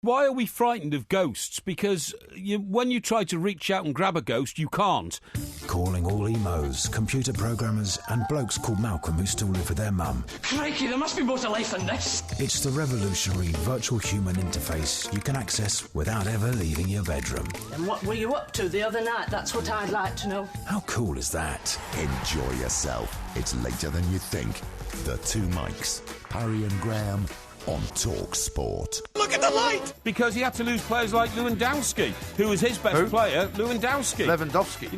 why are we frightened of ghosts? Because when you try to reach out and grab a ghost, you can't. Calling all emos, computer programmers and blokes called Malcolm who still live with their mum. Crikey, there must be more to life than this. It's the revolutionary virtual human interface you can access without ever leaving your bedroom. And what were you up to the other night? That's what I'd like to know. How cool is that? Enjoy yourself. It's later than you think. The Two Mikes, Parry and Graham on Talk Sport. Look at the light! Because he had to lose players like Lewandowski, who was his best player, Lewandowski. Lewandowski.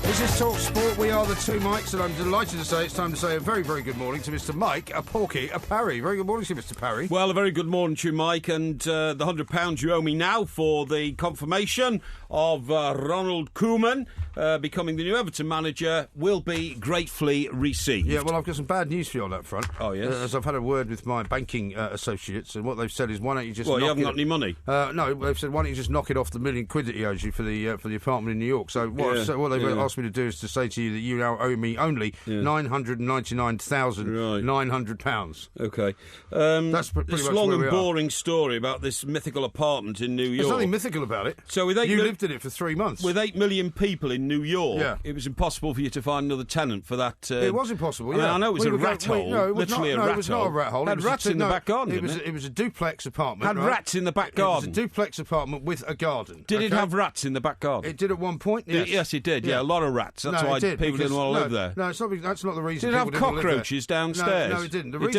This is Talk Sport. We are the Two Mikes, and I'm delighted to say it's time to say a very, very good morning to Mr. Mike, a Porky, a Parry. Very good morning to you, Mr. Parry. Well, a very good morning to you, Mike, and the £100 you owe me now for the confirmation of Ronald Koeman becoming the new Everton manager will be gratefully received. Yeah, well, I've got some bad news for you on that front. Oh, yes? As I've had a word with my banking associates, and what they've said is, why don't you just Well, you knock haven't got any money? No, they've said, why don't you just knock it off the £1 million that he owes you for the apartment in New York? So what they've asked me to do is to say to you that you now owe me only £999,900. Okay. That's pretty this much long where and we boring story about this mythical apartment in New York. There's nothing mythical about it. So with you lived in it for 3 months. With 8 million people in New York, it was impossible for you to find another tenant for that. It was impossible, I know it was a rat hole. Literally a rat hole. It was not a rat hole. It had rats in the back garden. It was a duplex apartment. Had rats in the back garden. It was a duplex apartment with a garden. Did it have rats in the back garden? It did at one point, yes. Yes, it did, a lot of rats. That's why people didn't want to live there. No, that's not the reason. Did it have cockroaches downstairs? No, it didn't. It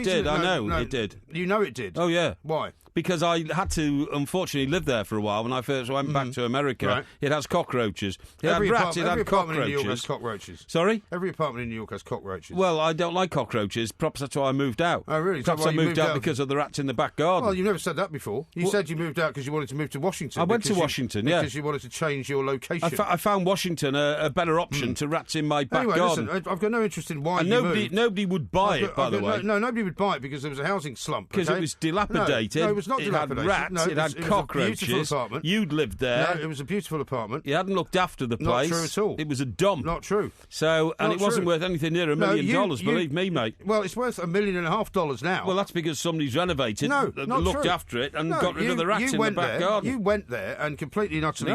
did. I know it did. You know it did. Oh, yeah. Why? Because I had to, unfortunately, live there for a while when I first went back to America. Right. It has cockroaches. It had rats, it had apartment cockroaches. in New York has cockroaches. Sorry? Every apartment in New York has cockroaches. Well, I don't like cockroaches. Perhaps that's why I moved out. Oh, really? Perhaps I moved out because of the rats in the back garden. Well, you never said that before. You said you moved out because you wanted to move to Washington. I went to Washington, because you wanted to change your location. I found Washington a better option to rats in my back garden. Listen, I've got no interest in why and you moved. Nobody would buy it, by the way. No, nobody would buy it because there was a housing slump. Because it was dilapidated. No, it was not dilapidated. It had rats, it had cockroaches. It was a beautiful apartment. You'd lived there. No, it was a beautiful apartment. You hadn't looked after the place. Not true at all. It was a dump. Not true. So, and it wasn't worth anything near $1 million, believe me, mate. Well, it's worth $1.5 million now. Well, that's because somebody's renovated, looked after it, and got rid of the rats in the back garden. You went there and completely and utterly,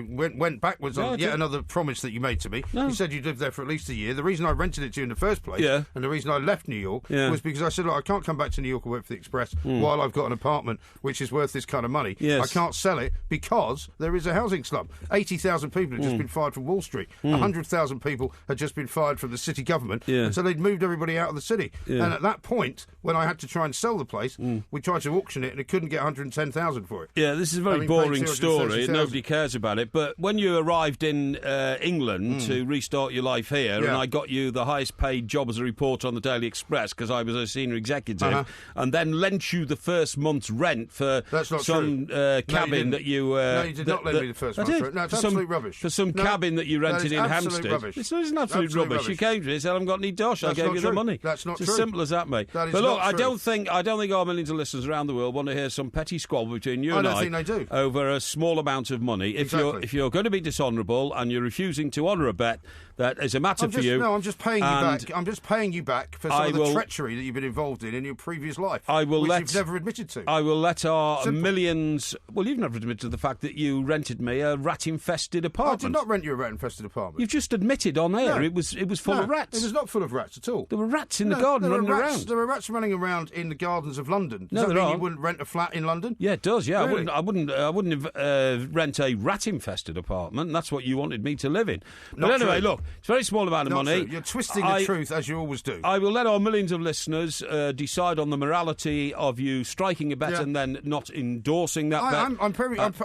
went backwards on yet another promise that you made to me. No. You said you'd lived there for at least a year. The reason I rented it to you in the first place, and the reason I left New York, was because I said, look, I can't come back to New York and work for the Express while I've got an apartment which is worth this kind of money. Yes. I can't sell it because there is a housing slump. 80,000 people had just been fired from Wall Street. 100,000 people had just been fired from the city government. And so they'd moved everybody out of the city. And at that point, when I had to try and sell the place, we tried to auction it and it couldn't get 110,000 for it. Yeah, this is a very boring story. Nobody cares about it. But when you arrived in England to restart your life here, and I got you the highest paid job as a reporter on the Daily Express because I was a senior executive, and then lent you the first month's rent for some cabin that you... no, you did not lend me the first month's rent. No, it's absolute rubbish. For some cabin that you rented in Hampstead. Rubbish. This isn't absolute rubbish. You came to me and said, I haven't got any dosh. I gave you the money. That's not true. It's as simple as that, mate. That is but look, not true. I don't think our millions of listeners around the world want to hear some petty squabble between you and I. I don't think they do. Over a small amount of money. If you're going to be dishonourable and you're refusing to honour a bet that is a matter for you... No, I'm just paying you back. I'm just paying you back for some of the treachery that you've been involved in your previous life, which you've never admitted to. I will let our millions... Well, you've never admitted to the fact that you rented me a rat-infested apartment. I did not rent you a rat-infested apartment. You've just admitted on air it was full of rats. It was not full of rats at all. There were rats in the garden running around. There were rats running around in the gardens of London. Does that mean you wouldn't rent a flat in London? Yeah, it does. Yeah, really? I wouldn't rent a rat-infested apartment. And that's what you wanted me to live in. But anyway, look, it's a very small amount of money. True. You're twisting the truth as you always do. I will let our millions of listeners decide on the morality of you striking a bet and then not endorsing that bet.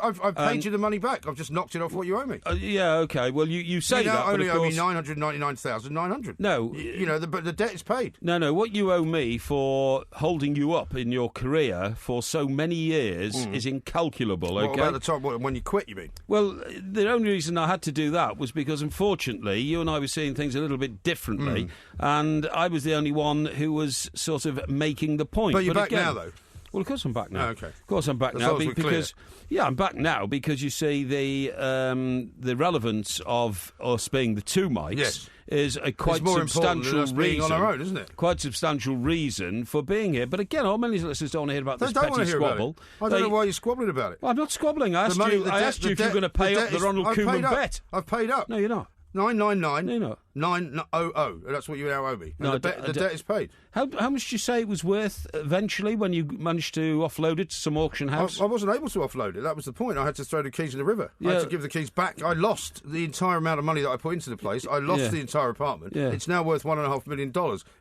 I've paid you the money back. I've just knocked it off what you owe me. Yeah, okay. Well, you say that, but only of course... owe me $999,900. No. But the debt is paid. No. What you owe me for holding you up in your career for so many years is incalculable, okay? What about the time when you quit, you mean? Well, the only reason I had to do that was because, unfortunately, you and I were seeing things a little bit differently, and I was the only one who was sort of making the point. But you're back now, though. Well, of course I'm back now. Oh, okay. Of course I'm back now because I'm back now because you see the relevance of us being the two Mikes is a quite substantial reason. Being on our own, isn't it? Quite substantial reason for being here. But again, our many listeners don't want to hear about this petty squabble. I don't know why you're squabbling about it. Well, I'm not squabbling. I asked you if you're going to pay up the Ronald Koeman bet. I've paid up. No, you're not. 999. No, you're not. 900. That's what you now owe me. And the debt is paid. How much did you say it was worth eventually when you managed to offload it to some auction house? I wasn't able to offload it. That was the point. I had to throw the keys in the river. I had to give the keys back. I lost the entire amount of money that I put into the place. I lost the entire apartment. Yeah. It's now worth $1.5 million.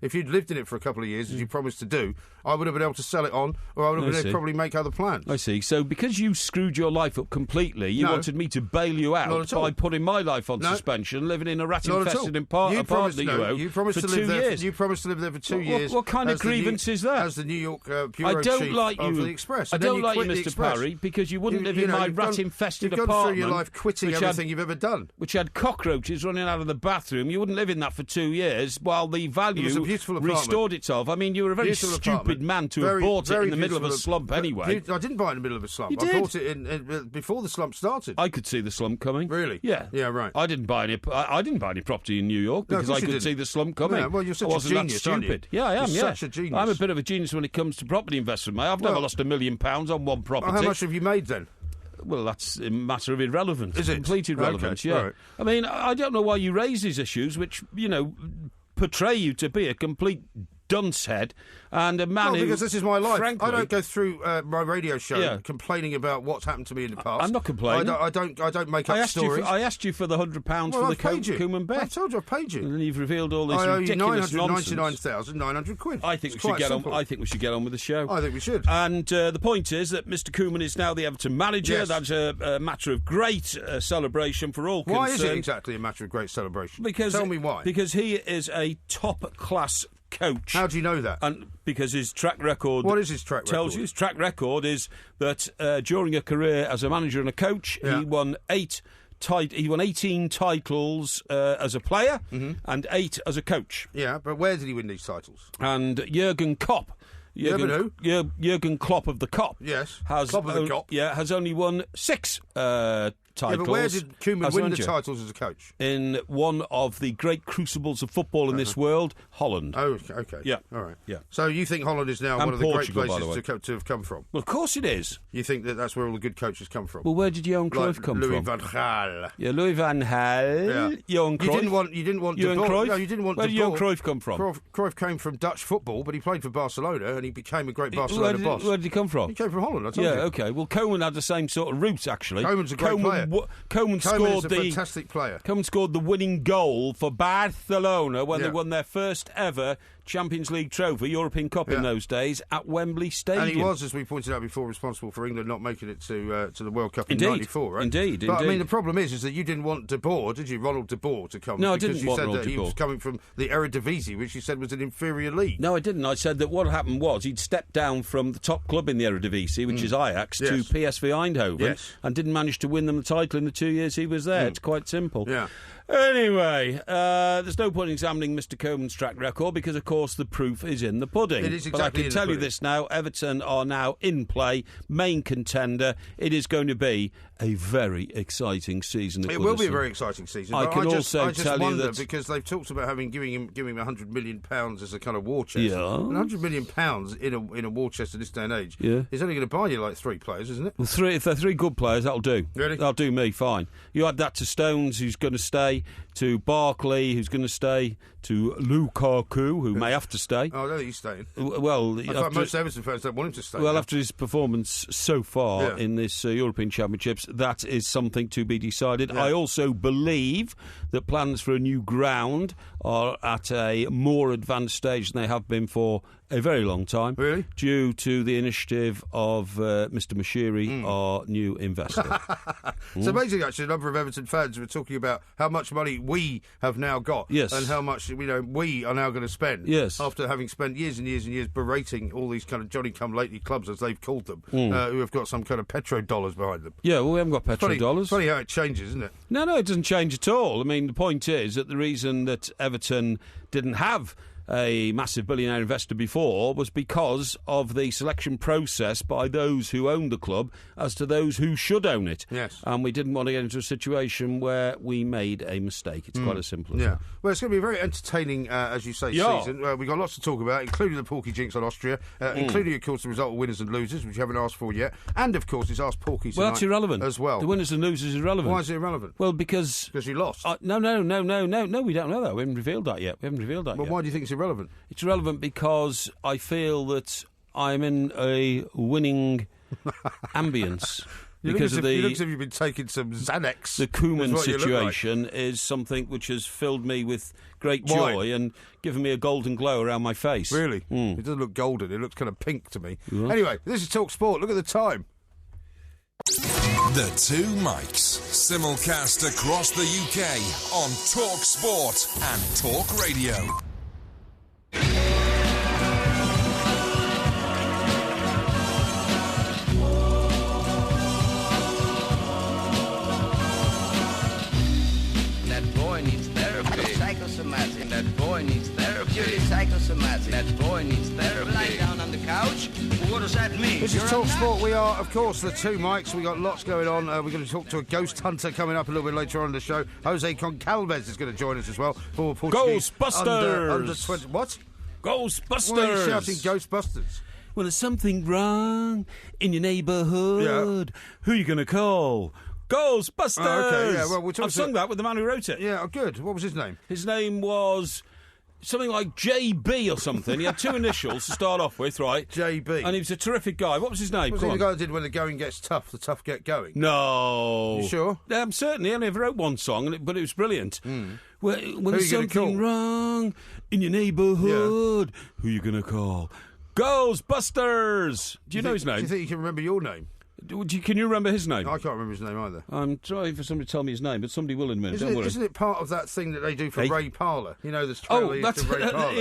If you'd lived in it for a couple of years, as you promised to do, I would have been able to sell it on, or I would have been able to probably make other plans. I see. So because you screwed your life up completely, you wanted me to bail you out by putting my life on suspension, living in a rat-infested apartment that you owe for 2 years. You promised to live there for 2 years. What kind of grievance is that? As the New York bureau chief of the Express. I don't like you, Mr. Parry, because you wouldn't live in my rat-infested apartment. You've gone through your life quitting everything you've ever done. Which had cockroaches running out of the bathroom. You wouldn't live in that for 2 years while the value restored itself. I mean, you were a very stupid man to have bought it in the middle of a slump anyway. I didn't buy it in the middle of a slump. I bought it before the slump started. I could see the slump coming. Really? Yeah. Yeah, right. I didn't buy any property in New York because I could see the slump coming. Yeah, well, you're such a genius, aren't you? Yeah, I am. You're such a genius. I'm a bit of a genius when it comes to property investment, mate. I've never lost £1 million on one property. How much have you made then? Well, that's a matter of irrelevance. Is it? Complete irrelevance, okay. yeah. Right. I mean, I don't know why you raise these issues, which, portray you to be a complete dunce head and a man who... because this is my life. Frankly, I don't go through my radio show complaining about what's happened to me in the past. I'm not complaining. I don't make up stories. I asked you for the £100 for the Koeman bet. I told you I've paid you. And then you've revealed all this ridiculous nonsense. £999,900. I think we should get on with the show. I think we should. And the point is that Mr. Koeman is now the Everton manager. Yes. That's a matter of great celebration for all concerned. Why is it exactly a matter of great celebration? Tell me why. Because he is a top-class coach. How do you know that? And because his track record... What is his track record? Tells you his track record is that during a career as a manager and a coach, he won 18 titles as a player and 8 as a coach. Yeah, but where did he win these titles? And Jurgen Klopp... Jurgen Klopp of the Kop. Yes. Klopp of the Kop. Yeah, has only won 6 titles. Yeah, but where did Koeman win the titles as a coach? In one of the great crucibles of football in this world, Holland. Oh, okay. Yeah. All right. Yeah. So you think Holland is now one of the Portugal, great places to have come from? Well, of course it is. You think that that's where all the good coaches come from? Well, where did Johan Cruyff come Louis from? van Gaal. Yeah, Louis van Gaal. Yeah. Johan Cruyff. You didn't want Johan Cruyff? No, you didn't want Where did Johan Cruyff come from? Cruyff came from Dutch football, but he played for Barcelona and he became a great Barcelona boss. Where did he come from? He came from Holland, I told you. Yeah, okay. Well, Koeman had the same sort of route, actually. Koeman's a great player. Koeman is a fantastic player. Koeman scored the winning goal for Barcelona when they won their first ever Champions League trophy, European Cup in those days, at Wembley Stadium. And he was, as we pointed out before, responsible for England not making it to the World Cup in '94, right? Indeed. But I mean, the problem is that you didn't want De Boer, did you, Ronald De Boer, to come? No, I because didn't want Ronald you said that he was coming from the Eredivisie, which you said was an inferior league. No, I didn't. I said that what happened was he'd stepped down from the top club in the Eredivisie, which is Ajax, to PSV Eindhoven, and didn't manage to win them the title in the 2 years he was there. It's quite simple. Yeah. Anyway, there's no point in examining Mr. Koeman's track record because, of course, the proof is in the pudding. It is exactly. But I can tell you this now: Everton are now in play, main contender. It is going to be a very exciting season. It will be a very exciting season. I can also tell you that because they've talked about giving him £100 million as a kind of war chest. Yeah. £100 million in a war chest in this day and age is only going to buy you like 3 players, isn't it? Well, if they're 3 good players, that'll do. Really? That'll do me fine. You add that to Stones, who's going to stay, to Barkley, who's going to stay, to Lukaku, who may have to stay. Oh, I don't think he's staying. Well, I thought most Everton fans don't want him to stay. Well, after his performance so far in this European Championships, that is something to be decided. I also believe that plans for a new ground are at a more advanced stage than they have been for a very long time. Really? Due to the initiative of Mr. Mashiri, our new investor. It's amazing, actually, a number of Everton fans were talking about how much money we have now got. Yes. And how much we are now going to spend. Yes. After having spent years and years and years berating all these kind of Johnny-come-lately clubs, as they've called them, who have got some kind of petrodollars behind them. Yeah, well, we haven't got petrodollars. It's funny how it changes, isn't it? No, it doesn't change at all. I mean, the point is that the reason that Everton didn't have a massive billionaire investor before was because of the selection process by those who owned the club as to those who should own it. Yes. And we didn't want to get into a situation where we made a mistake. It's quite as simple as that. Well, it's going to be a very entertaining, as you say, season. We've got lots to talk about, including the Porky jinx on Austria, including, of course, the result of winners and losers, which you haven't asked for yet. And, of course, it's Ask Porky tonight. Well, that's irrelevant. As well. The winners and losers is irrelevant. Why is it irrelevant? Well, because you lost. No, we don't know that. We haven't revealed that yet. Well, why do you think it's irrelevant? It's irrelevant because I feel that I'm in a winning ambience. Because you look as if you've been taking some Xanax. The Koeman situation is something which has filled me with great joy and given me a golden glow around my face. Really? It doesn't look golden. It looks kind of pink to me. Yeah. Anyway, this is Talk Sport. Look at the time. The Two Mikes, simulcast across the UK on Talk Sport and Talk Radio. That boy needs therapy. Psychosomatic. That boy needs therapy. Psychosomatic. That boy needs therapy. Lie down on the couch. What does that mean? This is Talk Sport. We are, of course, the Two Mikes. We got lots going on. We're going to talk to a ghost hunter coming up a little bit later on in the show. Jose Concalves is going to join us as well. For Ghostbusters! Under 20. What? Ghostbusters! Why are you shouting Ghostbusters? Well, there's something wrong in your neighbourhood. Yeah. Who are you going to call? Ghostbusters! Oh, okay, yeah. Well, I've sung that with the man who wrote it. Yeah, good. What was his name? His name was something like JB or something. He had two initials to start off with, right? JB. And he was a terrific guy. What was his name? Was he the guy that did When the Going Gets Tough, the tough get going? No. You sure? Certainly. I only ever wrote one song, but it was brilliant. When there's you gonna something call? wrong in your neighbourhood, who are you going to call? Ghostbusters! Do you know his name? Do you think you can remember your name? Can you remember his name? I can't remember his name either. I'm trying for somebody to tell me his name, but somebody will in a minute. Don't worry. Isn't it part of that thing that they do for Ray Parlour? You know, this trailer to Ray Parlour.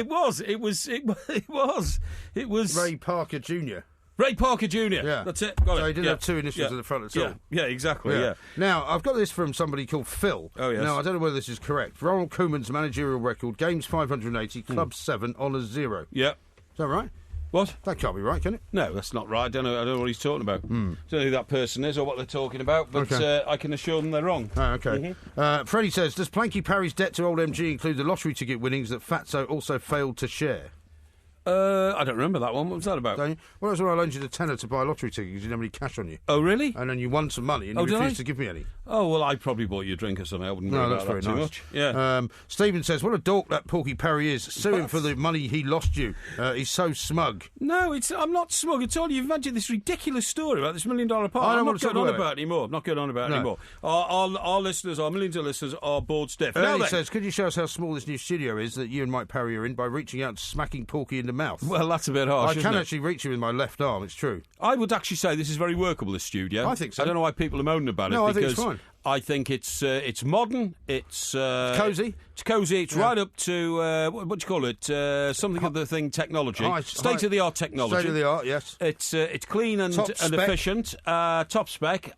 It was. Ray Parker Jr. Ray Parker Jr. Yeah. That's it. Got So it. he didn't have two initials at the front at all. Yeah, exactly. Yeah. Now, I've got this from somebody called Phil. Oh, yes. Now, I don't know whether this is correct. Ronald Koeman's managerial record, games 580, clubs 7, honours 0. Yeah. Is that right? What? That can't be right, can it? No, that's not right. I don't know what he's talking about. I don't know who that person is or what they're talking about, but I can assure them they're wrong. Oh, okay. Freddie says, does Planky Parry's debt to old MG include the lottery ticket winnings that Fatso also failed to share? I don't remember that one. What was that about? Don't you? Well, that's when I loaned you the tenner to buy a lottery ticket because you didn't have any cash on you. Oh, really? And then you won some money and you refused to give me any. Oh, well, I probably bought you a drink or something. I wouldn't worry about that too much. Yeah. Stephen says, what a dork that Porky Parry is. Sue him for the money he lost you. He's so smug. No, I'm not smug at all. You've imagined this ridiculous story about this $1 million part. I'm not going on about it anymore. I'm not going on about it anymore. Our listeners, our millions of listeners, are bored stiff. He says, could you show us how small this new studio is that you and Mike Parry are in by reaching out and smacking Porky in the mouth? Well, that's a bit harsh, I can actually reach you with my left arm, it's true. I would actually say this is very workable, this studio. I think so. I don't know why people are moaning about it. No, I think it's fine. I think it's modern, it's cosy. It's cosy, it's right up to, what do you call it, something of the thing technology. State-of-the-art technology. State-of-the-art, yes. It's clean and efficient, top spec,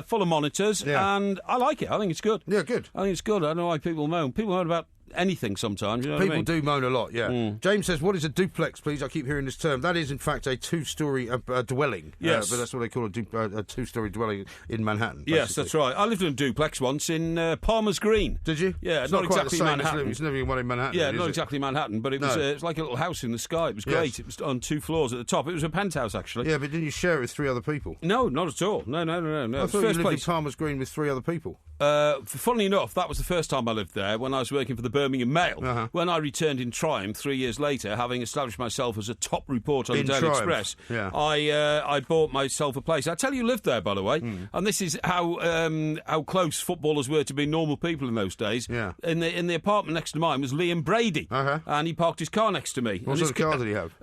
full of monitors, and I like it. I think it's good. Yeah, good. I think it's good. I don't know why people moan. People moan about anything sometimes, you know People what I mean? do moan a lot, yeah. James says, what is a duplex, please? I keep hearing this term. That is, in fact, a two-storey dwelling. Yes. But that's what they call a two-storey dwelling in Manhattan, basically. Yes, that's right. I lived in a duplex once in Palmer's Green. Did you? Yeah, it's not quite exactly the same Manhattan. It's living one in Manhattan. Yeah, not exactly Manhattan, but it was like a little house in the sky. It was great. Yes. It was on 2 floors at the top. It was a penthouse, actually. Yeah, but didn't you share it with 3 other people? No, not at all. No. I thought you lived in Palmer's Green with 3 other people. Funnily enough, that was the first time I lived there when I was working for the Birmingham Mail. When I returned in triumph 3 years later, having established myself as a top reporter on the Daily Express, I bought myself a place. I tell you, lived there, by the way, and this is how close footballers were to being normal people in those days. Yeah. In the apartment next to mine was Liam Brady, and he parked his car next to me. What sort of car did he have?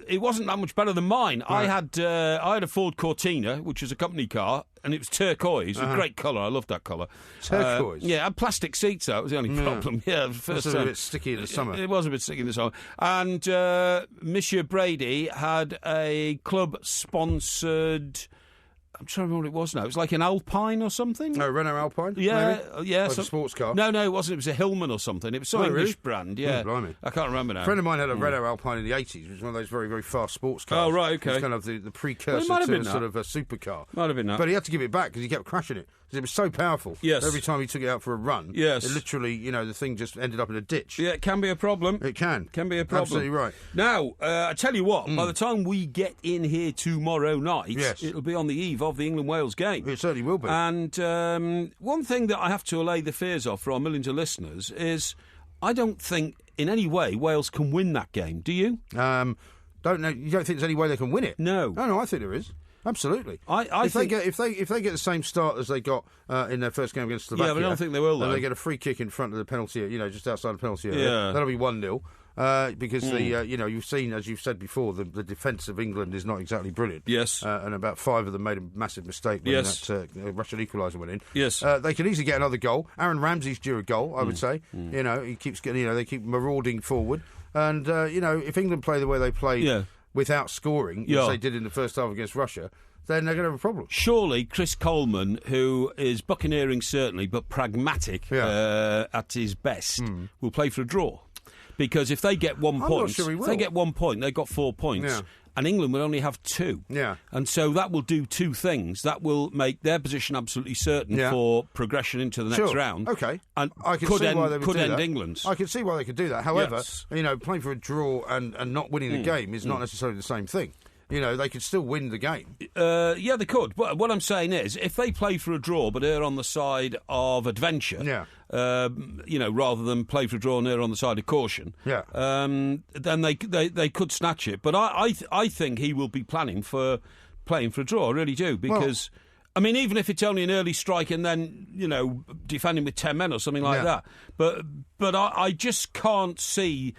It wasn't that much better than mine. Right. I had a Ford Cortina, which was a company car, and it was turquoise. It was a great colour. I loved that colour. Turquoise? Yeah, had plastic seats, though. It was the only problem. Yeah, first time. A bit sticky in the summer. It was a bit sticky in the summer. And Monsieur Brady had a club-sponsored I'm trying to remember what it was now. It was like an Alpine or something. Oh, Renault Alpine? Yeah, maybe? yeah. Like a sports car? No, it wasn't. It was a Hillman or something. It was some English brand, yeah. Blimey. I can't remember now. A friend of mine had a Renault Alpine in the 80s, which was one of those very, very fast sports cars. Oh, right, okay. It was kind of the precursor to sort of a supercar. Might have been that. But he had to give it back because he kept crashing it. Because it was so powerful. Yes. Every time he took it out for a run, yes. It literally, the thing just ended up in a ditch. Yeah, it can be a problem. It can. Can be a problem. Absolutely right. Now, I tell you what, by the time we get in here tomorrow night, it'll be on the eve of the England-Wales game. It certainly will be. And one thing that I have to allay the fears of for our millions of listeners is I don't think in any way Wales can win that game. Do you? Don't know. You don't think there's any way they can win it? No. No, I think there is. Absolutely. I think if they get the same start as they got in their first game against Slovakia, but I don't think they will. And they get a free kick in front of the penalty, just outside the penalty area. Yeah. That'll be 1-0. Because you've seen, as you've said before, the defence of England is not exactly brilliant. Yes. And about 5 of them made a massive mistake when that Russian equaliser went in. Yes. They can easily get another goal. Aaron Ramsey's due a goal, I would say. He keeps getting. They keep marauding forward. And if England play the way they played without scoring, as they did in the first half against Russia, then they're going to have a problem. Surely Chris Coleman, who is buccaneering certainly, but pragmatic at his best, will play for a draw. Because if they get 1 point, not sure he will. If they get 1 point, they've got 4 points. Yeah. And England will only have 2. Yeah. And so that will do 2 things. That will make their position absolutely certain for progression into the next round. Okay. And I can see why they would could do end that. England's. I can see why they could do that. However, playing for a draw and not winning the game is not necessarily the same thing. They could still win the game. Yeah, they could. But what I'm saying is, if they play for a draw but err on the side of adventure, rather than play for a draw and err on the side of caution, then they could snatch it. But I think he will be playing for a draw. I really do, because... Well, I mean, even if it's only an early strike and then, defending with 10 men or something like that. But I just can't see...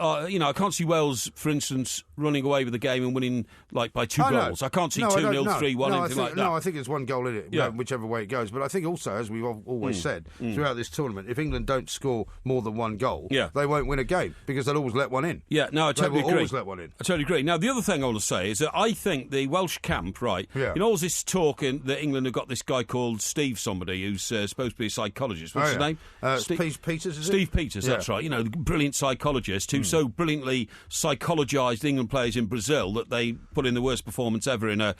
I can't see Wales, for instance, running away with the game and winning by 2 goals. I can't see 2-0, 3-1, anything like that. No, I think there's 1 goal in it, whichever way it goes. But I think also, as we've always said throughout this tournament, if England don't score more than 1 goal, they won't win a game because they'll always let one in. Yeah, no, I totally agree. They will always let one in. I totally agree. Now, the other thing I want to say is that I think the Welsh camp, all this talk that England have got this guy called Steve somebody who's supposed to be a psychologist. What's his name? Steve Peters, is it? Steve Peters, that's right. The brilliant psychologist who so brilliantly psychologised England players in Brazil that they put in the worst performance ever in a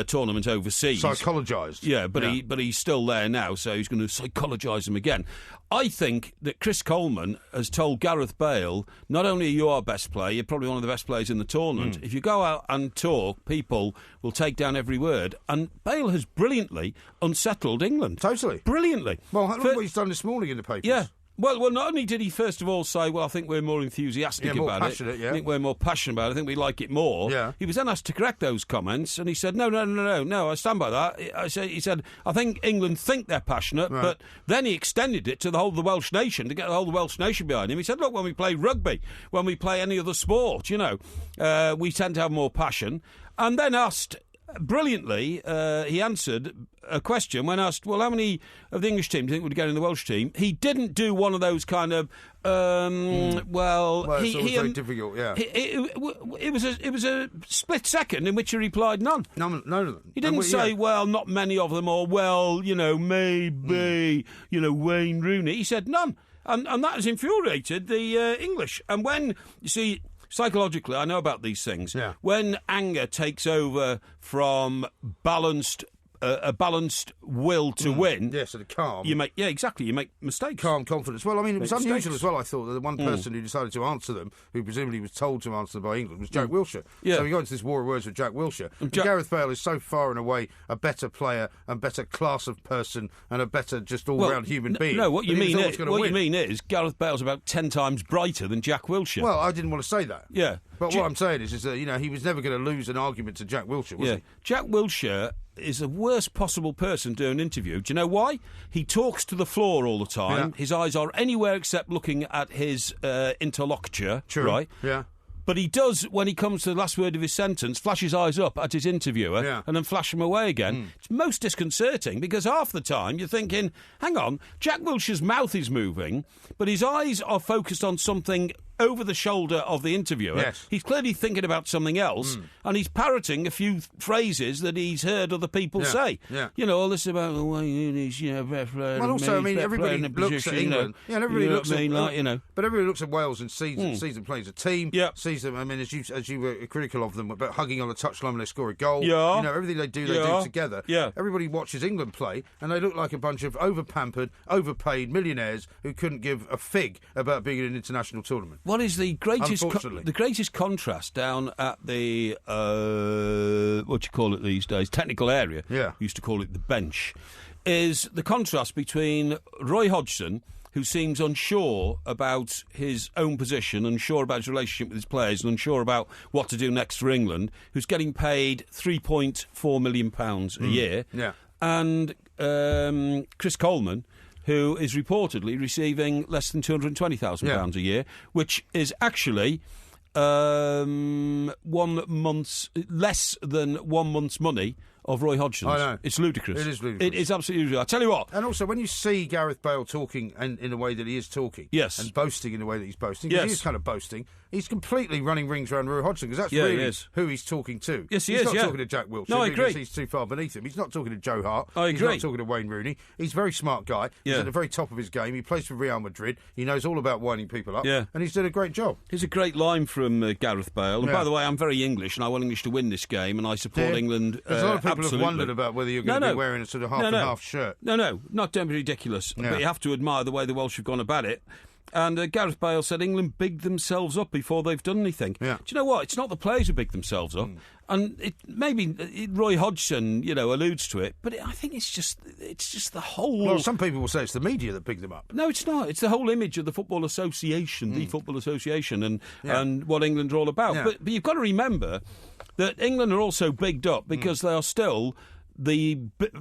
tournament overseas. Psychologised? Yeah, but he's still there now, so he's going to psychologise them again. I think that Chris Coleman has told Gareth Bale, not only are you our best player, you're probably one of the best players in the tournament. If you go out and talk, people will take down every word. And Bale has brilliantly unsettled England. Totally. Brilliantly. Well, look what he's done this morning in the papers. Yeah. Well, not only did he first of all say, I think we're more enthusiastic about it. Yeah. I think we're more passionate about it. I think we like it more. Yeah. He was then asked to correct those comments, and he said, no, I stand by that. He said, I think England think they're passionate, but then he extended it to the whole of the Welsh nation, to get the whole of the Welsh nation behind him. He said, look, when we play rugby, when we play any other sport, we tend to have more passion. And then asked... Brilliantly, he answered a question when asked, well, how many of the English team do you think would get in the Welsh team? He didn't do one of those kind of, it's always very difficult, yeah. It was a split second in which he replied none. None of them. He didn't say, well, not many of them, or, well, maybe, Wayne Rooney. He said none. And that has infuriated the English. And when, you see... Psychologically, I know about these things. Yeah. When anger takes over from a balanced will to win, sort of calm. You make mistakes. Calm confidence. Well, I mean, it was unusual as well. I thought that the one person who decided to answer them, who presumably was told to answer them by England, was Jack Wilshere. Yeah. So we got into this war of words with Jack Wilshere. Gareth Bale is so far and away a better player and better class of person and a better just all-round human being. No, what you mean is Gareth Bale's about 10 times brighter than Jack Wilshere. Well, I didn't want to say that. Yeah, but what I'm saying is that he was never going to lose an argument to Jack Wilshere, was he? Jack Wilshere is the worst possible person to do an interview. Do you know why? He talks to the floor all the time. Yeah. His eyes are anywhere except looking at his interlocutor. True. Right? Yeah. But he does, when he comes to the last word of his sentence, flash his eyes up at his interviewer and then flash them away again. It's most disconcerting because half the time you're thinking, hang on, Jack Wilshere's mouth is moving, but his eyes are focused on something over the shoulder of the interviewer. Yes. He's clearly thinking about something else, and he's parroting a few phrases that he's heard other people say. Yeah. You know, all this about the way he's, well, also, I mean, everybody looks at England. Yeah, everybody looks at, but everybody looks at Wales and sees them play as a team. Yeah. Sees them. I mean, as you were critical of them about hugging on the touchline when they score a goal. Yeah. You know, everything they do together. Yeah. Everybody watches England play, and they look like a bunch of over-pampered, overpaid millionaires who couldn't give a fig about being in an international tournament. What is the greatest Unfortunately. greatest contrast down at the what you call it these days, technical area? Yeah. We used to call it the bench. Is the contrast between Roy Hodgson, who seems unsure about his own position, unsure about his relationship with his players, and unsure about what to do next for England, who's getting paid £3.4 million a year, and Chris Coleman, who is reportedly receiving less than £220,000 a year, which is actually less than 1 month's money of Roy Hodgson's. I know. It's ludicrous. It is ludicrous. It is absolutely ludicrous. I tell you what. And also, when you see Gareth Bale talking in the way that he is talking, yes, and boasting in the way that he's boasting, yes, he is kind of boasting, he's completely running rings around Roy Hodgson, because that's really who he's talking to. Yes, he's not talking to Jack Wilshere. No, I agree. Because he's too far beneath him. He's not talking to Joe Hart. I agree. He's not talking to Wayne Rooney. He's a very smart guy. He's at the very top of his game. He plays for Real Madrid. He knows all about winding people up. Yeah. And he's done a great job. Here's a great line from Gareth Bale. And by the way, I'm very English, and I want English to win this game, and I support England. There's a lot of people absolutely. have wondered about whether you're going to be wearing a sort of half and half shirt. No, not don't be ridiculous. But you have to admire the way the Welsh have gone about it. And Gareth Bale said England bigged themselves up before they've done anything. Yeah. Do you know what? It's not the players who big themselves up. And maybe Roy Hodgson, alludes to it, but I think it's just the whole... Well, some people will say it's the media that bigged them up. No, it's not. It's the whole image of the Football Association, the Football Association, and what England are all about. Yeah. But you've got to remember that England are also bigged up because they are still...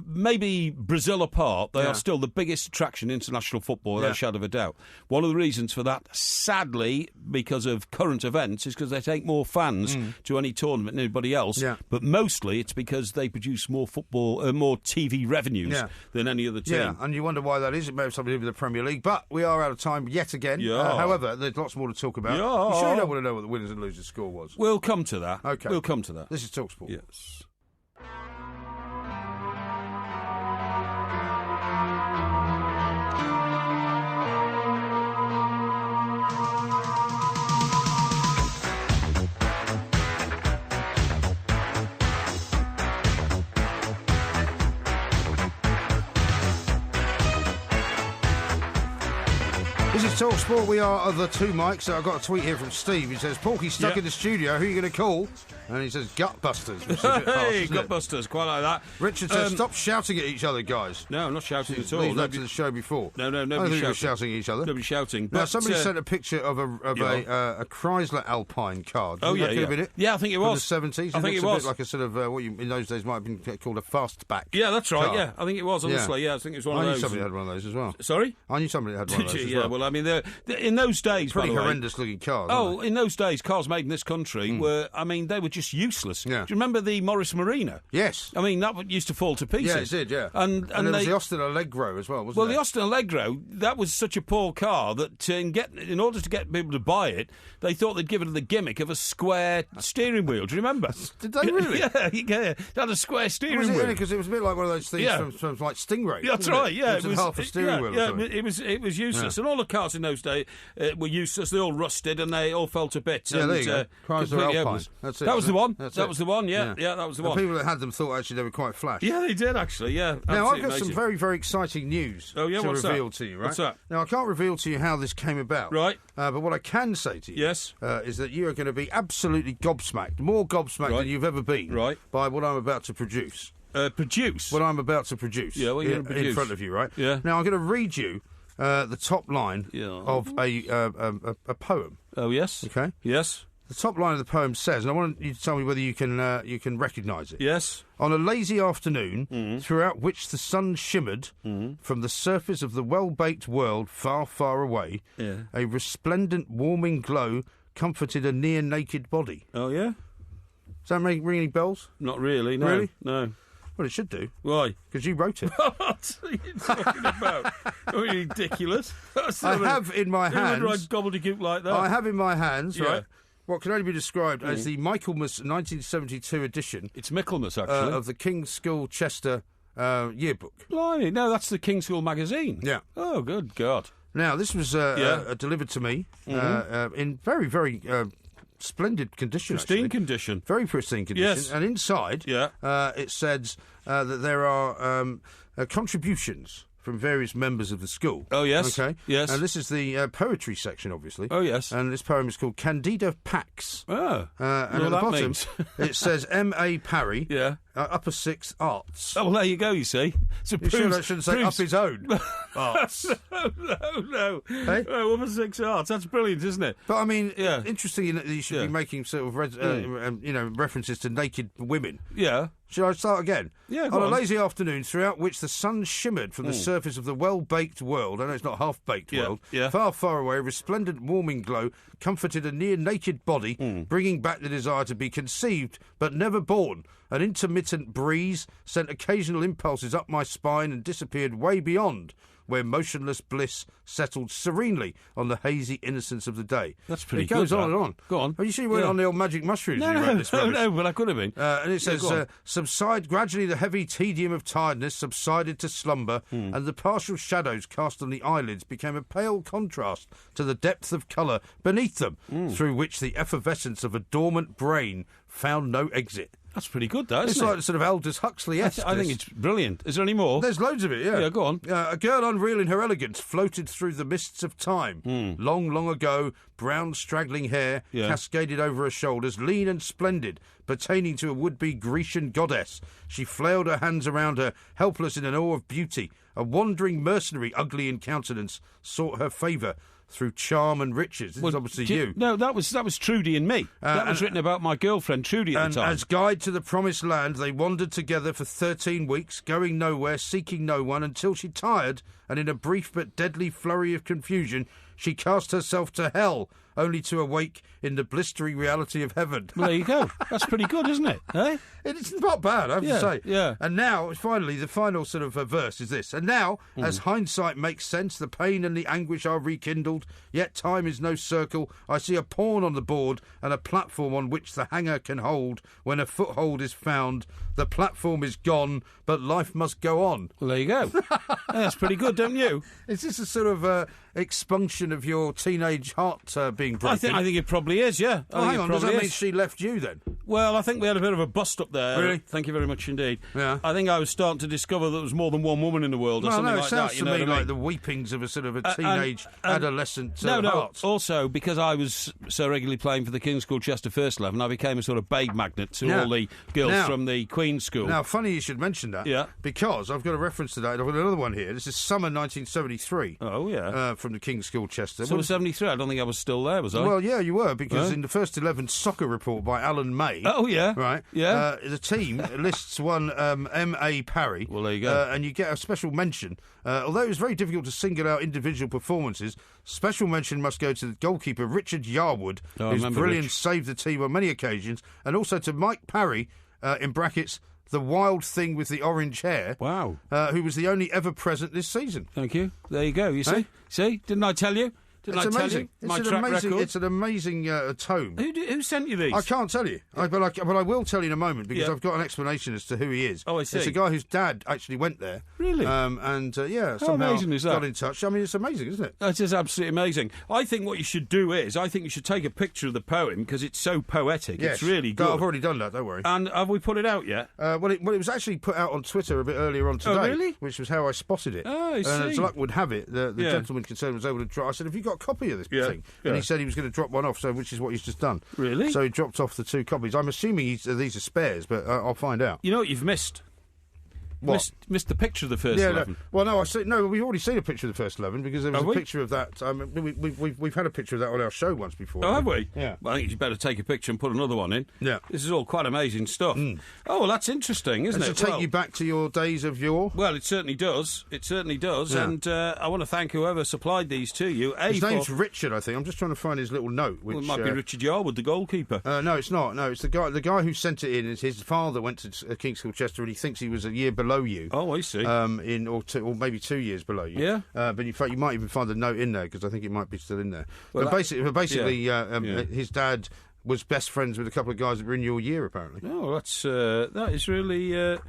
maybe Brazil apart, they are still the biggest attraction in international football, without a shadow of a doubt. One of the reasons for that, sadly, because of current events, is because they take more fans to any tournament than anybody else. Yeah. But mostly it's because they produce more more TV revenues than any other team. Yeah, and you wonder why that is. It may have something to do with the Premier League, but we are out of time yet again. Yeah. However, there's lots more to talk about. Yeah. You sure don't want to know what the winners and losers score was? We'll come to that. Okay. We'll come to that. This is TalkSport. Yes. This is TalkSport. We are the two mics. I've got a tweet here from Steve. He says, Porky's stuck in the studio. Who are you going to call? And he says, Gutbusters. Which is a bit harsh, Gutbusters. Quite like that. Richard says, stop shouting at each other, guys. No, I'm not shouting at all. We've left to the show before. No, I nobody's think we're shouting at each other. Nobody's shouting. Now, somebody sent a picture of a Chrysler Alpine car. Oh, yeah. Yeah, I think it was. From the 70s. I think it looks was. a bit like a sort of, what in those days might have been called a fastback. Yeah, that's right, car. yeah. I think it was, honestly. Yeah, I think it was one of those. I knew somebody had one of those as well. Sorry? I knew somebody had one of those as well. Well, I mean, in those days, pretty horrendous looking cars. In those days, cars made in this country were, they were just useless. Yeah. Do you remember the Morris Marina? Yes. I mean, that used to fall to pieces. Yeah, it did, yeah. And there was the Austin Allegro as well, wasn't there? Well, the Austin Allegro, that was such a poor car that in order to get people to buy it, they thought they'd give it the gimmick of a square steering wheel. Do you remember? Did they really? Yeah, it had a square steering wheel. Because it was a bit like one of those things from like Stingray. That's right, yeah. It was half a steering wheel. Yeah, it was useless. And all the cars in those days were useless. They all rusted and they all fell to bits. Yeah, there you go. Chrysler Alpine. That's it. That was the one. That was the one, yeah, that was the one. The people that had them thought actually they were quite flash. Yeah, they did actually, yeah. Now, I've got some very, very exciting news to reveal to you, right? What's that? Now, I can't reveal to you how this came about. Right. But what I can say to you is that you are going to be absolutely gobsmacked, more gobsmacked than you've ever been by what I'm about to produce. Produce? What I'm about to produce. Yeah, what are you going to produce? In front of you, right? Yeah. Now, I'm going to read you the top line of a poem. Oh, yes. Okay. Yes. The top line of the poem says, and I want you to tell me whether you can recognise it. Yes. On a lazy afternoon, throughout which the sun shimmered from the surface of the well-baked world far, far away, a resplendent, warming glow comforted a near-naked body. Oh, yeah? Does that ring any bells? Not really, no. Really? No. Well, it should do. Why? Because you wrote it. What are you talking about? Oh, you're ridiculous. I have in my hands... Who would write gobbledygook like that? I have in my hands, right, what can only be described as the Michaelmas 1972 edition. It's Michaelmas, actually. Of the King's School Chester yearbook. Blimey, no, that's the King's School magazine. Yeah. Oh, good God. Now, this was delivered to me in very, very... splendid condition, pristine condition. Very pristine condition. Yes. And inside, it says that there are contributions from various members of the school. Oh, yes. Okay. Yes. And this is the poetry section, obviously. Oh, yes. And this poem is called Candida Pax. Oh. And at the bottom, it says M.A. Parry. Yeah. Upper Sixth Arts. Oh, well, there you go, you see. So you sure that shouldn't say up his own arts? No. Hey? Oh, Upper Sixth Arts. That's brilliant, isn't it? But, I mean, interesting that you should be making sort of references to naked women. Yeah. Should I start again? Yeah, on a lazy afternoon throughout which the sun shimmered from the surface of the well-baked world, I know it's not half-baked world, far, far away, a resplendent warming glow comforted a near-naked body, bringing back the desire to be conceived but never born. An intermittent breeze sent occasional impulses up my spine and disappeared way beyond, where motionless bliss settled serenely on the hazy innocence of the day. That's pretty good. It goes on and on. Go on. Are you sure you weren't on the old magic mushrooms? No, but I could have been. And it says, subside gradually the heavy tedium of tiredness subsided to slumber, and the partial shadows cast on the eyelids became a pale contrast to the depth of colour beneath them, through which the effervescence of a dormant brain found no exit. That's pretty good, that, isn't it's it? like sort of Aldous Huxley-esque. I think it's brilliant. Is there any more? There's loads of it, yeah. Yeah, go on. A girl unreal in her elegance floated through the mists of time. Long, long ago, brown straggling hair cascaded over her shoulders, lean and splendid, pertaining to a would-be Grecian goddess. She flailed her hands around her, helpless in an awe of beauty. A wandering mercenary, ugly in countenance, sought her favour through charm and riches. This is obviously you. No, that was Trudy and me. That was written about my girlfriend Trudy at the time. And as guide to the promised land, they wandered together for 13 weeks, going nowhere, seeking no one, until she tired, and in a brief but deadly flurry of confusion, she cast herself to hell, only to awake in the blistering reality of heaven. Well, there you go. That's pretty good, isn't it? Eh? It's not bad, I have to say. Yeah. And now, finally, the final sort of verse is this. And now, as hindsight makes sense, the pain and the anguish are rekindled, yet time is no circle. I see a pawn on the board and a platform on which the hanger can hold. When a foothold is found, the platform is gone, but life must go on. Well, there you go. That's pretty good, don't you? Is this a sort of expunction of your teenage heart being broken? I think it probably is, yeah. Oh, hang on, does that mean she left you then? Well, I think we had a bit of a bust up there. Really? Thank you very much indeed. Yeah. I think I was starting to discover that there was more than one woman in the world or something like that. It sounds to me like the weepings of a sort of a teenage adolescent No, heart. also, because I was so regularly playing for the King's School Chester First 11, I became a sort of babe magnet to all the girls from the Queen's School. Now, funny you should mention that. Yeah. Because I've got a reference to that. I've got another one here. This is summer 1973. Oh, yeah. From the King's School Chester. Summer 73? I don't think I was still there, was I? Well, yeah, you were, because in the First 11 soccer report by Alan May... Oh, yeah. Right. Yeah. The team lists one M.A. Parry. Well, there you go. And you get a special mention. Although it was very difficult to single out individual performances, special mention must go to the goalkeeper Richard Yarwood, whose brilliance saved the team on many occasions, and also to Mike Parry, in brackets, the wild thing with the orange hair. Wow. Who was the only ever present this season. Thank you. There you go. You see? See? Didn't I tell you? Didn't I tell you? My track record? It's an amazing tome. Who sent you these? I can't tell you, but I will tell you in a moment, because I've got an explanation as to who he is. Oh, I see. It's a guy whose dad actually went there. Really? Somehow amazing is that? got in touch. I mean, it's amazing, isn't it? That is absolutely amazing. I think what you should do is, I think you should take a picture of the poem, because it's so poetic. Yes. It's really good. I've already done that, don't worry. And have we put it out yet? Well, it was actually put out on Twitter a bit earlier on today. Oh, really? Which was how I spotted it. Oh, I see. And as luck would have it, the gentleman concerned was able to drop... I said, have you got a copy of this thing? And he said he was going to drop one off, which is what he's just done. Really? So he dropped off the 2 copies. I'm assuming these are spares, but I'll find out. You know what you've missed? Missed the picture of the first 11. No, we've already seen a picture of the first 11 because there was a picture of that. We've had a picture of that on our show once before. Oh, have we? Yeah. Well, I think you better take a picture and put another one in. Yeah. This is all quite amazing stuff. Oh, well, that's interesting, isn't it? Does it take you back to your days of yore? Well, it certainly does. It certainly does. Yeah. And I want to thank whoever supplied these to you. His name's Richard, I think. I'm just trying to find his little note. Well, it might be Richard Yarwood, the goalkeeper. No, it's not. No, it's the guy who sent it in. Is his father went to King's School Chester, and he thinks he was a year below you. Oh, I see. Or maybe 2 years below you. Yeah. But in fact, you might even find the note in there because I think it might be still in there. Well, basically, his dad was best friends with a couple of guys that were in your year, apparently. Oh, that is really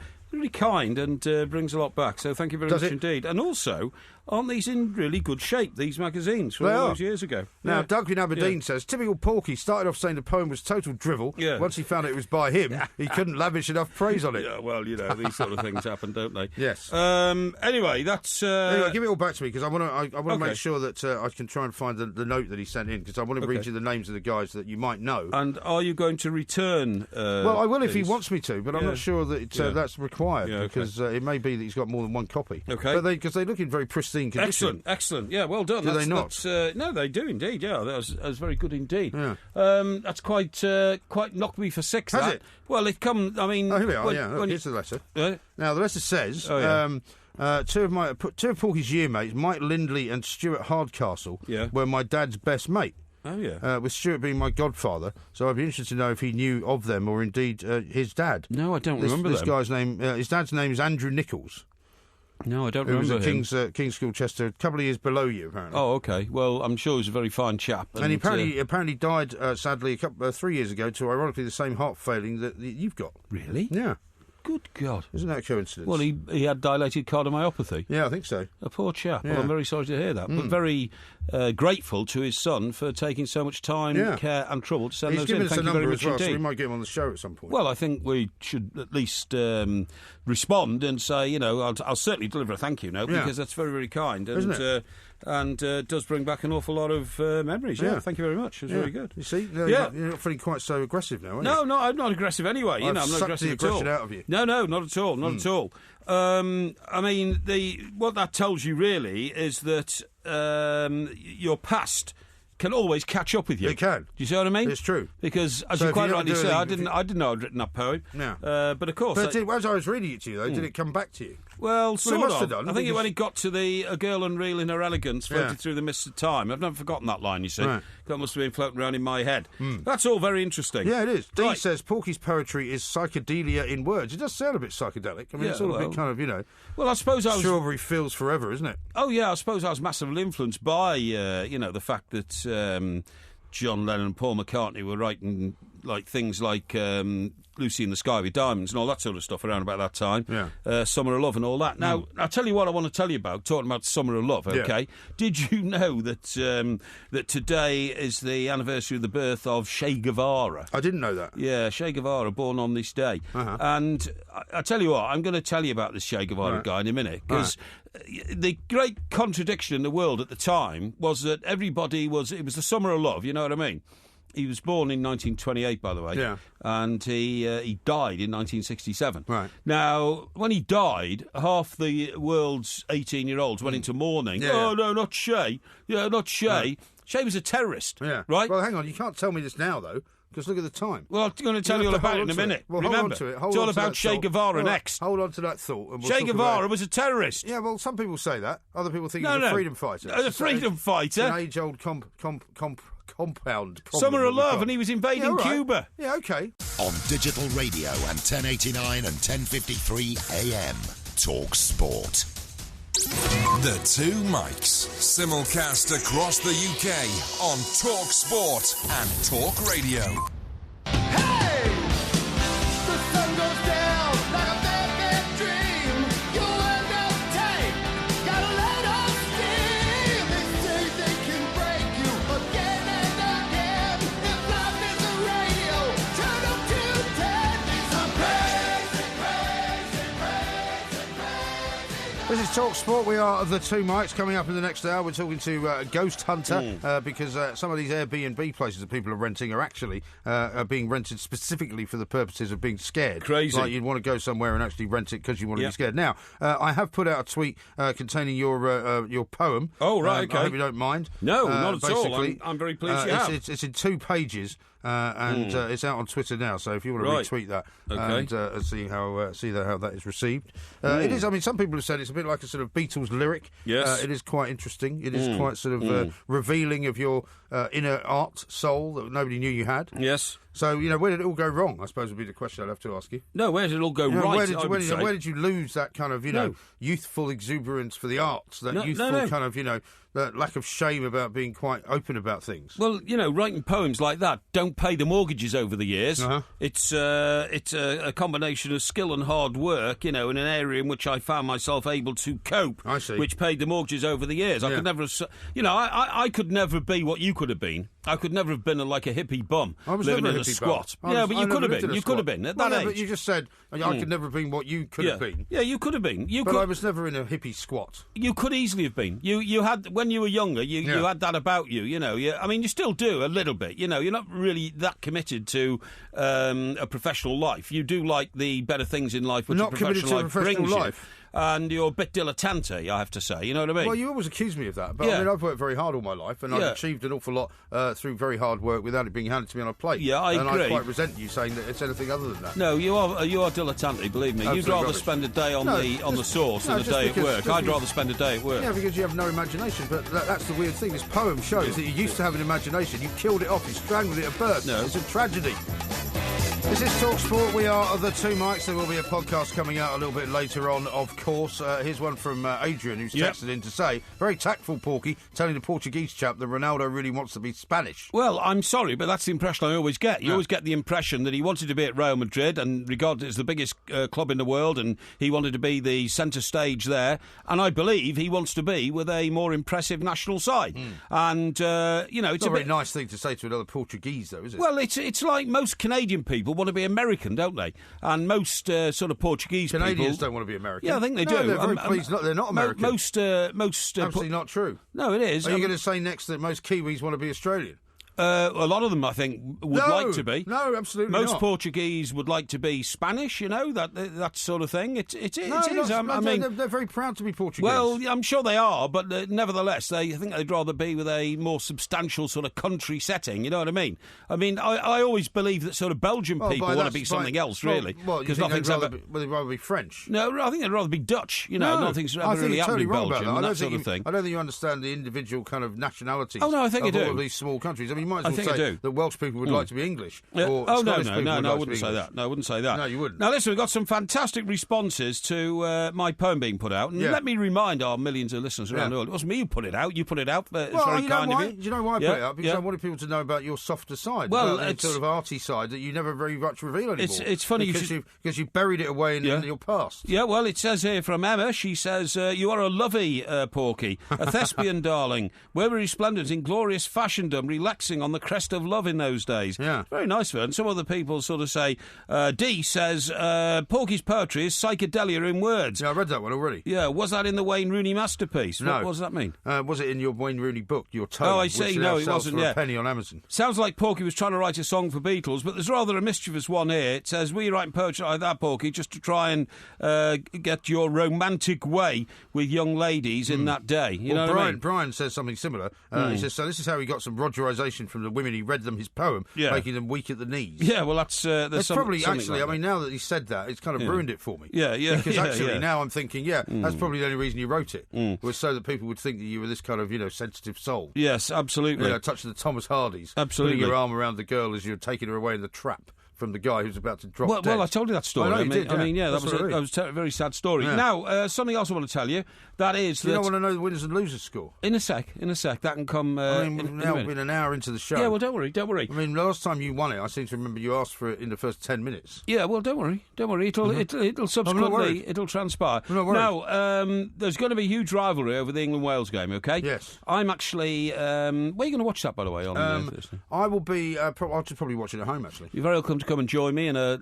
kind and brings a lot back. So thank you very much indeed. And also, aren't these in really good shape, these magazines, from all those years ago? Now, Doug in Aberdeen says, typical Porky started off saying the poem was total drivel. Yeah. Once he found out it was by him, he couldn't lavish enough praise on it. Yeah, well, these sort of things happen, don't they? Yes. Anyway, that's... Anyway, give it all back to me, because I want to make sure that I can try and find the note that he sent in, because I want to read you the names of the guys that you might know. And are you going to return... well, I will if he wants me to, but I'm not sure that that's required, because it may be that he's got more than one copy. Okay. Because they look in very pristine condition. Excellent. Yeah, well done. Do they not? No, they do indeed. Yeah, that was very good indeed. Yeah. That's quite knocked me for six. Has it? Well, it come. I mean, here we are. Look, here's the letter. Now the letter says, two of Porky's year mates, Mike Lindley and Stuart Hardcastle, were my dad's best mate. Oh, yeah. With Stuart being my godfather, so I'd be interested to know if he knew of them or indeed his dad. No, I don't remember this guy's name. His dad's name is Andrew Nichols. No, I don't remember him. He was at King's School Chester, a couple of years below you, apparently. Oh, okay. Well, I'm sure he's a very fine chap. And he apparently died, sadly, 3 years ago to, ironically, the same heart failing that you've got. Really? Yeah. Good God. Isn't that a coincidence? Well, he had dilated cardiomyopathy. Yeah, I think so. A poor chap. Yeah. Well, I'm very sorry to hear that. But very grateful to his son for taking so much time, care and trouble to send those in. He's given us a number as well, indeed. so we might get him on the show at some point. Well, I think we should at least respond and say, I'll certainly deliver a thank you note because that's very, very kind. And, isn't it? And does bring back an awful lot of memories. Yeah, thank you very much. It was very good. You see, you're not feeling quite so aggressive now, are you? No, I'm not aggressive anyway. I'm not aggressive the aggression out of you. No, not at all, not at all. I mean, what that tells you really is that your past can always catch up with you. It can. Do you see what I mean? It's true. Because, as you quite rightly say, I didn't know I'd written that poem. No. But of course... But as I was reading it to you, though, did it come back to you? Well, sort it must of. have done. I think when it got to a girl unreal in her elegance floated through the mists of time. I've never forgotten that line, you see. Right. That must have been floating around in my head. That's all very interesting. Yeah, it is. Dee says Porky's poetry is psychedelia in words. It does sound a bit psychedelic. I mean, it's all a bit kind of, Well, I suppose I was... Strawberry Fields Forever, isn't it? Oh, yeah, I suppose I was massively influenced by, the fact that John Lennon and Paul McCartney were writing things like Lucy in the Sky with Diamonds and all that sort of stuff around about that time. Yeah. Summer of Love and all that. Now, I'll tell you what I want to tell you about, talking about Summer of Love, OK? Yeah. Did you know that today is the anniversary of the birth of Che Guevara? I didn't know that. Yeah, Che Guevara, born on this day. Uh-huh. And I tell you what, I'm going to tell you about this Che Guevara guy in a minute, because the great contradiction in the world at the time was that it was the Summer of Love, you know what I mean? He was born in 1928, by the way, and he died in 1967. Right. Now, when he died, half the world's 18-year-olds went into mourning. No, not Che. Yeah, not Che. Right. Che was a terrorist, right? Well, hang on, you can't tell me this now, though, because look at the time. Well, I'm going to tell you all about it in a minute. Well, remember, hold on to it. It's all about Che Guevara next. Hold on to that thought. And Che Guevara was a terrorist. Yeah, well, some people say that. Other people think he was a freedom fighter. A freedom fighter? An age-old compound problem. Summer of Love, and he was invading Cuba. Yeah, OK. On digital radio and 1089 and 1053 AM. Talk Sport. The Two Mics, simulcast across the UK on Talk Sport and Talk Radio. Hey! The sun goes down like a bad dream. You end up tight, gotta let off steam. They say they can break you again and again. If life is a radio, turn up to 10. It's a crazy, crazy, crazy, crazy. This is Talk Sport. We are the two mics. Coming up in the next hour, we're talking to Ghost Hunter because some of these Airbnb places that people are renting are actually are being rented specifically for the purposes of being scared. Crazy. Like you'd want to go somewhere and actually rent it because you want to be scared. Now, I have put out a tweet containing your poem. Oh, right, okay. I hope you don't mind. No, not at all. I'm very pleased you have. It's in 2 pages. It's out on Twitter now, so if you want to retweet that and see how that is received, it is. I mean, some people have said it's a bit like a sort of Beatles lyric. Yes, it is quite interesting. It is quite sort of revealing of your inner art soul that nobody knew you had. Yes. So where did it all go wrong? I suppose would be the question I'd have to ask you. No, where did it all go right? Where did you lose that kind of youthful exuberance for the arts? That kind of that lack of shame about being quite open about things. Well, writing poems like that don't pay the mortgages over the years. Uh-huh. It's a combination of skill and hard work, in an area in which I found myself able to cope. I see. Which paid the mortgages over the years. I could never have, I could never be what you could have been. I could never have been like a hippie bum living in a squat. But you could have been. You could have been at that age. But you just said I could never have been what you could have been. Yeah, you could have been. I was never in a hippie squat. You could easily have been. You had when you were younger. You had that about you. I mean, you still do a little bit. You're not really that committed to a professional life. You do like the better things in life, which a professional life brings you. And you're a bit dilettante, I have to say. You know what I mean? Well, you always accuse me of that. But I mean, I've worked very hard all my life, and I've achieved an awful lot through very hard work without it being handed to me on a plate. Yeah, I agree. And I quite resent you saying that it's anything other than that. No, you are dilettante, believe me. You'd rather spend a day on the sauce than a day at work. I'd rather spend a day at work. Yeah, because you have no imagination. But that's the weird thing. This poem shows that you used to have an imagination. You killed it off. You strangled it at birth. No. It's a tragedy. This is Talk Sport. We are the two mics. There will be a podcast coming out a little bit later on, of course. Here's one from Adrian, who's texted in to say, very tactful, Porky, telling the Portuguese chap that Ronaldo really wants to be Spanish. Well, I'm sorry, but that's the impression I always get. You always get the impression that he wanted to be at Real Madrid and regarded as the biggest club in the world, and he wanted to be the centre stage there. And I believe he wants to be with a more impressive national side. And, it's a very nice thing to say to another Portuguese, though, is it? Well, it's like most Canadian people want to be American, don't they? And most sort of Portuguese Canadians don't want to be American. Yeah, I think they do. They're very pleased they're not American. Most absolutely not true. No, it is. Are you going to say next that most Kiwis want to be Australian? A lot of them, I think, would like to be. No, absolutely not. Most Portuguese would like to be Spanish, that sort of thing. It is. I mean, they're very proud to be Portuguese. Well, I'm sure they are, but nevertheless, I think they'd rather be with a more substantial sort of country setting. You know what I mean? I mean, I always believe that sort of Belgian people want to be something else, really. Because nothing's ever. They'd rather be French. No, I think they'd rather be Dutch. Nothing's ever really happened in Belgium and that sort of thing. I don't think you understand the individual kind of nationalities. Oh no, I think you do. All of these small countries. I mean, you might as well say that Welsh people would like to be English. Or no, Scottish people I would like wouldn't to be say English. that. No, I wouldn't say that. No, you wouldn't. Now, listen, we've got some fantastic responses to my poem being put out. And let me remind our millions of listeners around the world, it wasn't me who put it out. You put it out. It's very kind of you. Do you know why I put it out? Because I wanted people to know about your softer side. Well, about the sort of arty side that you never very much reveal anymore. It's funny because you buried it away in your past. Yeah, well, it says here from Emma, she says, you are a lovey, Porky, a thespian darling. We're resplendent in glorious fashiondom, relaxing on the crest of love in those days. Yeah. Very nice for her. And some other people sort of say, Dee says, Porky's poetry is psychedelia in words. Yeah, I read that one already. Yeah, was that in the Wayne Rooney masterpiece? No. What does that mean? Was it in your Wayne Rooney book, your tome? Oh, I see. No, it wasn't. For a penny on Amazon. Sounds like Porky was trying to write a song for Beatles, but there's rather a mischievous one here. It says, were you writing poetry like that, Porky, just to try and get your romantic way with young ladies in that day? You know what I mean? Brian says something similar. He says, so this is how he got some Rogerisation from the women. He read them his poem, making them weak at the knees. Yeah, well, that's probably actually. Like I mean, now that he said that, it's kind of ruined it for me. Yeah. Because actually, now I'm thinking, that's probably the only reason you wrote it was so that people would think that you were this kind of sensitive soul. Yes, absolutely. Touching the Thomas Hardys, absolutely, putting your arm around the girl as you're taking her away in the trap from the guy who's about to drop dead. Well, I told you that story. I mean, that was a very sad story. Yeah. Now, something else I want to tell you. That is you don't want to know the winners and losers score? In a sec. That can come in an hour into the show. Yeah, well, don't worry. I mean, last time you won it, I seem to remember you asked for it in the first 10 minutes. Yeah, well, don't worry. It'll subsequently, it'll transpire. I'm not worried. Now, there's going to be a huge rivalry over the England-Wales game, OK? Yes. I'm actually... where are you going to watch that, by the way, on Thursday? I will be... I'll just probably watch it at home, actually. You're very welcome to come and join me in a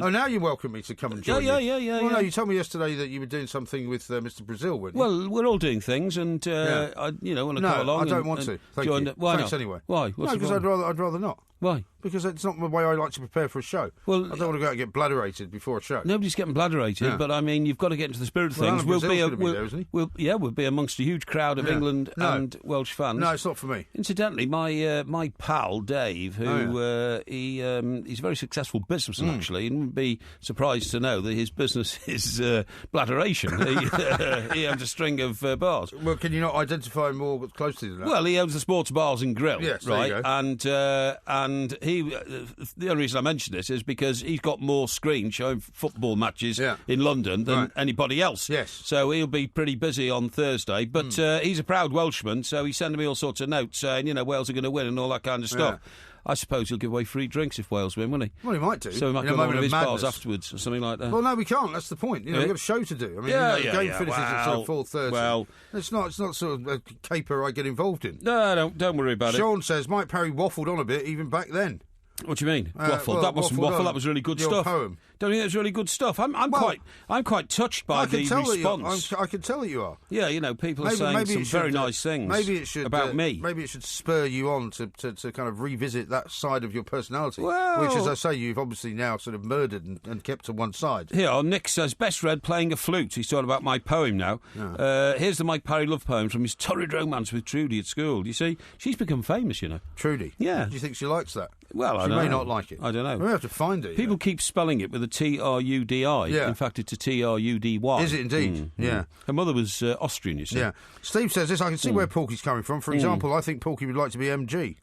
Oh, now you welcome me to come and join Yeah. Well, no, you told me yesterday that you were doing something with Mr. Brazil, weren't you? Well, we're all doing things, and I want to come along. I don't want to. Thank you. Why Thanks not? anyway. Why? No, because I'd rather not. Why? Because it's not the way I like to prepare for a show. Well, I don't want to go out and get bladderated before a show. Nobody's getting bladderated, but I mean, you've got to get into the spirit of things. We'll be we'll be amongst a huge crowd of England and Welsh fans. No, it's not for me. Incidentally, my pal Dave, who he's a very successful businessman actually, and would be surprised to know that his business is bladderation. He owns a string of bars. Well, can you not identify more closely than that? Well, he owns the Sports Bars and Grill, yes, right? There you go. And he, the only reason I mention this is because he's got more screens showing football matches in London than anybody else. Yes. So he'll be pretty busy on Thursday. But he's a proud Welshman, so he's sending me all sorts of notes saying, Wales are going to win and all that kind of stuff. I suppose he'll give away free drinks if Wales win, won't he? Well, he might do. So he might go to one of his bars afterwards or something like that. Well, no, we can't. That's the point. We've got a show to do. I mean, the game finishes at 4:30. Well, it's not sort of a caper I get involved in. No, don't worry about it. Sean says Mike Parry waffled on a bit even back then. What do you mean? Waffle? That wasn't waffle. That was really good Your stuff. Poem. Don't you think it's really good stuff? I'm quite touched by the response. I can tell that you are. Yeah, people are saying some very nice things. Maybe it should about me. Maybe it should spur you on to kind of revisit that side of your personality, well, which, as I say, you've obviously now sort of murdered and kept to one side. Here, Nick says best read playing a flute. He's talking about my poem now. Here's the Mike Parry love poem from his torrid romance with Trudy at school. You see, she's become famous. Trudy. Yeah. Do you think she likes that? Well, she may not like it. I don't know. We have to find it. People keep spelling it with a T-R-U-D-I. Yeah. In fact, it's a T-R-U-D-Y. Is it indeed? Yeah. Her mother was Austrian, you see. Yeah. Steve says this. I can see where Porky's coming from. For example, I think Porky would like to be MG.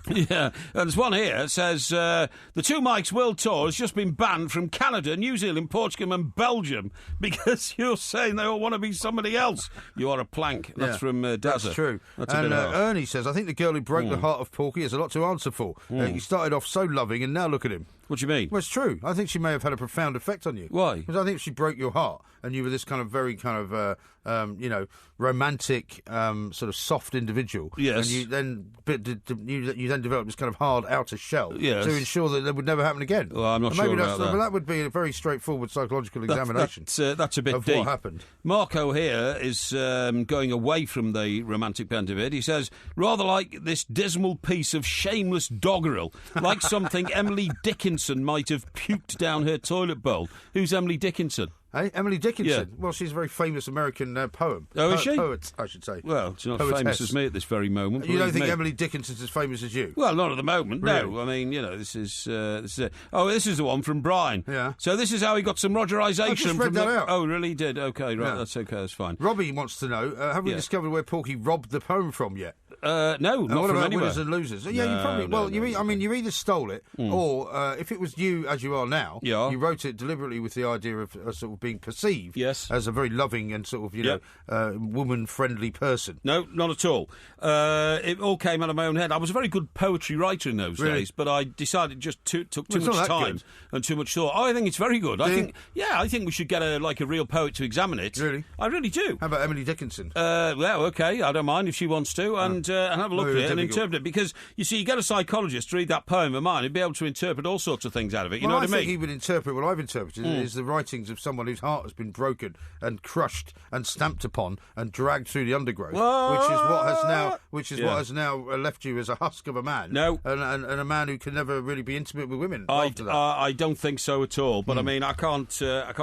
Yeah. There's one here that says the Two Mikes World Tour has just been banned from Canada, New Zealand, Portugal and Belgium because you're saying they all want to be somebody else. You are a plank. That's from Dazza. That's true. And Ernie says, I think the girl who broke the heart of Porky has a lot to answer for. He started off so loving and now look at him. What do you mean? Well, it's true. I think she may have had a profound effect on you. Why? Because I think she broke your heart and you were this kind of very kind of, romantic, sort of soft individual. Yes. And you then developed this kind of hard outer shell to ensure that would never happen again. Well, I'm not sure about that. But that would be a very straightforward psychological examination. That's a bit of deep. What happened. Marco here is going away from the romantic bent of it. He says, rather like this dismal piece of shameless doggerel, like something Emily Dickinson might have puked down her toilet bowl. Who's Emily Dickinson? Hey, Emily Dickinson? Yeah. Well, she's a very famous American poem. Oh, is she? Poet, I should say. Well, she's not famous as me at this very moment. You don't think Emily Dickinson's as famous as you? Well, not at the moment, really? No. I mean, this is it. Oh, this is the one from Brian. Yeah. So this is how he got some Rogerisation. I just read that out. Oh, really? He did? Okay, right, that's okay, that's fine. Robbie wants to know, have we discovered where Porky robbed the poem from yet? No, not what from about anywhere. Winners and Losers? Yeah, you probably... Well, you either stole it, or if it was you, as you are now, you wrote it deliberately with the idea of sort of being perceived as a very loving and sort of, woman-friendly person. No, not at all. It all came out of my own head. I was a very good poetry writer in those days, but I decided it just took too much time and too much thought. Oh, I think it's very good. I think we should get a real poet to examine it. Really? I really do. How about Emily Dickinson? Well, okay, I don't mind if she wants to, and have a look at it and interpret it. Because, you see, you get a psychologist to read that poem of mine, he'd be able to interpret all sorts of things out of it. You know what I mean? I think he would interpret what I've interpreted is the writings of someone whose heart has been broken and crushed and stamped upon and dragged through the undergrowth, which is what has now left you as a husk of a man. No, and a man who can never really be intimate with women. After that, I don't think so at all. But I mean, I can't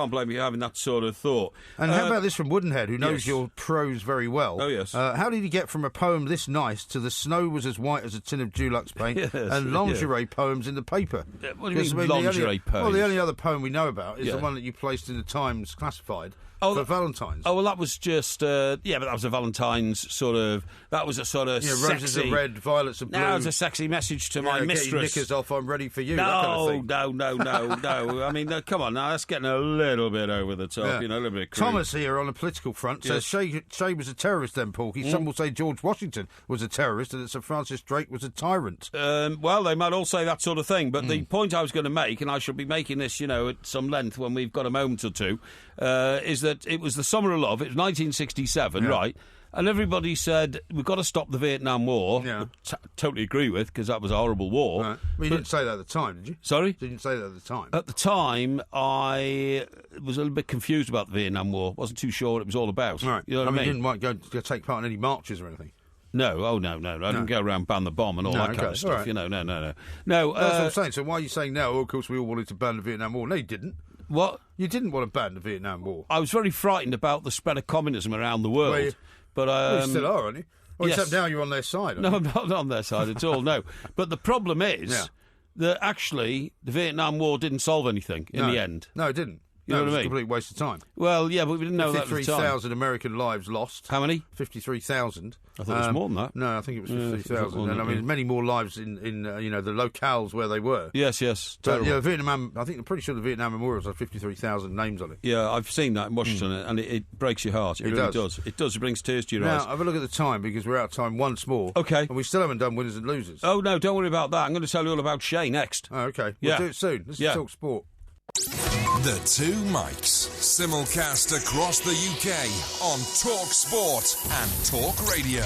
blame you having that sort of thought. And how about this from Woodenhead, who knows your prose very well? Oh yes. How did he get from a poem this nice to the snow was as white as a tin of Dulux paint and lingerie poems in the paper? What do you mean lingerie poems? Well, the only other poem we know about is the one that you placed in the Times Classified. For Valentine's. Oh, well, that was just... but that was a Valentine's sort of... That was a sort of sexy... roses are red, violets are blue. Now it's a sexy message to my mistress. Get your knickers off, I'm ready for you. No, that kind of thing. no. I mean, come on now, that's getting a little bit over the top, a little bit crude. Thomas here on the political front says Shea was a terrorist then, Porky. Some will say George Washington was a terrorist and that Sir Francis Drake was a tyrant. Well, they might all say that sort of thing, but the point I was going to make, and I shall be making this, at some length when we've got a moment or two, is that it was the summer of love. It was 1967, right? And everybody said, we've got to stop the Vietnam War. Yeah. Totally agree with, because that was a horrible war. Right. Well, you didn't say that at the time, did you? Sorry? You didn't say that at the time. At the time, I was a little bit confused about the Vietnam War. Wasn't too sure what it was all about. Right. You know what I mean? You didn't go take part in any marches or anything? No, I didn't go around ban the bomb and all that kind of stuff. Right. No. That's what I'm saying. So why are you saying now, of course, we all wanted to ban the Vietnam War? No, you didn't. What? You didn't want to ban the Vietnam War. I was very frightened about the spread of communism around the world. Well, you still are, aren't you? Well, yes. Except now you're on their side. No, I'm not on their side at all, no. But the problem is that actually the Vietnam War didn't solve anything in the end. No, it didn't. You know what I mean? It was a complete waste of time. Well, yeah, but we didn't know that at the time. 53,000 American lives lost. How many? 53,000. I thought it was more than that. No, I think it was 53,000. And I mean, many more lives in the locales where they were. Yes. But, Vietnam, I'm pretty sure the Vietnam memorials have 53,000 names on it. Yeah, I've seen that in Washington, and it breaks your heart. It really does. It does. It brings tears to your eyes. Now, have a look at the time, because we're out of time once more. Okay. And we still haven't done winners and losers. Oh, no, don't worry about that. I'm going to tell you all about Shay next. Oh, okay. We'll do it soon. This is Talk Sport. The Two Mikes, simulcast across the UK on Talk Sport and Talk Radio.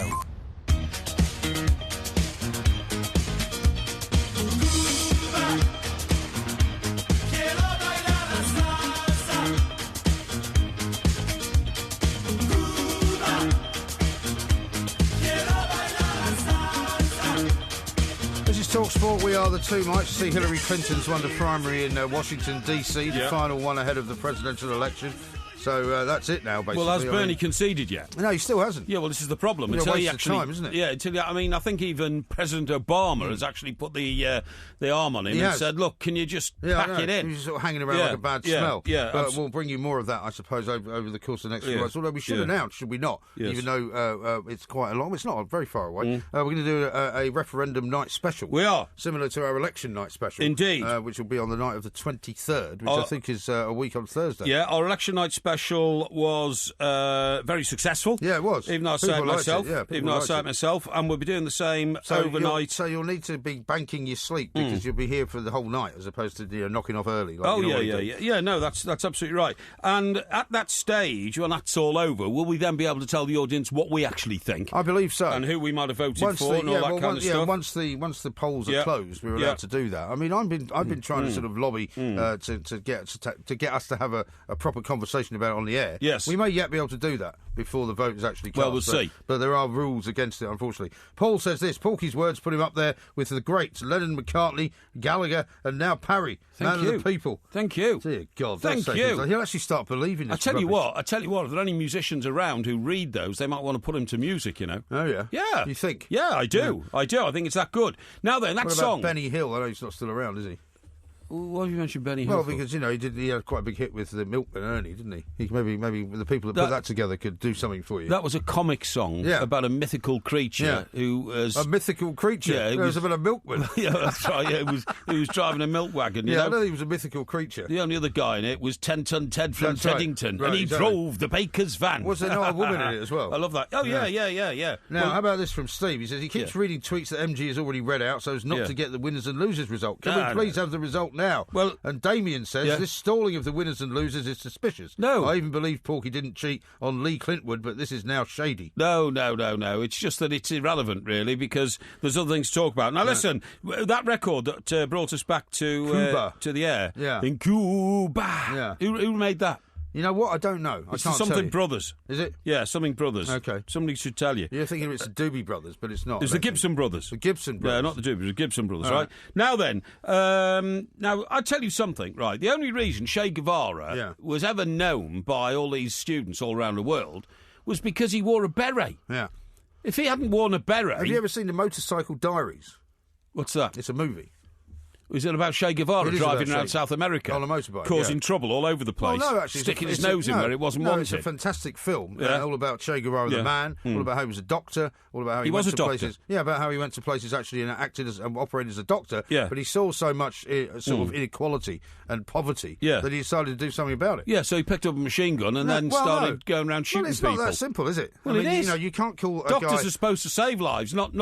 Talk Sport, we are the Two Mikes. See, Hillary Clinton's won the primary in Washington, D.C., the final one ahead of the presidential election. So that's it now, basically. Well, has Bernie conceded yet? No, he still hasn't. Yeah, well, this is the problem. It's a waste of time, isn't it? Yeah, I think even President Obama has actually put the arm on him and said, look, can you just pack it in? He's sort of hanging around like a bad smell. Yeah, but we'll bring you more of that, I suppose, over the course of the next few months. Although we should announce, should we not? Yes. Even though it's quite a long, it's not very far away. We're going to do a referendum night special. We are. Similar to our election night special. Indeed. Which will be on the night of the 23rd, which I think is a week on Thursday. Yeah, our election night special was very successful. Yeah, it was. Even though I say it myself. And we'll be doing the same overnight. So you'll need to be banking your sleep because you'll be here for the whole night as opposed to knocking off early. Yeah. No, that's absolutely right. And at that stage, when that's all over, will we then be able to tell the audience what we actually think? I believe so. And who we might have voted for and all that kind of stuff. Once the polls are closed, we're allowed to do that. I mean, I've been trying to sort of lobby to get us to have a proper conversation about it on the air. Yes. We may yet be able to do that before the vote is actually cast. Well, we'll see. But there are rules against it, unfortunately. Paul says this, Porky's words put him up there with the greats, Lennon, McCartney, Gallagher, and now Parry. Man of the people. Thank you. Dear God. Thank you. He'll actually start believing this. I tell you what, if there are any musicians around who read those, they might want to put them to music, you know. Oh, yeah? Yeah. You think? Yeah, I do. Yeah. I do. I think it's that good. Now then, that what song... about Benny Hill? I know he's not still around, is he? Why have you mentioned Benny Hill? Well, because, he had quite a big hit with the Milkman, Ernie, didn't he? Maybe the people that put that together could do something for you. That was a comic song about a mythical creature who was... A mythical creature? Yeah. It was about a milkman. Yeah, that's right. Yeah, he was driving a milk wagon, you know? I know he was a mythical creature. The only other guy in it was 10-ton Ted from Teddington, right, and he drove the baker's van. Was there not a woman in it as well? I love that. Oh, yeah. Now, how about this from Steve? He says he keeps reading tweets that MG has already read out so as not to get the winners and losers result. Can we please have the result now? Well... And Damien says this stalling of the winners and losers is suspicious. No. I even believe Porky didn't cheat on Lee Clintwood, but this is now shady. No. It's just that it's irrelevant, really, because there's other things to talk about. Now, listen, that record that brought us back to the air, in Cuba, who made that? You know what? I don't know. I can't tell you. Something Brothers. Is it? Yeah, Something Brothers. Okay. Somebody should tell you. You're thinking it's the Doobie Brothers, but it's not. It's the Gibson Brothers. The Gibson Brothers. Yeah, not the Doobie, the Gibson Brothers, right? Now then, now, I'll tell you something, right? The only reason Che Guevara was ever known by all these students all around the world was because he wore a beret. Yeah. If he hadn't worn a beret... Have you ever seen the Motorcycle Diaries? What's that? It's a movie. Is it about Che Guevara driving around South America? On a motorbike. Causing trouble all over the place. Well, no, actually. Sticking his nose in where it wasn't wanted. It's a fantastic film. All about Che Guevara the man, all about how he was a doctor, all about how he went to places. Yeah, about how he went to places actually and acted as and operated as a doctor. Yeah. But he saw so much sort of inequality and poverty that he decided to do something about it. Yeah, so he picked up a machine gun and then started going around shooting people. It's not that simple, is it? Well, it is. You can't call a Doctors are supposed to save lives, not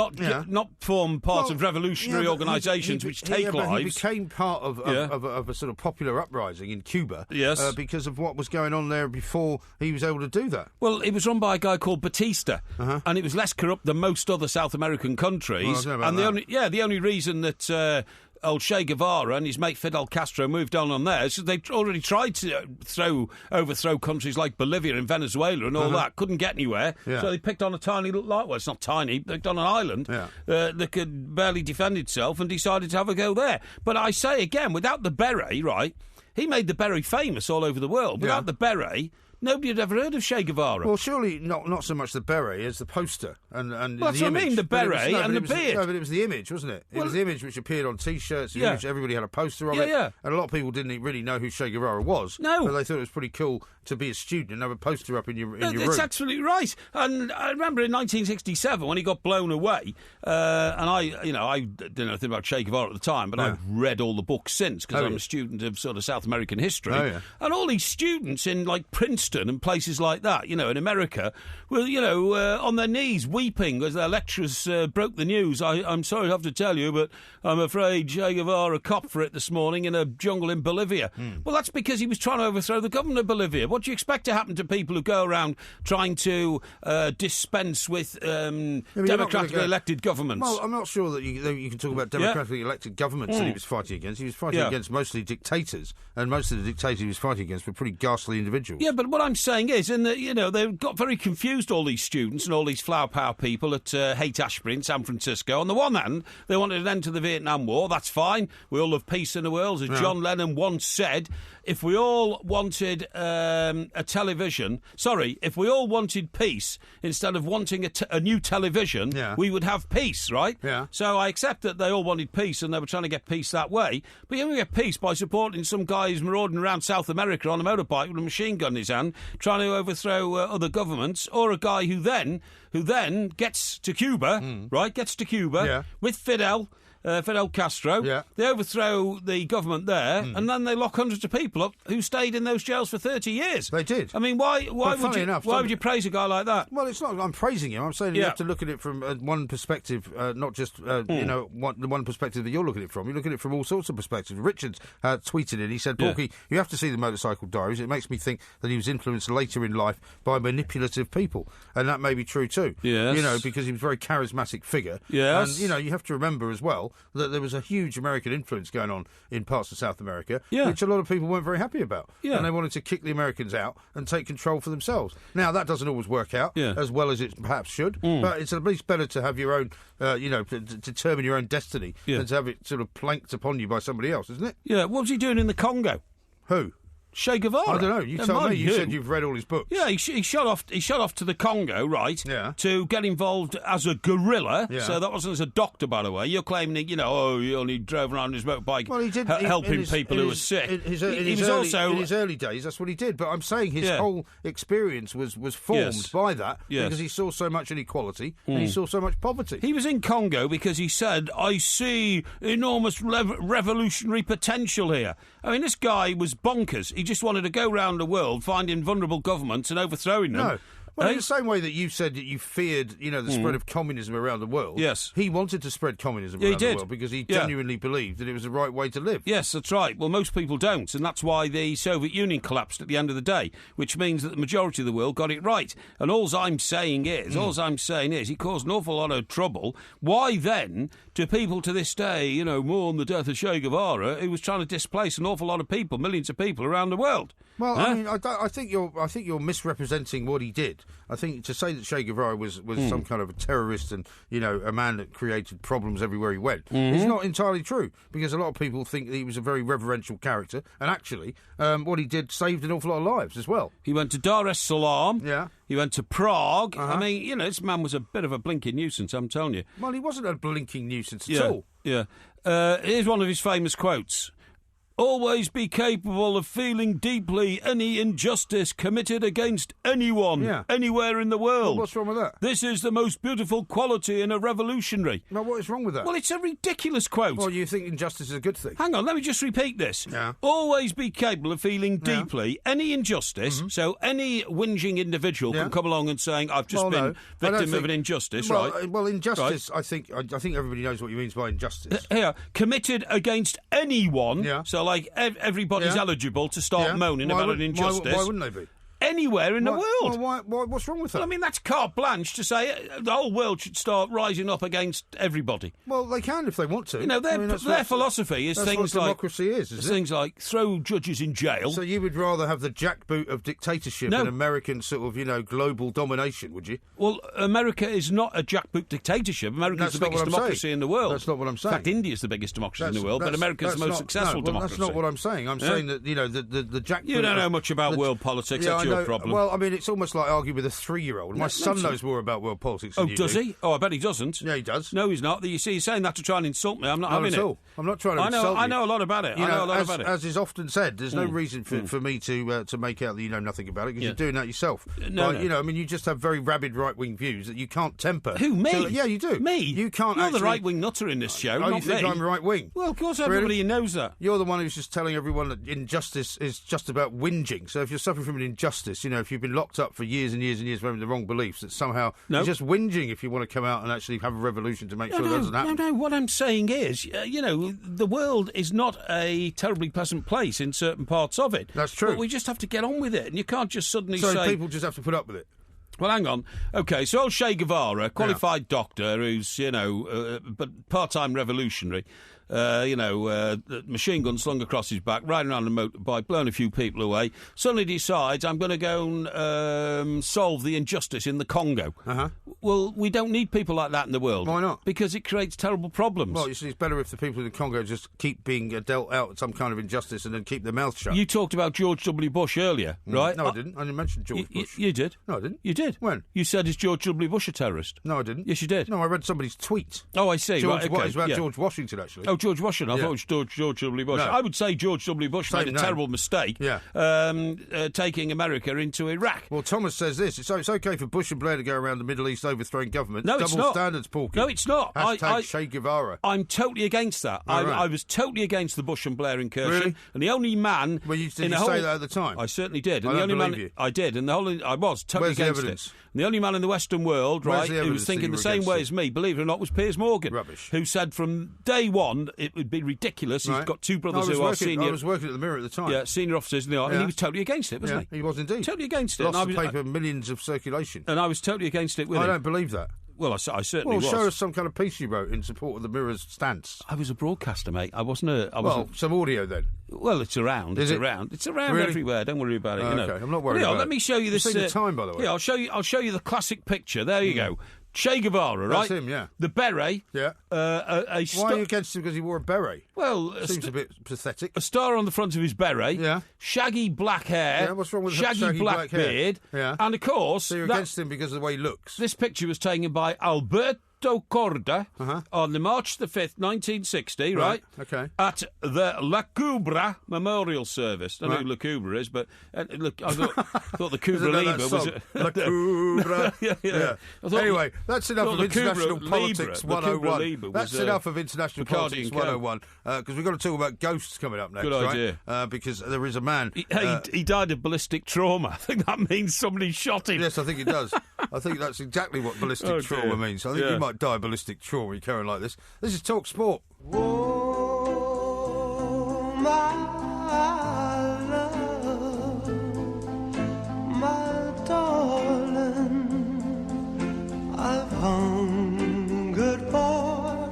form part of revolutionary organisations which take lives. arrives... He became part of a sort of popular uprising in Cuba because of what was going on there before he was able to do that. Well, it was run by a guy called Batista, and it was less corrupt than most other South American countries. Well, and the only reason that... old Che Guevara and his mate Fidel Castro moved on there. So they already tried to overthrow countries like Bolivia and Venezuela and all that. Couldn't get anywhere. Yeah. So they picked on a tiny little... Well, it's not tiny. They picked on an island that could barely defend itself and decided to have a go there. But I say again, without the beret, right, he made the beret famous all over the world. Without the beret... Nobody had ever heard of Che Guevara. Well, surely not so much the beret as the poster and well, the that's image. What I mean, the beret and the beard. No, but it was the image, wasn't it? It was the image which appeared on T-shirts. The image, everybody had a poster of it. Yeah. And a lot of people didn't really know who Che Guevara was. No. But they thought it was pretty cool to be a student and have a poster up in your room. It's absolutely right. And I remember in 1967 when he got blown away, and I didn't know anything about Che Guevara at the time, but I've read all the books since because I'm a student of sort of South American history. Oh, yeah. And all these students in like Princeton and places like that, in America, were, on their knees weeping as their lecturers broke the news. I'm sorry to have to tell you, but I'm afraid Che Guevara copped for it this morning in a jungle in Bolivia. Well, that's because he was trying to overthrow the government of Bolivia. What do you expect to happen to people who go around trying to dispense with democratically elected governments? Well, I'm not sure that you can talk about democratically elected governments that he was fighting against. He was fighting against mostly dictators, and most of the dictators he was fighting against were pretty ghastly individuals. Yeah, but what I'm saying is, they got very confused, all these students and all these flower power people at Haight-Ashbury in San Francisco. On the one hand, they wanted an end to the Vietnam War. That's fine. We all love peace in the world. As John Lennon once said, if we all wanted if we all wanted peace instead of wanting a new television, we would have peace, right? Yeah. So I accept that they all wanted peace and they were trying to get peace that way. But you only get peace by supporting some guy who's marauding around South America on a motorbike with a machine gun in his hand, trying to overthrow other governments, or a guy who then gets to Cuba, with Fidel Castro. Yeah. They overthrow the government there, and then they lock hundreds of people up who stayed in those jails for 30 years. They did. I mean, why would you praise a guy like that? Well, it's not. I'm praising him. I'm saying you have to look at it from one perspective, not just the one perspective that you're looking at it from. You look at it from all sorts of perspectives. Richard tweeted it. He said, "Porky, you have to see the Motorcycle Diaries. It makes me think that he was influenced later in life by manipulative people, and that may be true too. Yes. Because he was a very charismatic figure. Yes. And you have to remember as well that there was a huge American influence going on in parts of South America, which a lot of people weren't very happy about. Yeah. And they wanted to kick the Americans out and take control for themselves. Now, that doesn't always work out as well as it perhaps should, but it's at least better to have your own, to determine your own destiny than to have it sort of planked upon you by somebody else, isn't it? Yeah, what was he doing in the Congo? Who? Che Guevara. I don't know. You told me. You said you've read all his books. Yeah, he shot off to the Congo, right? Yeah. To get involved as a guerrilla. Yeah. So that wasn't as a doctor, by the way. You're claiming, he only drove around his motorbike, helping people who were sick. In his early days, that's what he did. But I'm saying his whole experience was formed by that because he saw so much inequality and he saw so much poverty. He was in Congo because he said, "I see enormous revolutionary potential here." I mean, this guy was bonkers. He just wanted to go around the world finding vulnerable governments and overthrowing them. No. Well, in the same way that you said that you feared, the spread of communism around the world. Yes. He wanted to spread communism around the world because he genuinely believed that it was the right way to live. Yes, that's right. Well, most people don't, and that's why the Soviet Union collapsed at the end of the day, which means that the majority of the world got it right. And all I'm saying is, he caused an awful lot of trouble. Why then do people to this day, mourn the death of Che Guevara, who was trying to displace an awful lot of people, millions of people around the world? Well, I mean, I think you're misrepresenting what he did. I think to say that Che Guevara was some kind of a terrorist and a man that created problems everywhere he went is not entirely true, because a lot of people think that he was a very reverential character, and actually, what he did saved an awful lot of lives as well. He went to Dar es Salaam. Yeah. He went to Prague. I mean, this man was a bit of a blinking nuisance, I'm telling you. Well, he wasn't a blinking nuisance at all. Yeah. Here's one of his famous quotes. Always be capable of feeling deeply any injustice committed against anyone, anywhere in the world. Well, what's wrong with that? This is the most beautiful quality in a revolutionary. Now, what is wrong with that? Well, it's a ridiculous quote. Well, you think injustice is a good thing? Hang on, let me just repeat this. Yeah. Always be capable of feeling deeply any injustice, so any whinging individual can come along and saying, I've just been victim of an injustice, right? Well, injustice, right. I think everybody knows what you mean by injustice. Committed against anyone, so like everybody's eligible to start moaning about an injustice. Why wouldn't they be? Anywhere in the world. Well, what's wrong with that? Well, I mean, that's carte blanche to say the whole world should start rising up against everybody. Well, they can if they want to. You know, their philosophy is things like... democracy is things like throw judges in jail. So you would rather have the jackboot of dictatorship and American sort of, global domination, would you? Well, America is not a jackboot dictatorship. America is the biggest democracy in the world. That's not what I'm saying. In fact, India is the biggest democracy in the world, but America is the most successful democracy. That's not what I'm saying. I'm saying that, the jackboot... You don't know much about world politics. That's your problem. Well, I mean, it's almost like arguing with a 3-year-old. My son knows more about world politics than you do. Oh, does he? Oh, I bet he doesn't. Yeah, he does. No, he's not. You see, he's saying that to try and insult me. I'm not having it. Not at all. I'm not trying to insult you. I know a lot about it. As is often said, there's no reason for me to make out that you know nothing about it, because you're doing that yourself. No. You just have very rabid right-wing views that you can't temper. Who, me? Yeah, you do. Me? You can't You're actually... the right-wing nutter in this show, Oh, not you think me. I'm right-wing? Well, of course everybody knows that. You're the one who's just telling everyone that injustice is just about whinging. So if you're suffering from an injustice, if you've been locked up for years and years and years for having the wrong beliefs, that somehow you're just whinging if you want to come out and actually have a revolution to make sure that doesn't happen. No, what I'm saying is, the world is not a terribly pleasant place in certain parts of it. That's true. But we just have to get on with it, and you can't just suddenly say... So people just have to put up with it? Well, hang on. OK, so old Che Guevara, qualified doctor who's, but part-time revolutionary, machine gun slung across his back, riding around a motorbike, blowing a few people away, suddenly decides, I'm going to go and solve the injustice in the Congo. Uh-huh. Well, we don't need people like that in the world. Why not? Because it creates terrible problems. Well, you see, it's better if the people in the Congo just keep being dealt out some kind of injustice and then keep their mouths shut. You talked about George W. Bush earlier, right? No, I didn't. I didn't mention George Bush. You did? No, I didn't. You did? When? You said, is George W. Bush a terrorist? No, I didn't. Yes, you did. No, I read somebody's tweet. Oh, I see. It was about yeah. George Washington, actually. Oh, George Washington. I thought it was George W. Bush. No. I would say George W. Bush made a terrible mistake taking America into Iraq. Well, Thomas says this. It's okay for Bush and Blair to go around the Middle East overthrowing government. No, it's Double not. standards, Porky. No, it's not. Hashtag Che Guevara. I'm totally against that. I was totally against the Bush and Blair incursion. Really? And the only man... Well, did you say that at the time? I certainly did. I don't believe you. I did. And I was totally Where's the against evidence? it. And the only man in the Western world, Where's right, who was thinking the same way as me, believe it or not, was Piers Morgan. Rubbish. Who said from day one it would be ridiculous. He's got two brothers who are senior... I was working at the Mirror at the time. Yeah, senior officers in the army, and he was totally against it, wasn't he? He was indeed. Totally against it. Lost the paper, millions of circulation. And I was totally against it with him. I don't believe that. Well, I certainly was. Well, show us some kind of piece you wrote in support of the Mirror's stance. I was a broadcaster, mate. I wasn't a... Well, some audio then. Well, it's around. It's around really? everywhere. Don't worry about it. Okay, I'm not worried about it. Let me show you this... You've seen the time, by the way. Yeah, I'll show you the classic picture. There you go. Che Guevara, right? That's him, yeah. The beret. Yeah. Why are you against him because he wore a beret? Well... Seems a bit pathetic. A star on the front of his beret. Yeah. Shaggy black hair. Yeah, what's wrong with shaggy black beard. Yeah. And, of course... So you're against him because of the way he looks? This picture was taken by Alberto Corda on the March the 5th, 1960, right? Okay. At the La Cubra Memorial Service. I don't know who La Cubra is, but look, I thought the Cubra Libre was... La Cubra. yeah. Anyway, that's enough of International Politics 101. That's enough of International Politics 101, because we've got to talk about ghosts coming up next, Good idea. Right? Because there is a man... He died of ballistic trauma. I think that means somebody shot him. Yes, I think it does. I think that's exactly what ballistic trauma means. I think you might die of ballistic trauma carrying like this. This is Talk Sport. Oh, my love, my darling, I've hungered for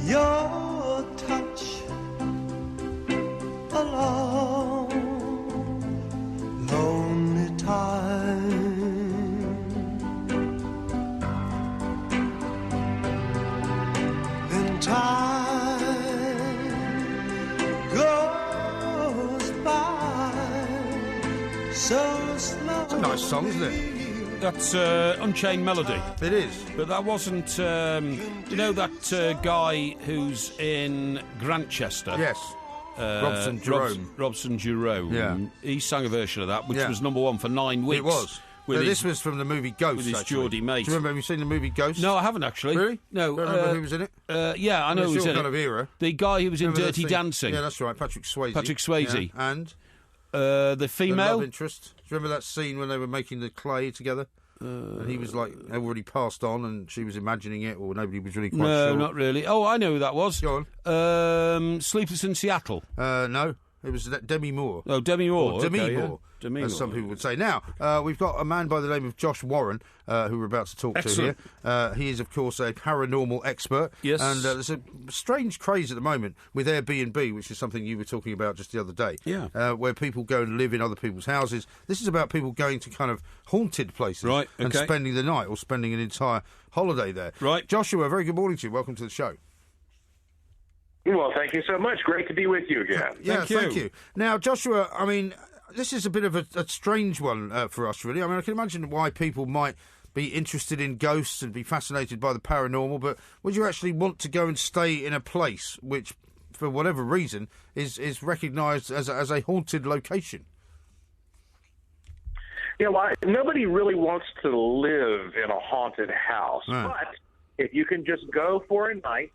your touch a long, lonely time. Time goes by so slow. It's a nice song, isn't it? That's Unchained Melody. It is. But that wasn't... you know that guy who's in Grantchester? Yes. Robson Jerome. Robson Jerome. Yeah. He sang a version of that, which was number 1 for 9 weeks. It was. This was from the movie Ghost, with his Geordie mate. Do you remember, have you seen the movie Ghost? No, I haven't, actually. Really? No. Don't remember who was in it? Yeah, I know who was in kind it. of era. The guy who was in Remember Dirty Dancing. Yeah, that's right, Patrick Swayze. Yeah. And? The female? The love interest. Do you remember that scene when they were making the clay together? And he was, already passed on and she was imagining it, or nobody was really quite sure. No, not really. Oh, I know who that was. Go on. Sleepless in Seattle. No. It was Demi Moore. Oh, Demi Moore. Or Demi okay, Moore, yeah. as some people would say. Now, we've got a man by the name of Josh Warren, who we're about to talk to here. He is, of course, a paranormal expert. Yes. And there's a strange craze at the moment with Airbnb, which is something you were talking about just the other day. Yeah. Where people go and live in other people's houses. This is about people going to kind of haunted places. Right, okay. And spending the night or spending an entire holiday there. Right. Joshua, very good morning to you. Welcome to the show. Well, thank you so much. Great to be with you again. Yeah, thank you. Now, Joshua, I mean, this is a bit of a strange one for us, really. I mean, I can imagine why people might be interested in ghosts and be fascinated by the paranormal, but would you actually want to go and stay in a place which, for whatever reason, is recognised as a haunted location? Yeah, well, nobody really wants to live in a haunted house, but if you can just go for a night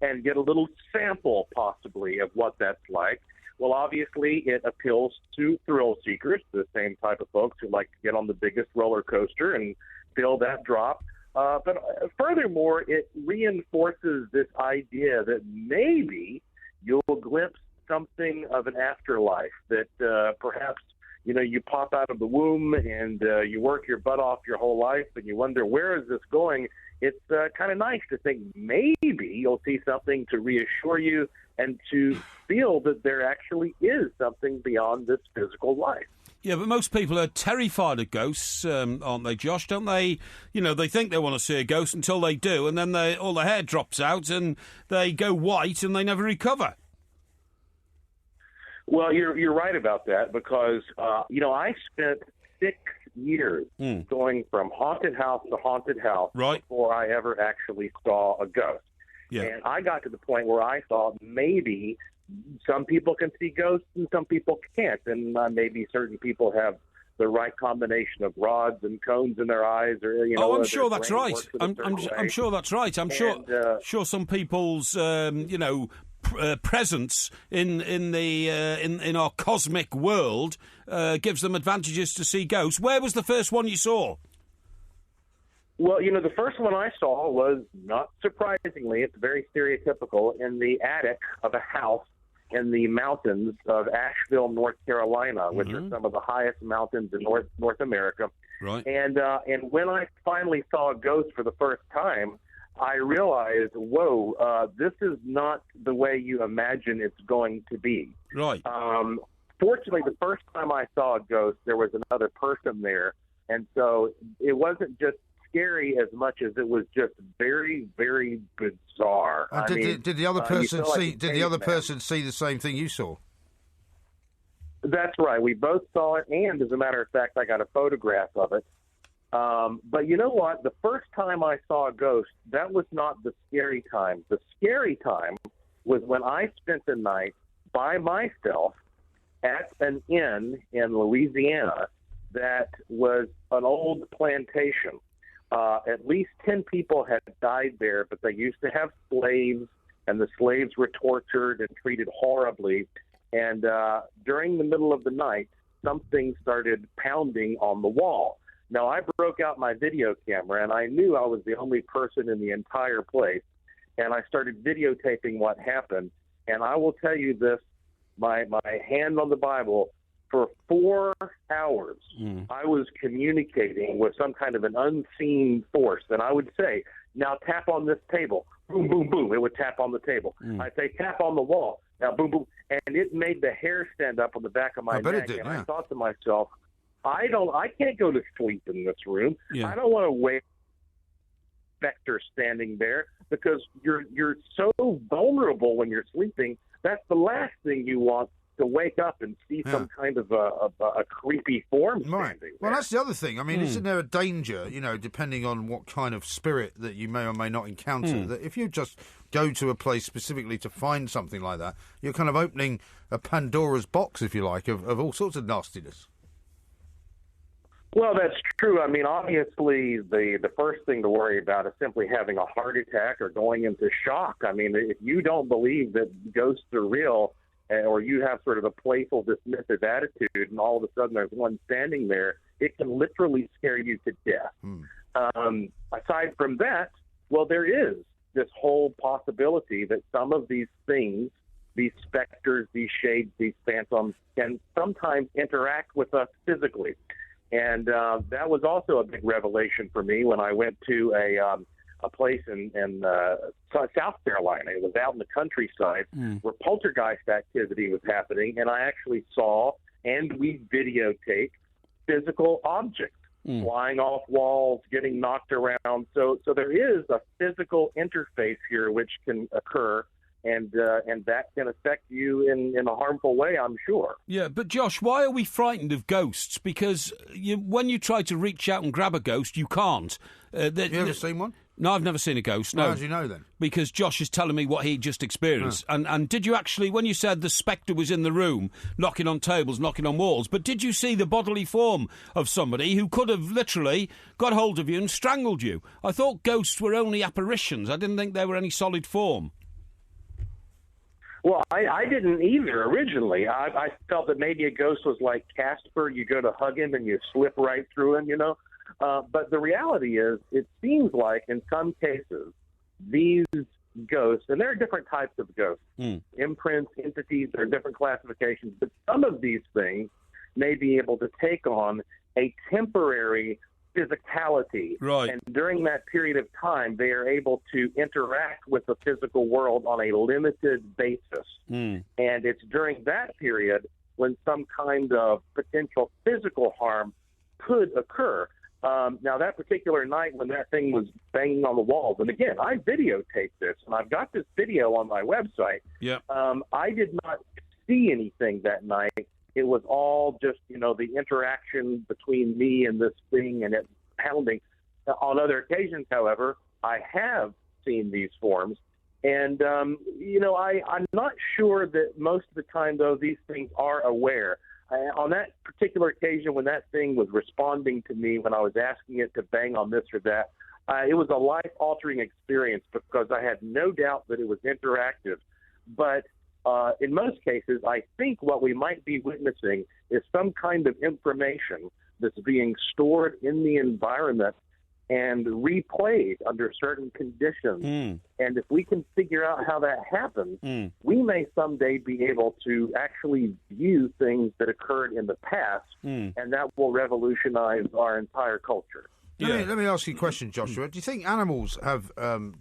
and get a little sample, possibly, of what that's like. Well, obviously, it appeals to thrill seekers, the same type of folks who like to get on the biggest roller coaster and feel that drop. But furthermore, it reinforces this idea that maybe you'll glimpse something of an afterlife, that perhaps, you pop out of the womb and you work your butt off your whole life and you wonder, where is this going? It's kind of nice to think maybe you'll see something to reassure you and to feel that there actually is something beyond this physical life. Yeah, but most people are terrified of ghosts, aren't they, Josh? Don't they? They think they want to see a ghost until they do, and then all the hair drops out and they go white and they never recover. Well, you're right about that because, I spent 6 years going from haunted house to haunted house before I ever actually saw a ghost. Yeah. And I got to the point where I thought maybe some people can see ghosts and some people can't, and maybe certain people have the right combination of rods and cones in their eyes, or I'm sure that's right. I'm sure that's right. I'm sure some people's presence in our cosmic world gives them advantages to see ghosts. Where was the first one you saw? Well, the first one I saw was, not surprisingly, it's very stereotypical, in the attic of a house in the mountains of Asheville, North Carolina, which are some of the highest mountains in North America. Right. And when I finally saw a ghost for the first time, I realized, whoa, this is not the way you imagine it's going to be. Right. Fortunately, the first time I saw a ghost, there was another person there, and so it wasn't just scary as much as it was just very, very bizarre. Did the other person see the same thing you saw? That's right. We both saw it, and as a matter of fact, I got a photograph of it. But you know what? The first time I saw a ghost, that was not the scary time. The scary time was when I spent the night by myself at an inn in Louisiana that was an old plantation. At least 10 people had died there, but they used to have slaves, and the slaves were tortured and treated horribly. And during the middle of the night, something started pounding on the wall. Now, I broke out my video camera, and I knew I was the only person in the entire place, and I started videotaping what happened. And I will tell you this, my hand on the Bible, for 4 hours, I was communicating with some kind of an unseen force. And I would say, now tap on this table. Boom, boom, boom. It would tap on the table. I'd say, tap on the wall. Now, boom, boom. And it made the hair stand up on the back of my neck. And I thought to myself, I can't go to sleep in this room. Yeah. I don't want to wait specter standing there, because you're so vulnerable when you're sleeping. That's the last thing you want to wake up and see some kind of a creepy form standing there. Well, that's the other thing. I mean, isn't there a danger, depending on what kind of spirit that you may or may not encounter, that if you just go to a place specifically to find something like that, you're kind of opening a Pandora's box, if you like, of all sorts of nastiness. Well, that's true. I mean, obviously, the first thing to worry about is simply having a heart attack or going into shock. I mean, if you don't believe that ghosts are real, or you have sort of a playful, dismissive attitude, and all of a sudden there's one standing there, it can literally scare you to death. Aside from that, well, there is this whole possibility that some of these things, these specters, these shades, these phantoms, can sometimes interact with us physically. And that was also a big revelation for me when I went to a place in South Carolina. It was out in the countryside where poltergeist activity was happening, and I actually saw and we videotaped physical objects flying off walls, getting knocked around. So there is a physical interface here which can occur. And that can affect you in a harmful way, I'm sure. Yeah, but Josh, why are we frightened of ghosts? Because when you try to reach out and grab a ghost, you can't. You ever seen one? No, I've never seen a ghost, no. How do you know, then? Because Josh is telling me what he just experienced. And did you actually, when you said the spectre was in the room, knocking on tables, knocking on walls, but did you see the bodily form of somebody who could have literally got hold of you and strangled you? I thought ghosts were only apparitions. I didn't think they were any solid form. Well, I didn't either originally. I felt that maybe a ghost was like Casper. You go to hug him and you slip right through him, But the reality is, it seems like in some cases, these ghosts, and there are different types of ghosts, imprints, entities, there are different classifications, but some of these things may be able to take on a temporary physicality. Right. And during that period of time, they are able to interact with the physical world on a limited basis. And it's during that period when some kind of potential physical harm could occur. Now, that particular night when that thing was banging on the walls, and again, I videotaped this, and I've got this video on my website. Yeah. I did not see anything that night. It was all just, the interaction between me and this thing and it pounding. On other occasions, however, I have seen these forms. And, I'm not sure that most of the time, though, these things are aware. On that particular occasion when that thing was responding to me, when I was asking it to bang on this or that, it was a life-altering experience because I had no doubt that it was interactive. But in most cases, I think what we might be witnessing is some kind of information that's being stored in the environment and replayed under certain conditions. And if we can figure out how that happens, we may someday be able to actually view things that occurred in the past, and that will revolutionize our entire culture. Let me ask you a question, Joshua. Do you think animals have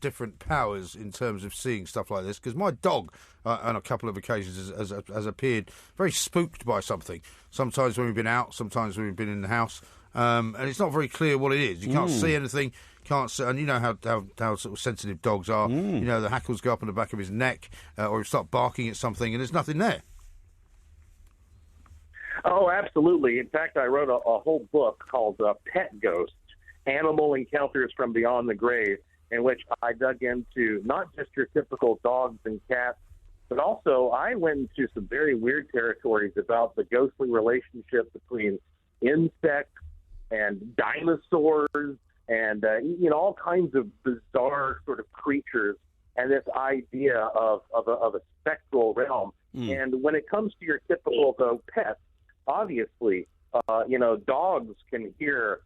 different powers in terms of seeing stuff like this? Because my dog, on a couple of occasions, has appeared very spooked by something. Sometimes when we've been out, sometimes when we've been in the house, and it's not very clear what it is. You can't see anything, can't see, and you know how sort of sensitive dogs are. The hackles go up on the back of his neck, or he start barking at something, and there's nothing there. Oh, absolutely. In fact, I wrote a whole book called Pet Ghosts, Animal Encounters from Beyond the Grave, in which I dug into not just your typical dogs and cats, but also I went into some very weird territories about the ghostly relationship between insects and dinosaurs and, all kinds of bizarre sort of creatures and this idea of a spectral realm. And when it comes to your typical, though, pets, obviously, dogs can hear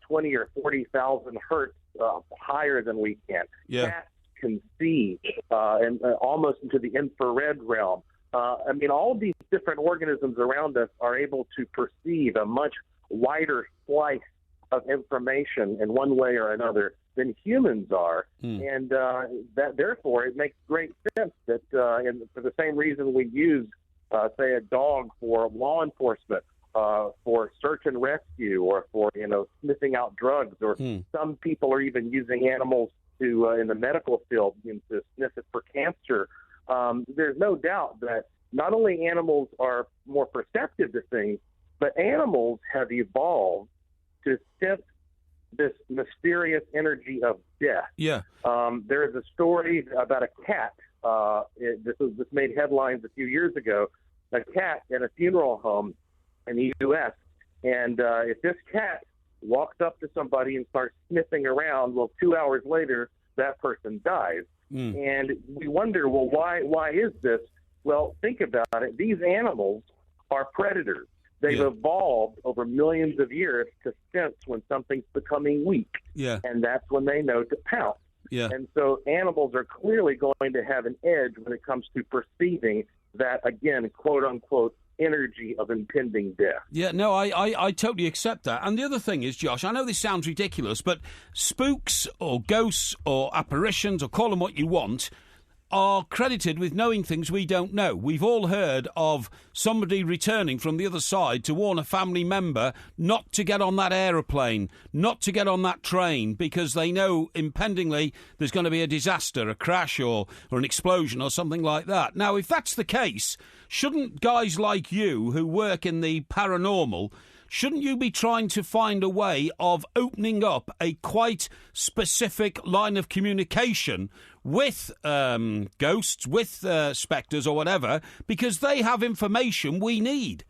20 or 40,000 hertz higher than we can. Yeah. Cats can see and almost into the infrared realm. All of these different organisms around us are able to perceive a much wider slice of information in one way or another than humans are. And that therefore it makes great sense that for the same reason we use, say, a dog for law enforcement, for search and rescue, or for sniffing out drugs, or some people are even using animals to in the medical field to sniff it for cancer. There's no doubt that not only animals are more perceptive to things, but animals have evolved to sense this mysterious energy of death. Yeah. There is a story about a cat. This made headlines a few years ago. A cat in a funeral home in the U.S. And if this cat walks up to somebody and starts sniffing around, well, 2 hours later, that person dies. And we wonder, well, why is this? Well, think about it. These animals are predators. They've evolved over millions of years to sense when something's becoming weak. Yeah. And that's when they know to pounce. Yeah. And so animals are clearly going to have an edge when it comes to perceiving that, again, quote-unquote, energy of impending death. Yeah, no, I totally accept that. And the other thing is, Josh, I know this sounds ridiculous, but spooks or ghosts or apparitions, or call them what you want, are credited with knowing things we don't know. We've all heard of somebody returning from the other side to warn a family member not to get on that aeroplane, not to get on that train, because they know impendingly there's going to be a disaster, a crash or an explosion or something like that. Now, if that's the case, shouldn't guys like you who work in the paranormal, shouldn't you be trying to find a way of opening up a quite specific line of communication with ghosts, with spectres or whatever, because they have information we need?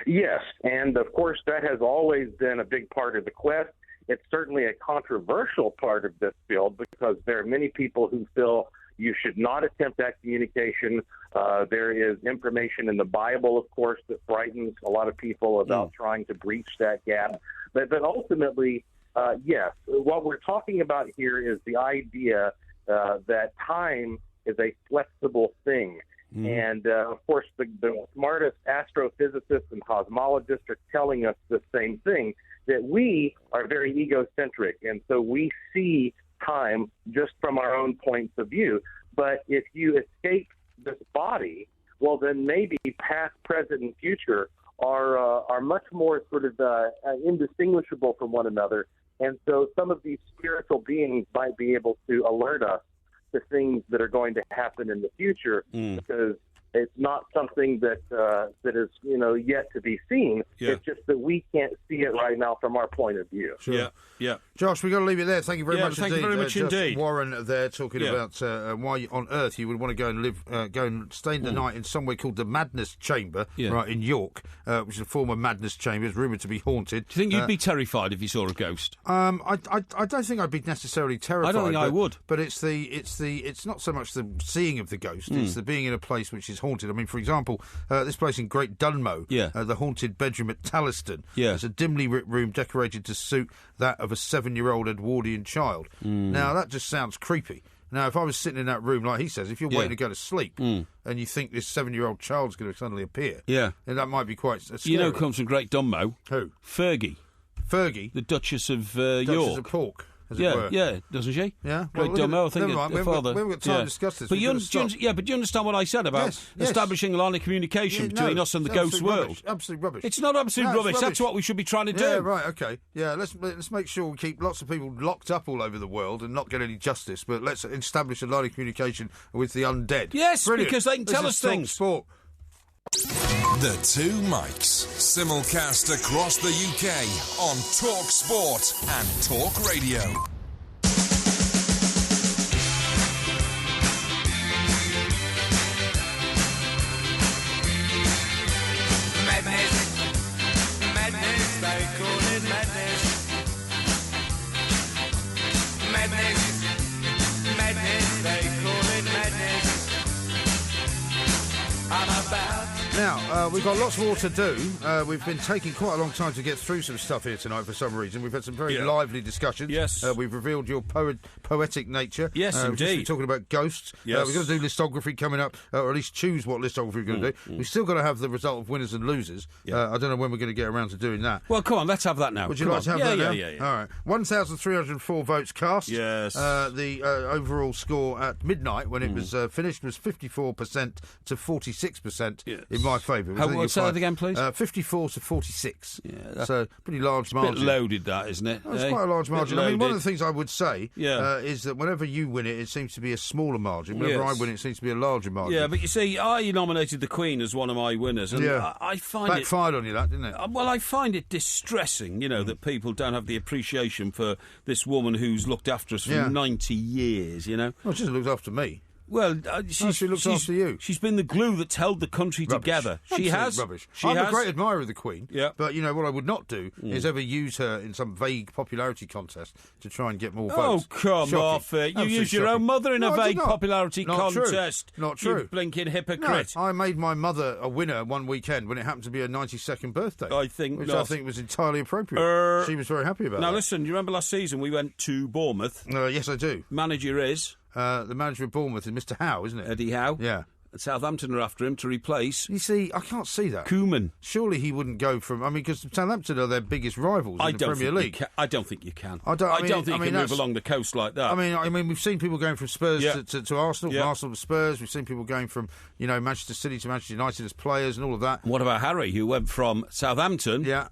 Yes, and of course that has always been a big part of the quest. It's certainly a controversial part of this field because there are many people who feel you should not attempt that communication. There is information in the Bible, of course, that frightens a lot of people about trying to breach that gap. But ultimately, yes, what we're talking about here is the idea that time is a flexible thing. And, of course, the smartest astrophysicists and cosmologists are telling us the same thing, that we are very egocentric, and so we see time just from our own points of view. But if you escape this body, well, then maybe past, present, and future are much more sort of indistinguishable from one another. And so some of these spiritual beings might be able to alert us to things that are going to happen in the future because it's not something that is, yet to be seen. Yeah. It's just that we can't see it right now from our point of view. Sure. Yeah. Josh, we've got to leave it there. Thank you very much thank indeed. you very much indeed. Warren there talking about why on earth you would want to go and stay the night in somewhere called the Madness Chamber, right, in York, which is a former Madness Chamber. It's rumoured to be haunted. Do you think you'd be terrified if you saw a ghost? I don't think I'd be necessarily terrified. I don't think I would. But it's not so much the seeing of the ghost, it's the being in a place which is haunted. I mean, for example, this place in Great Dunmow, the haunted bedroom at Taliston. It's a dimly lit room decorated to suit that of a 7-year-old Edwardian child. Now, that just sounds creepy. Now, if I was sitting in that room, like he says, if you're waiting to go to sleep and you think this 7-year-old child's going to suddenly appear, then that might be quite scary. You know who comes from Great Dunmow? Who? Fergie. Fergie? The Duchess of York. Duchess of Pork. Yeah, doesn't she? Yeah. Great Dunmow, I think her father. We haven't got time to discuss this. But do you understand what I said about establishing a line of communication between us and the ghost world? Absolute rubbish. It's not absolute rubbish. That's what we should be trying to do. Yeah, right, okay. Yeah, let's make sure we keep lots of people locked up all over the world and not get any justice, but let's establish a line of communication with the undead. Yes, Brilliant. because they can tell us things. Sport. The Two Mikes, simulcast across the UK on Talk Sport and Talk Radio. Madness, they call it madness. Madness, they call it madness. I'm about. Now, we've got lots more to do. We've been taking quite a long time to get through some stuff here tonight for some reason. We've had some very lively discussions. Yes. We've revealed your poetic nature. Yes, indeed. We're talking about ghosts. Yes. We've got to do listography coming up, or at least choose what listography we're going to do. We've still got to have the result of winners and losers. I don't know when we're going to get around to doing that. Well, come on, let's have that now. Would you like to have that now? Yeah. All right. 1,304 votes cast. Yes. The overall score at midnight when it was finished was 54% to 46% in my favour. favourite. Say that again, please. 54-46. Yeah, so pretty large margin. A bit loaded, that, isn't it? It's quite a large margin. I mean, one of the things I would say is that whenever you win it, it seems to be a smaller margin. Whenever I win it seems to be a larger margin. Yeah, but you see, I nominated the Queen as one of my winners, and I find backfired on you, that, didn't it? Well, I find it distressing, that people don't have the appreciation for this woman who's looked after us for 90 years, Well, she hasn't looked after me. Well, she looks after you. She's been the glue that's held the country together. She has. Rubbish. I'm a great admirer of the Queen. Yeah. But what I would not do is ever use her in some vague popularity contest to try and get more Oh, votes. come off it! You used your own mother in a vague popularity contest. Not true. You blinking hypocrite! No, I made my mother a winner one weekend when it happened to be her 92nd birthday. I think I think was entirely appropriate. She was very happy about it. Now listen, do you remember last season we went to Bournemouth? Yes, I do. Manager is. The manager of Bournemouth is Mr. Howe, isn't it? Eddie Howe. Yeah. Southampton are after him to replace. You see, I can't see that. Koeman. Surely he wouldn't go from. Because Southampton are their biggest rivals in the Premier League. I don't think you can. I don't think you can move along the coast like that. I mean, we've seen people going from Spurs to Arsenal, from Arsenal to Spurs. We've seen people going from Manchester City to Manchester United as players and all of that. What about Harry, who went from Southampton? Yeah.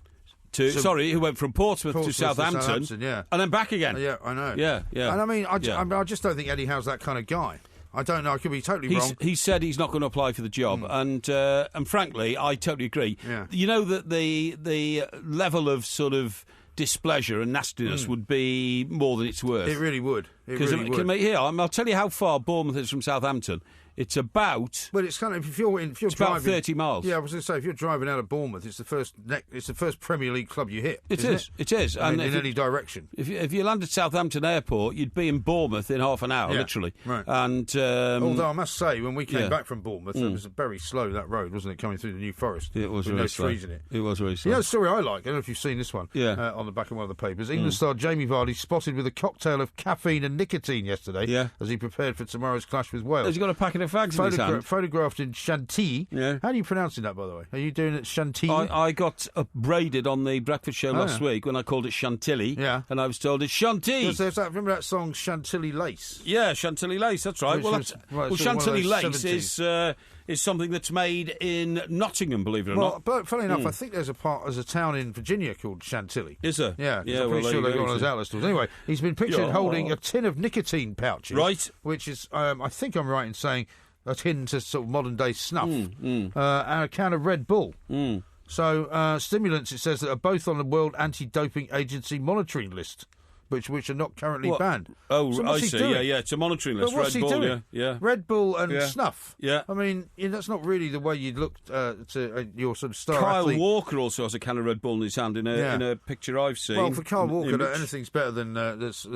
Who went from Portsmouth to Southampton, and then back again. Yeah, I know. Yeah. And I mean, I just don't think Eddie Howe's that kind of guy. I don't know. I could be totally wrong. He said he's not going to apply for the job, and frankly, I totally agree. Yeah. You know that the level of sort of displeasure and nastiness would be more than it's worth. It really would. I'll tell you how far Bournemouth is from Southampton. It's about. Well, it's kind of if you're driving about 30 miles. Yeah, I was going to say if you're driving out of Bournemouth, it's the first Premier League club you hit. It is. And in any direction. If you land at Southampton Airport, you'd be in Bournemouth in half an hour, literally. Right. And although I must say, when we came back from Bournemouth, it was very slow, that road, wasn't it, coming through the New Forest? It was with really no slow. trees in it. It was very slow. You know the story I like? I don't know if you've seen this one. Yeah. On the back of one of the papers. England star Jamie Vardy spotted with a cocktail of caffeine and nicotine yesterday. Yeah. As he prepared for tomorrow's clash with Wales. Has he got a packet of fags in his hand? Photographed in Chantilly. Yeah. How are you pronouncing that, by the way? Are you doing it Chantilly? I got upbraided on the breakfast show last week when I called it Chantilly. Yeah. And I was told it's Chantilly. Remember that song Chantilly Lace? Yeah, Chantilly Lace, that's right. Chantilly Lace is something that's made in Nottingham, believe it or not. But funnily enough, I think there's a town in Virginia called Chantilly. Is there? Yeah, I'm pretty sure they've got one of those outlet stores. Anyway, he's been pictured holding a tin of nicotine pouches. Right. Which is, I think I'm right in saying, akin to sort of modern-day snuff. And a can of Red Bull. So, stimulants, it says, that are both on the World Anti-Doping Agency monitoring list. Which are not currently banned. Oh, so I see. Yeah, it's a monitoring list. But what's Red he Bull, doing? Yeah. Red Bull and snuff. Yeah. I mean, that's not really the way you'd look to your sort of star Kyle athlete. Walker also has a can of Red Bull in his hand in a picture I've seen. Well, for Kyle Walker, anything's better than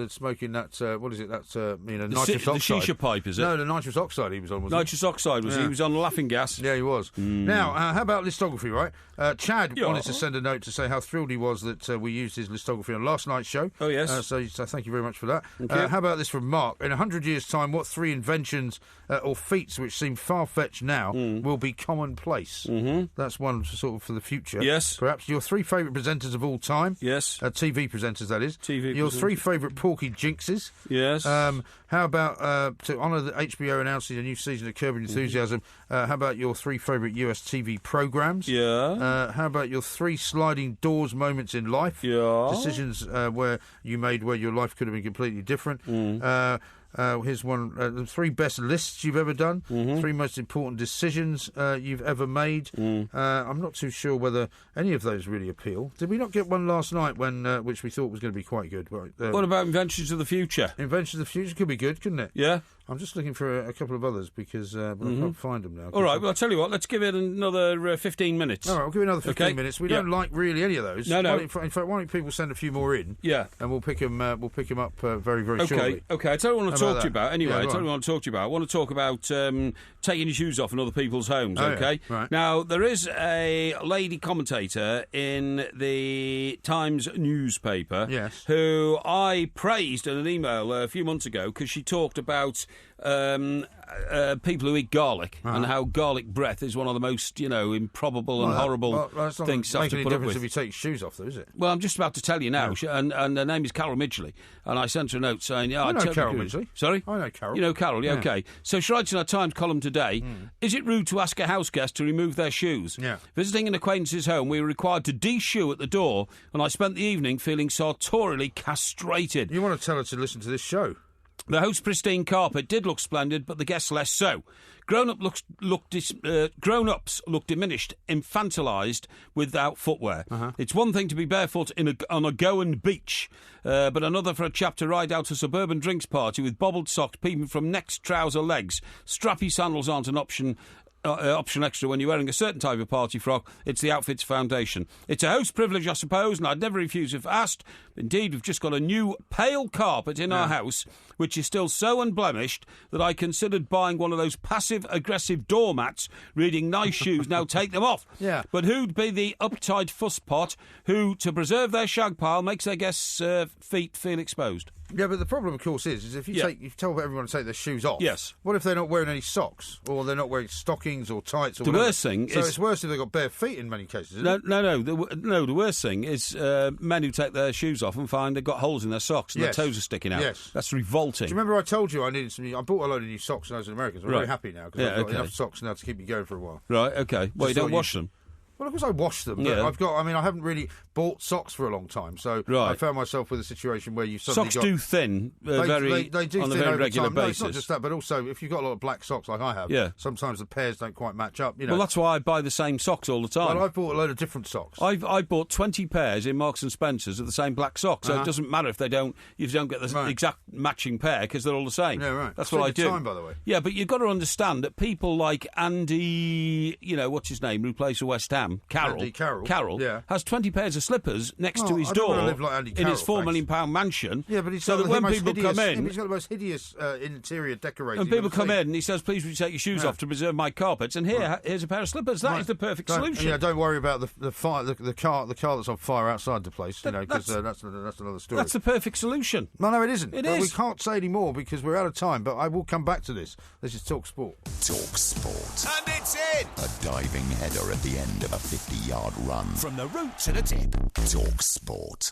smoking that. What is it? That nitrous oxide. The shisha pipe, is it? No, the nitrous oxide he was on. Nitrous oxide was he? He was on laughing gas. Yeah, he was. Now, how about listography? Right, Chad wanted to send a note to say how thrilled he was that we used his listography on last night's show. Oh yes. So thank you very much for that. How about this from Mark? In 100 years' time, what three inventions or feats which seem far-fetched now will be commonplace? That's one sort of for the future. Yes. Perhaps your three favourite presenters of all time. Yes. TV presenters, that is. Your three favourite Porky jinxes. Yes. How about, to honour the HBO announcing a new season of Curb Your Enthusiasm, how about your three favourite US TV programmes? Yeah. How about your three sliding doors moments in life? Yeah. Decisions where your life could have been completely different. Here's one. The three best lists you've ever done. Three most important decisions you've ever made. I'm not too sure whether any of those really appeal. Did we not get one last night which we thought was going to be quite good? What about Inventions of the Future? Inventions of the Future could be good, couldn't it? Yeah. I'm just looking for a couple of others because I can't find them now. All right, well, I'll tell you what, let's give it another 15 minutes. All right, we'll give it another 15 minutes. We don't like really any of those. No. In fact, why don't people send a few more in? Yeah. And we'll pick them up very, very shortly. Okay, I tell you what I want to talk to you about. Anyway, Yeah, I tell you what I want to talk to you about. I want to talk about taking your shoes off in other people's homes, okay? Yeah. Right. Now, there is a lady commentator in the Times newspaper Yes. who I praised in an email a few months ago because she talked about people who eat garlic and how garlic breath is one of the most, improbable and horrible things to have to put up with. Make any difference if you take your shoes off, though, is it? Well, I'm just about to tell you now, and her name is Carol Midgley, and I sent her a note saying, I know Carol Midgley. Sorry? I know Carol. You know Carol, yeah, OK. So she writes in our Times column today, is it rude to ask a house guest to remove their shoes? Yeah. Visiting an acquaintance's home, we were required to de-shoe at the door, and I spent the evening feeling sartorially castrated. You want to tell her to listen to this show? The host's pristine carpet did look splendid, but the guests less so. Grown-ups look diminished, infantilised without footwear. It's one thing to be barefoot on a Goan beach, but another for a chap to ride out a suburban drinks party with bobbled socks peeping from next trouser legs. Strappy sandals aren't an option extra when you're wearing a certain type of party frock. It's the outfit's foundation. It's a host privilege, I suppose, and I'd never refuse if asked. Indeed, we've just got a new pale carpet in our house, which is still so unblemished that I considered buying one of those passive-aggressive doormats reading nice shoes, now take them off. Yeah. But who'd be the uptight fusspot who, to preserve their shag pile, makes their guests' feet feel exposed? Yeah, but the problem, of course, is if you tell everyone to take their shoes off. Yes. What if they're not wearing any socks, or they're not wearing stockings or tights? Or the whatever? Worst thing so is it's worse if they've got bare feet in many cases. Isn't it? No. The worst thing is men who take their shoes off and find they've got holes in their socks and their toes are sticking out. Yes. That's revolting. Do you remember I told you I neneeded some? I bought a load of new socks when I was in America. So I'm very happy now because I've got enough socks now to keep me going for a while. Right. Okay. Well, you don't wash them. Well, of course I wash them. But I haven't really bought socks for a long time, so I found myself with a situation where you suddenly socks do thin they do on thin a very over regular time. basis. No, it's not just that, but also if you've got a lot of black socks like I have, sometimes the pairs don't quite match up. Well, that's why I buy the same socks all the time. Well, I've bought a load of different socks. I bought 20 pairs in Marks and Spencer's of the same black socks, so it doesn't matter if you don't get the exact matching pair because they're all the same. Yeah, right. That's what I do. Time, by the way. Yeah, but you've got to understand that people like Andy, what's his name, who plays for West Ham, Carroll, has 20 pairs of slippers next to his door in his £4 million mansion. Yeah, but he's so that when people come in, he's got the most hideous interior decorating. And people come in and he says, "Please, would you take your shoes off to preserve my carpets?" And here's a pair of slippers. That is the perfect solution. Yeah, don't worry about the fire, the car that's on fire outside the place. Because that's another story. That's the perfect solution. No, it isn't. It is. We can't say any more because we're out of time. But I will come back to this. This is Talk Sport. Talk Sport. And it's in! A diving header at the end of a 50-yard run. From the root to the tip. Talk Sport.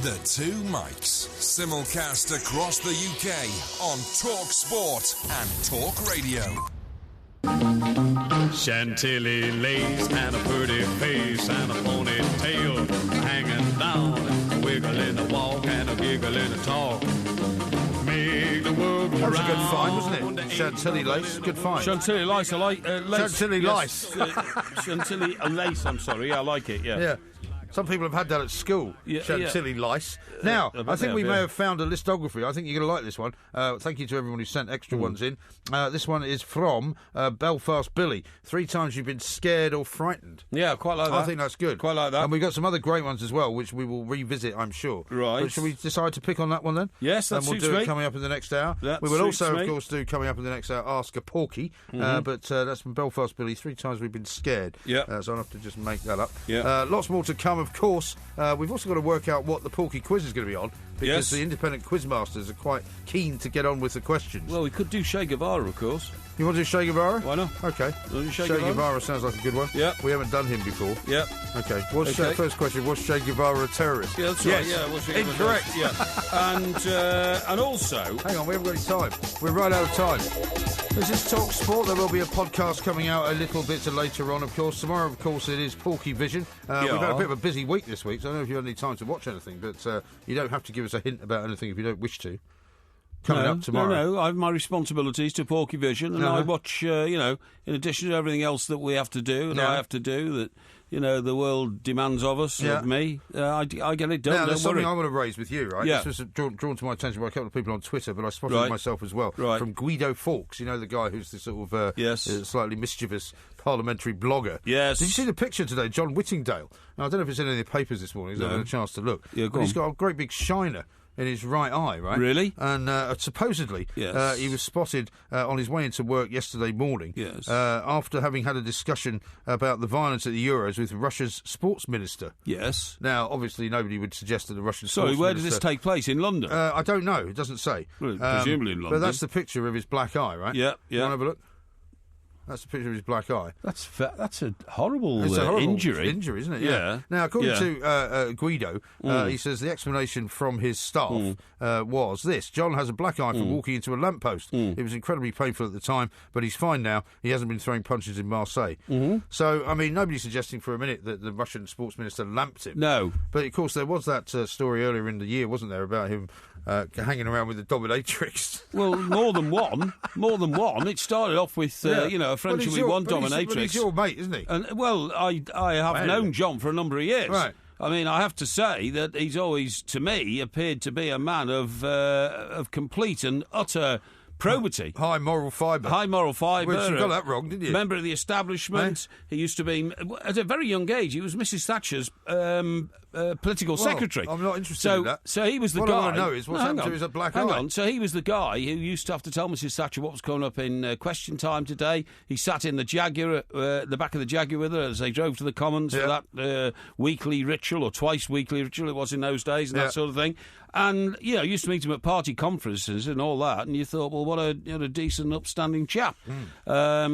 The Two Mics. Simulcast across the UK on Talk Sport and Talk Radio. Chantilly lace and a pretty face and a ponytail hanging down, wiggling a walk and a giggling a talk. Make the world go round. That was a good find, wasn't it? Chantilly lace, good find. Chantilly lace, I like lace. Chantilly lace. Chantilly lace, I'm sorry, I like it, yeah. Some people have had that at school, Chantilly lice. Now, I think we may have found a listography. I think you're going to like this one. Thank you to everyone who sent extra ones in. This one is from Belfast Billy. 3 times you've been scared or frightened. Yeah, quite like that. I think that's good. Quite like that. And we've got some other great ones as well, which we will revisit, I'm sure. Right. But shall we decide to pick on that one then? Yes, that suits me. And we'll do it coming up in the next hour. We will also, of course, do coming up in the next hour, Ask a Porky. But that's from Belfast Billy. 3 times we've been scared. Yeah. So I'll have to just make that up. Yeah. Lots more to come, of course. We've also got to work out what the Porky quiz is going to be on, because the independent quizmasters are quite keen to get on with the questions. Well, we could do Che Guevara, of course. You want to do Che Guevara? Why not? Okay. Che Guevara sounds like a good one. Yeah. We haven't done him before. Yeah. Okay. First question, was Che Guevara a terrorist? Yeah, that's right. Yes. Incorrect. Yeah. And also... Hang on, we haven't got any time. We're right out of time. This is Talk Sport. There will be a podcast coming out a little bit later on, of course. Tomorrow, of course, it is Porky Vision. We've had a bit of a busy week this week, so I don't know if you had any time to watch anything, but you don't have to give us a hint about anything if you don't wish to. Coming up tomorrow. No, I have my responsibilities to Porky Vision, and I watch, in addition to everything else that we have to do, and I have to do, that, the world demands of us, of me, I get it done. Now, there's something I want to raise with you, right? Yeah. This was drawn to my attention by a couple of people on Twitter, but I spotted it myself as well. Right. From Guido Fawkes, the guy who's the sort of slightly mischievous parliamentary blogger. Yes. Did you see the picture today, John Whittingdale? Now, I don't know if it's in any of the papers this morning, so I haven't had a chance to look. Yeah, but he's got a great big shiner in his right eye, right? Really? And supposedly he was spotted on his way into work yesterday morning after having had a discussion about the violence at the Euros with Russia's sports minister. Yes. Now, obviously, nobody would suggest that the Russian sports minister... Sorry, where did this take place? In London? I don't know. It doesn't say. Well, presumably in London. But that's the picture of his black eye, right? Yeah. You want to have a look? That's the picture of his black eye. That's a horrible, injury, isn't it? Yeah. Now, according to Guido, he says the explanation from his staff was this. John has a black eye from walking into a lamppost. It was incredibly painful at the time, but he's fine now. He hasn't been throwing punches in Marseille. So, I mean, nobody's suggesting for a minute that the Russian sports minister lamped him. No. But, of course, there was that story earlier in the year, wasn't there, about him hanging around with the dominatrix. Well, more than one. It started off with, a friendship with one dominatrix. He's your mate, isn't he? And, well, I have known John for a number of years. Right. I mean, I have to say that he's always, to me, appeared to be a man of complete and utter probity. High moral fibre. Well, you got that wrong, didn't you? Member of the establishment. He used to be, at a very young age, he was Mrs Thatcher's political secretary. I'm not interested in that. So he was the guy... What I want to know is what's happened to his black eye. Hang on. So he was the guy who used to have to tell Mrs Thatcher what was coming up in Question Time today. He sat in the Jaguar, the back of the Jaguar with her as they drove to the Commons for that weekly ritual, or twice weekly ritual it was in those days, and that sort of thing. And, used to meet him at party conferences and all that, and you thought, well, what a decent, upstanding chap. But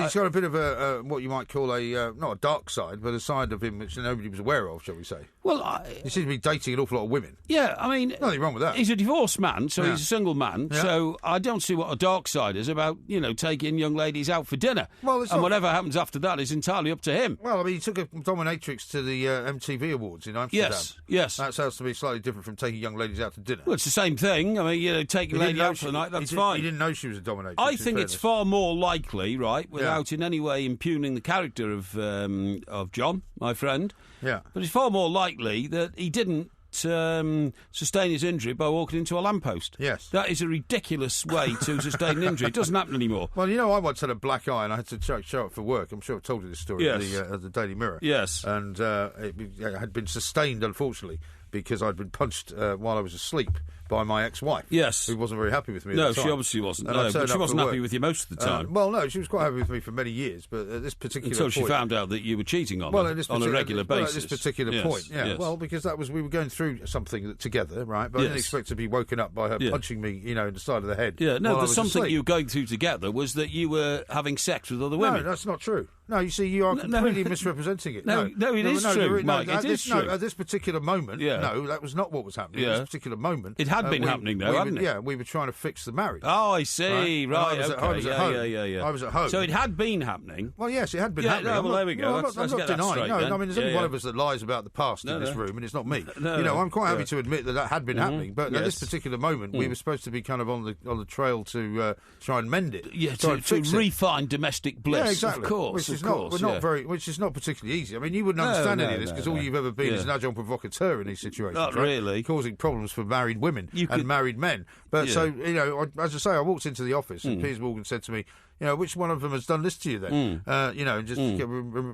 he's got a bit of a what you might call not a dark side, but a side of him which nobody was aware of, shall we say. Well, he seems to be dating an awful lot of women. Yeah, I mean... Nothing wrong with that. He's a divorced man, so he's a single man, Yeah. so I don't see what a dark side is about, taking young ladies out for dinner. Well, it's and not... whatever happens after that is entirely up to him. Well, I mean, he took a dominatrix to the MTV Awards in Amsterdam. Yes. That sounds to me slightly different from taking young ladies out to dinner. Well, it's the same thing. I mean, taking a lady out for the night, that's fine. He didn't know she was a dominatrix. I think it's far more likely, right, without in any way impugning the character of John, my friend. Yeah. But it's far more likely that he didn't sustain his injury by walking into a lamppost. Yes. That is a ridiculous way to sustain an injury. It doesn't happen anymore. Well, I once had a black eye and I had to show up for work. I'm sure I've told you this story at the Daily Mirror. Yes. And it had been sustained, unfortunately, because I'd been punched while I was asleep by my ex-wife. Yes. Who wasn't very happy with me at the time. No, she obviously wasn't. And No, but she wasn't happy with you most of the time. Well, no, she was quite happy with me for many years, but at this particular Until point... she found out that you were cheating on her on a regular basis. At this particular point, Yes. Well, because we were going through something together, right? But I didn't expect to be woken up by her punching me, in the side of the head. Yeah, no, the something asleep. you were going through together was that you were having sex with other women. No, that's not true. No, you see, you are completely misrepresenting it. No, it is true, Mike. It is true. No, at this particular moment, no, that was not what was happening. At this particular moment... It had been happening, though, hadn't it? Yeah, we were trying to fix the marriage. Oh, I see. Right, I was at home. Yeah. I was at home. So it had been happening. Well, yes, it had been happening. No, well, there we go. I'm not denying. No, I mean, there's only one of us that lies about the past in this room, and it's not me. I'm quite happy to admit that had been happening, but at this particular moment, we were supposed to be kind of on the trail to try and mend it. Yeah, to refine domestic bliss. Yeah, exactly. Of course. Which is not particularly easy. I mean, you wouldn't understand any of this because all you've ever been is an adjunct provocateur in these situations. Not really. Causing problems for married women and married men. But so, as I say, I walked into the office and Piers Morgan said to me, which one of them has done this to you then? Just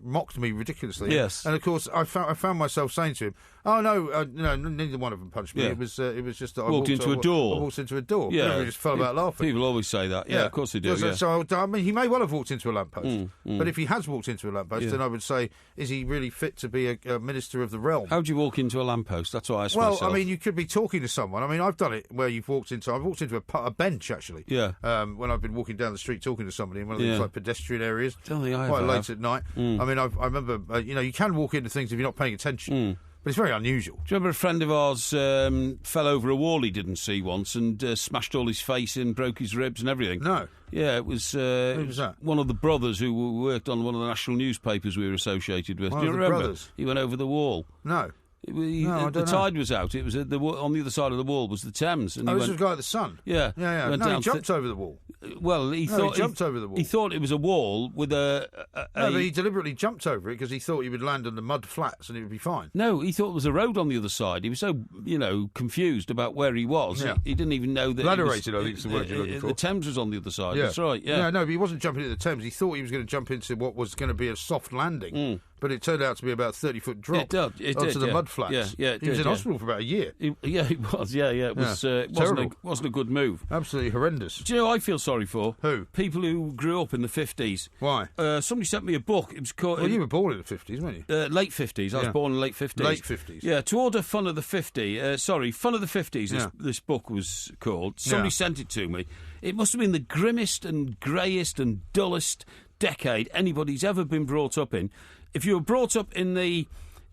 mocked me ridiculously. Yes. And of course, I found myself saying to him, "Oh no, neither one of them punched me. Yeah. It was just that I walked into a door. I walked into a door. Yeah, we just fell about laughing. People always say that. Yeah, of course they do. So I mean, he may well have walked into a lamppost, but if he has walked into a lamppost, then I would say, is he really fit to be a minister of the realm? How do you walk into a lamppost? That's what I ask myself. Well, I mean, you could be talking to someone. I mean, I've done it where I've walked into a bench actually. Yeah. When I've been walking down the street talking to somebody in one of these like pedestrian areas. Don't think I quite ever late have. at night. I mean, I remember. You can walk into things if you're not paying attention. But it's very unusual. Do you remember a friend of ours fell over a wall he didn't see once and smashed all his face in, broke his ribs and everything? No. Yeah, it was, Who was that? One of the brothers who worked on one of the national newspapers we were associated with. One Do you of the remember? brothers? He went over the wall. No. The tide was out. It was on the other side of the wall was the Thames. And this was the guy at the Sun. Yeah. No, he jumped over the wall. Well, he jumped over the wall. He thought it was a wall with a No, but he deliberately jumped over it because he thought he would land on the mud flats and it would be fine. No, he thought it was a road on the other side. He was so, confused about where he was. Yeah. He didn't even know that... Bladerated, I think is the word you're looking for. The Thames was on the other side. Yeah. That's right, yeah. No, but he wasn't jumping into the Thames. He thought he was going to jump into what was going to be a soft landing but it turned out to be about a 30-foot drop it onto did, the mud flats. Yeah, he was in hospital for about a year. He was. It was. It wasn't a good move. Absolutely horrendous. Do you know who I feel sorry for? Who? People who grew up in the 50s. Why? Somebody sent me a book. It was called. Well, you were born in the 50s, weren't you? Late 50s. I was born in late 50s. Late 50s. Yeah, to order Fun of the 50s. Fun of the 50s. This book was called. Somebody sent it to me. It must have been the grimmest and greyest and dullest decade anybody's ever been brought up in. If you were brought up in the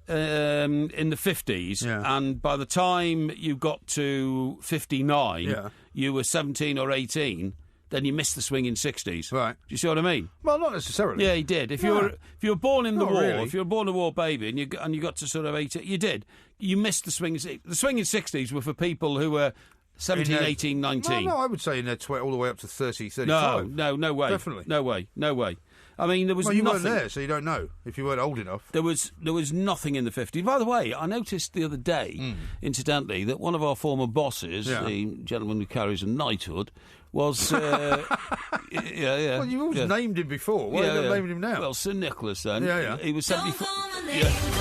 50s, and by the time you got to 59, you were 17 or 18. Then you missed the swinging 60s. Right. Do you see what I mean? Well, not necessarily. Yeah, you did. If you were born in the war, really. if you were born a war baby, and you got to sort of 18, you did. You missed the swinging. The swinging 60s were for people who were 17, 18, 19. No, I would say in their all the way up to 30, 35. No way. Definitely. No way. I mean, there was you nothing. weren't there, so you don't know if you weren't old enough. There was nothing in the 50s. By the way, I noticed the other day, incidentally, that one of our former bosses, the gentleman who carries a knighthood, was... Well, you've always named him before. Why are you not naming him now? Well, Sir Nicholas, then. Yeah. He was 74... I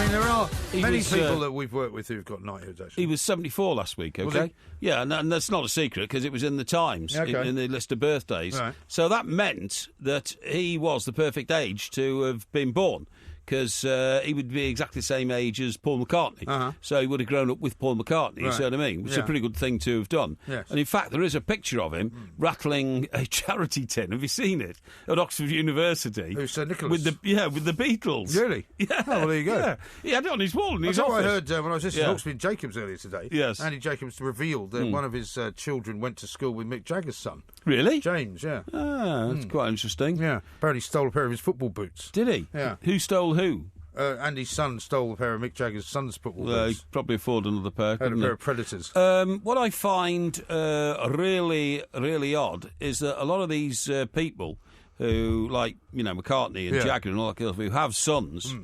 mean, there are many people that we've worked with who've got knighthoods, actually. He was 74 last week, okay? Was he? Yeah, and that's not a secret, because it was in the Times, in the list of birthdays. Right. So that meant that he was the perfect age to have been born, because he would be exactly the same age as Paul McCartney. So he would have grown up with Paul McCartney, you see what I mean? Which is a pretty good thing to have done. Yes. And in fact, there is a picture of him rattling a charity tin. Have you seen it? At Oxford University. Who's Sir Nicholas? With the Beatles. Really? Yeah. Oh, well, there you go. Yeah. He had it on his wall in his That's office. what I heard when I was listening to Hawksby and Jacobs earlier today. Yes. Andy Jacobs revealed that one of his children went to school with Mick Jagger's son. Really? James, yeah. Ah, that's quite interesting. Yeah. Apparently stole a pair of his football boots. Did he? Yeah. Who stole who? Andy's son stole a pair of Mick Jagger's son's football He boots. probably afford another pair. Had a couldn't pair he? of Predators. What I find really, really odd is that a lot of these people who, like, McCartney and Jagger and all that kind of stuff, who have sons,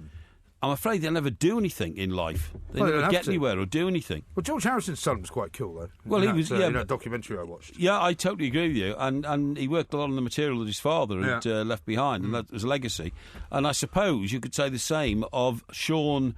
I'm afraid they'll never do anything in life. They never get anywhere or do anything. Well, George Harrison's son was quite cool, though. Well, he was, in that documentary I watched. Yeah, I totally agree with you. And he worked a lot on the material that his father had left behind, and that was a legacy. And I suppose you could say the same of Sean...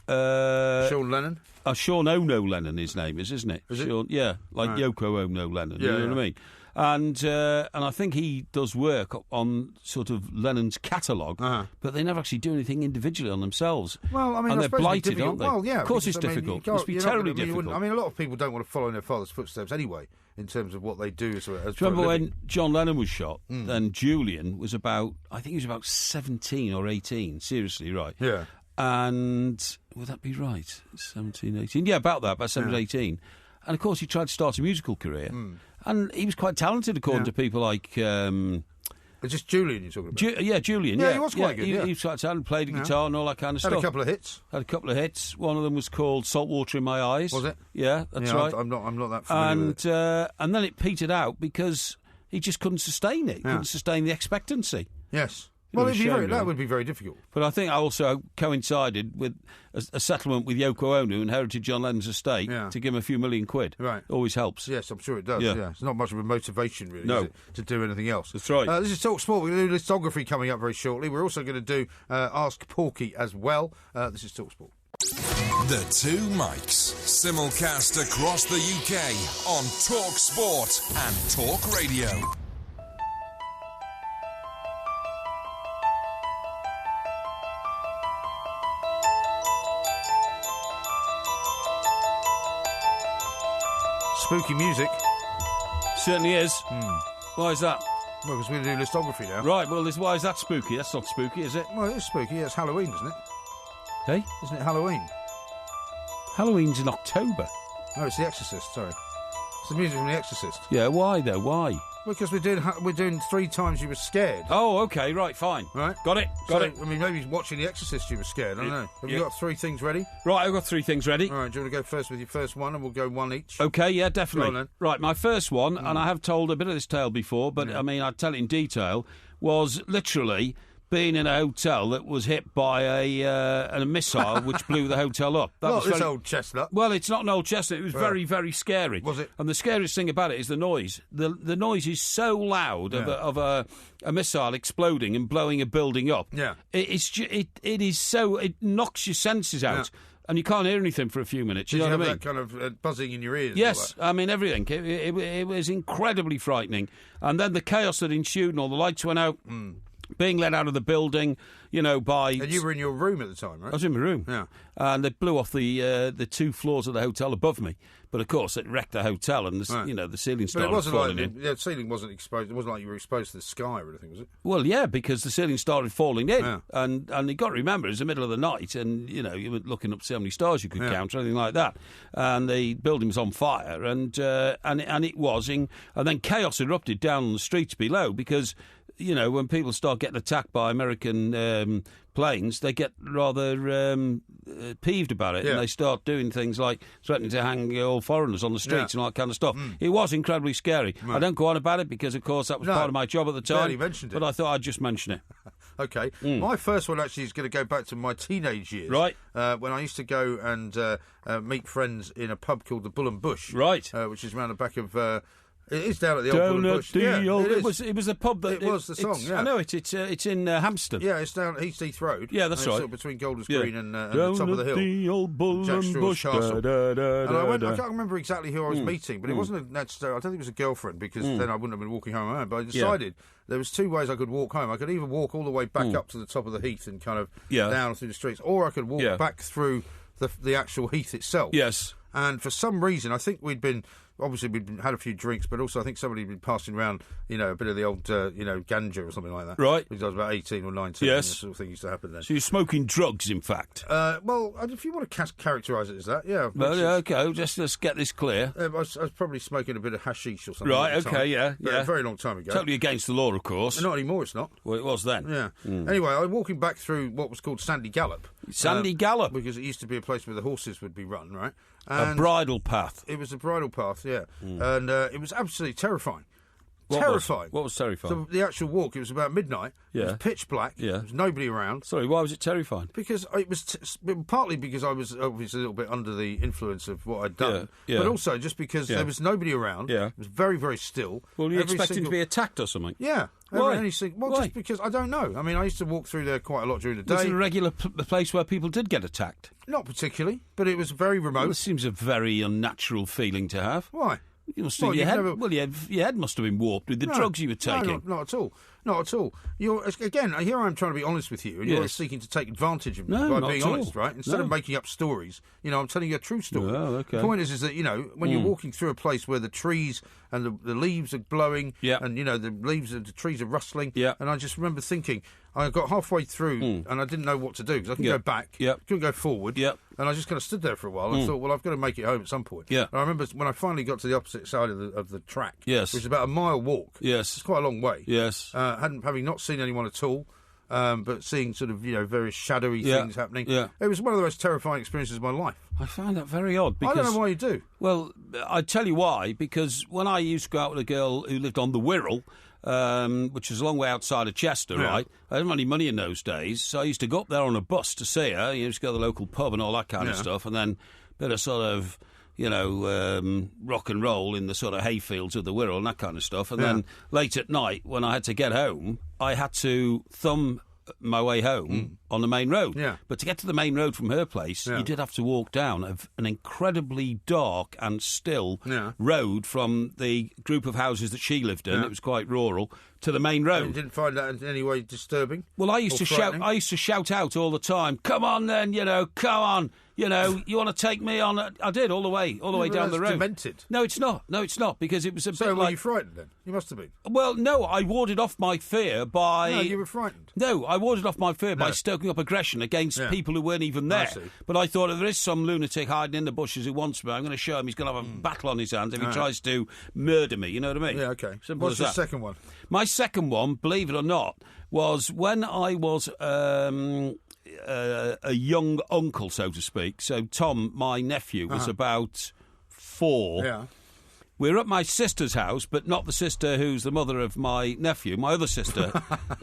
Sean Lennon? Sean Ono Lennon, his name is, isn't it? Is it? Sean, yeah, like Yoko Ono Lennon, you know what I mean? And I think he does work on sort of Lennon's catalogue, but they never actually do anything individually on themselves. Well, I mean, and I they're suppose blighted, it's difficult. aren't they? Well, yeah. Of course because, it's difficult. It you must be terribly difficult. I mean, a lot of people don't want to follow in their father's footsteps anyway, in terms of what they do as remember when John Lennon was shot, then Julian was about 17 or 18, seriously, right? Yeah. And would that be right? 17, 18? Yeah, about 17, 18. And, of course, he tried to start a musical career. And he was quite talented, according to people like... It's just Julian you're talking about? Julian. Yeah, he was quite good, He was quite talented, played the guitar and all that kind of stuff. Had a couple of hits. Had a couple of hits. One of them was called Saltwater in My Eyes. Was it? Yeah, that's right. I'm not that familiar with it. And then it petered out because he just couldn't sustain it. Couldn't sustain the expectancy. Yes. Well, that would be very difficult. But I think I also coincided with a settlement with Yoko Ono, who inherited John Lennon's estate, to give him a few million quid. Right. Always helps. Yes, I'm sure it does. Yeah. It's not much of a motivation, really, No. is it, to do anything else. That's right. This is Talk Sport. We're going to do lithography coming up very shortly. We're also going to do Ask Porky as well. This is Talk Sport. The Two Mics, simulcast across the UK on Talk Sport and Talk Radio. Spooky music. Certainly is. Why is that? Well, because we're going to do lithography now. Right, well, why is that spooky? That's not spooky, is it? Well, it is spooky. Yeah, it's Halloween, isn't it? Hey? Isn't it Halloween? Halloween's in October. No, it's The Exorcist, sorry. It's the music from The Exorcist. Yeah, why, though? Why? Because we're doing 3 times you were scared. Oh, OK, right, fine. Right. Got it. I mean, maybe watching The Exorcist you were scared, I don't know. Have you got 3 things ready? Right, I've got 3 things ready. All right, do you want to go first with your first one, and we'll go one each? OK, yeah, definitely. Go on, then. Right, my first one, and I have told a bit of this tale before, but, I mean, I'll tell it in detail, was literally being in a hotel that was hit by a missile which blew the hotel up. That was this old chestnut. Well, it's not an old chestnut. It was very, very scary. Was it? And the scariest thing about it is the noise. The noise is so loud of a missile exploding and blowing a building up. Yeah. It knocks your senses out. Yeah. And you can't hear anything for a few minutes. You know what I mean? That kind of buzzing in your ears. Yes, I mean everything. It was incredibly frightening. And then the chaos that ensued, and all the lights went out. Being let out of the building, by... And you were in your room at the time, right? I was in my room. Yeah. And they blew off the 2 floors of the hotel above me. But, of course, it wrecked the hotel and, the ceiling started falling in. The ceiling wasn't exposed. It wasn't like you were exposed to the sky or anything, was it? Well, yeah, because the ceiling started falling in. Yeah. And you've got to remember, it was the middle of the night and, you weren't looking up to see how many stars you could count or anything like that. And the building was on fire and it was. And then chaos erupted down on the streets below because... when people start getting attacked by American planes, they get rather peeved about it, and they start doing things like threatening to hang all foreigners on the streets and all that kind of stuff. It was incredibly scary. I don't go on about it because, of course, that was part of my job at the time. Mentioned it. But I thought I'd just mention it. Okay. My first one actually is going to go back to my teenage years. Right. When I used to go and meet friends in a pub called the Bull and Bush. Right. Which is around the back of... It is down at the old Bull and Bush. It was a pub that... It was the song, yeah. I know it. It's in Hampstead. Yeah, it's down at Heath Road. Yeah, that's right. Sort of between Golders Green and the top of the hill. The old Bull and Bush. Castle. And I went. I can't remember exactly who I was meeting, but it wasn't necessarily... I don't think it was a girlfriend, because then I wouldn't have been walking home alone. But I decided there was 2 ways I could walk home. I could either walk all the way back up to the top of the heath and kind of down through the streets, or I could walk back through the actual heath itself. Yes. And for some reason, I think we'd had a few drinks, but also I think somebody had been passing around, a bit of the old, ganja or something like that. Right. Because I was about 18 or 19. Yes. That sort of thing used to happen then. So you're smoking drugs, in fact? Well, if you want to characterise it as that, yeah. Well, okay, let's get this clear. I was probably smoking a bit of hashish or something. Right, okay, yeah. A very long time ago. Totally against the law, of course. Not anymore, it's not. Well, it was then. Yeah. Anyway, I was walking back through what was called Sandy Gallop. Sandy Gallop? Because it used to be a place where the horses would be run, right? And a bridle path. It was a bridle path, yeah. And it was absolutely terrifying. Terrifying. What was terrifying? So the actual walk, it was about midnight. Yeah. It was pitch black. Yeah. There was nobody around. Sorry, why was it terrifying? Because it was partly because I was obviously a little bit under the influence of what I'd done, but also just because there was nobody around. Yeah. It was very, very still. Well, were you expecting to be attacked or something? Yeah. Why? Just because, I don't know. I mean, I used to walk through there quite a lot during the day. Was it a regular place where people did get attacked? Not particularly, but it was very remote. Well, this seems a very unnatural feeling to have. Why? You must have your head must have been warped with the drugs you were taking. No, not at all. Not at all. Here I'm trying to be honest with you, and you're seeking to take advantage of me by being honest, right? Instead of making up stories, I'm telling you a true story. Oh, okay. The point is that, when you're walking through a place where the trees and the leaves are blowing, and, the leaves of the trees are rustling, and I just remember thinking, I got halfway through and I didn't know what to do, because I couldn't go back, couldn't go forward, and I just kind of stood there for a while and thought, well, I've got to make it home at some point. And I remember when I finally got to the opposite side of the track, which was about a mile walk. Yes. It's quite a long way. Yes. Having not seen anyone at all, but seeing sort of various shadowy things happening. Yeah. It was one of the most terrifying experiences of my life. I find that very odd. Because, I don't know why you do. Well, I tell you why. Because when I used to go out with a girl who lived on the Wirral, which is a long way outside of Chester, right? I didn't have any money in those days, so I used to go up there on a bus to see her. You used to go to the local pub and all that kind of stuff, and then a bit of sort of rock and roll in the sort of hayfields of the Wirral and that kind of stuff. And then late at night, when I had to get home, I had to thumb my way home on the main road. Yeah. But to get to the main road from her place, you did have to walk down an incredibly dark and still road from the group of houses that she lived in. It was quite rural. To the main road. You didn't find that in any way disturbing? Well, I used to shout out all the time. Come on, then, come on. You want to take me on? I did all the way down the road. Demented. No, it's not, because it was a bit were like. you frightened then? You must have been. Well, no, I warded off my fear by. No, you were frightened. No, I warded off my fear by stoking up aggression against people who weren't even there. I see. But I thought if there is some lunatic hiding in the bushes who wants me, I'm going to show him he's going to have a battle on his hands if he tries to murder me. You know what I mean? Yeah, okay. Simple What's as your that. second one? My second one, believe it or not, was when I was a young uncle, so to speak. So Tom, my nephew, was about 4. Yeah. we're at my sister's house, but not the sister who's the mother of my nephew, my other sister,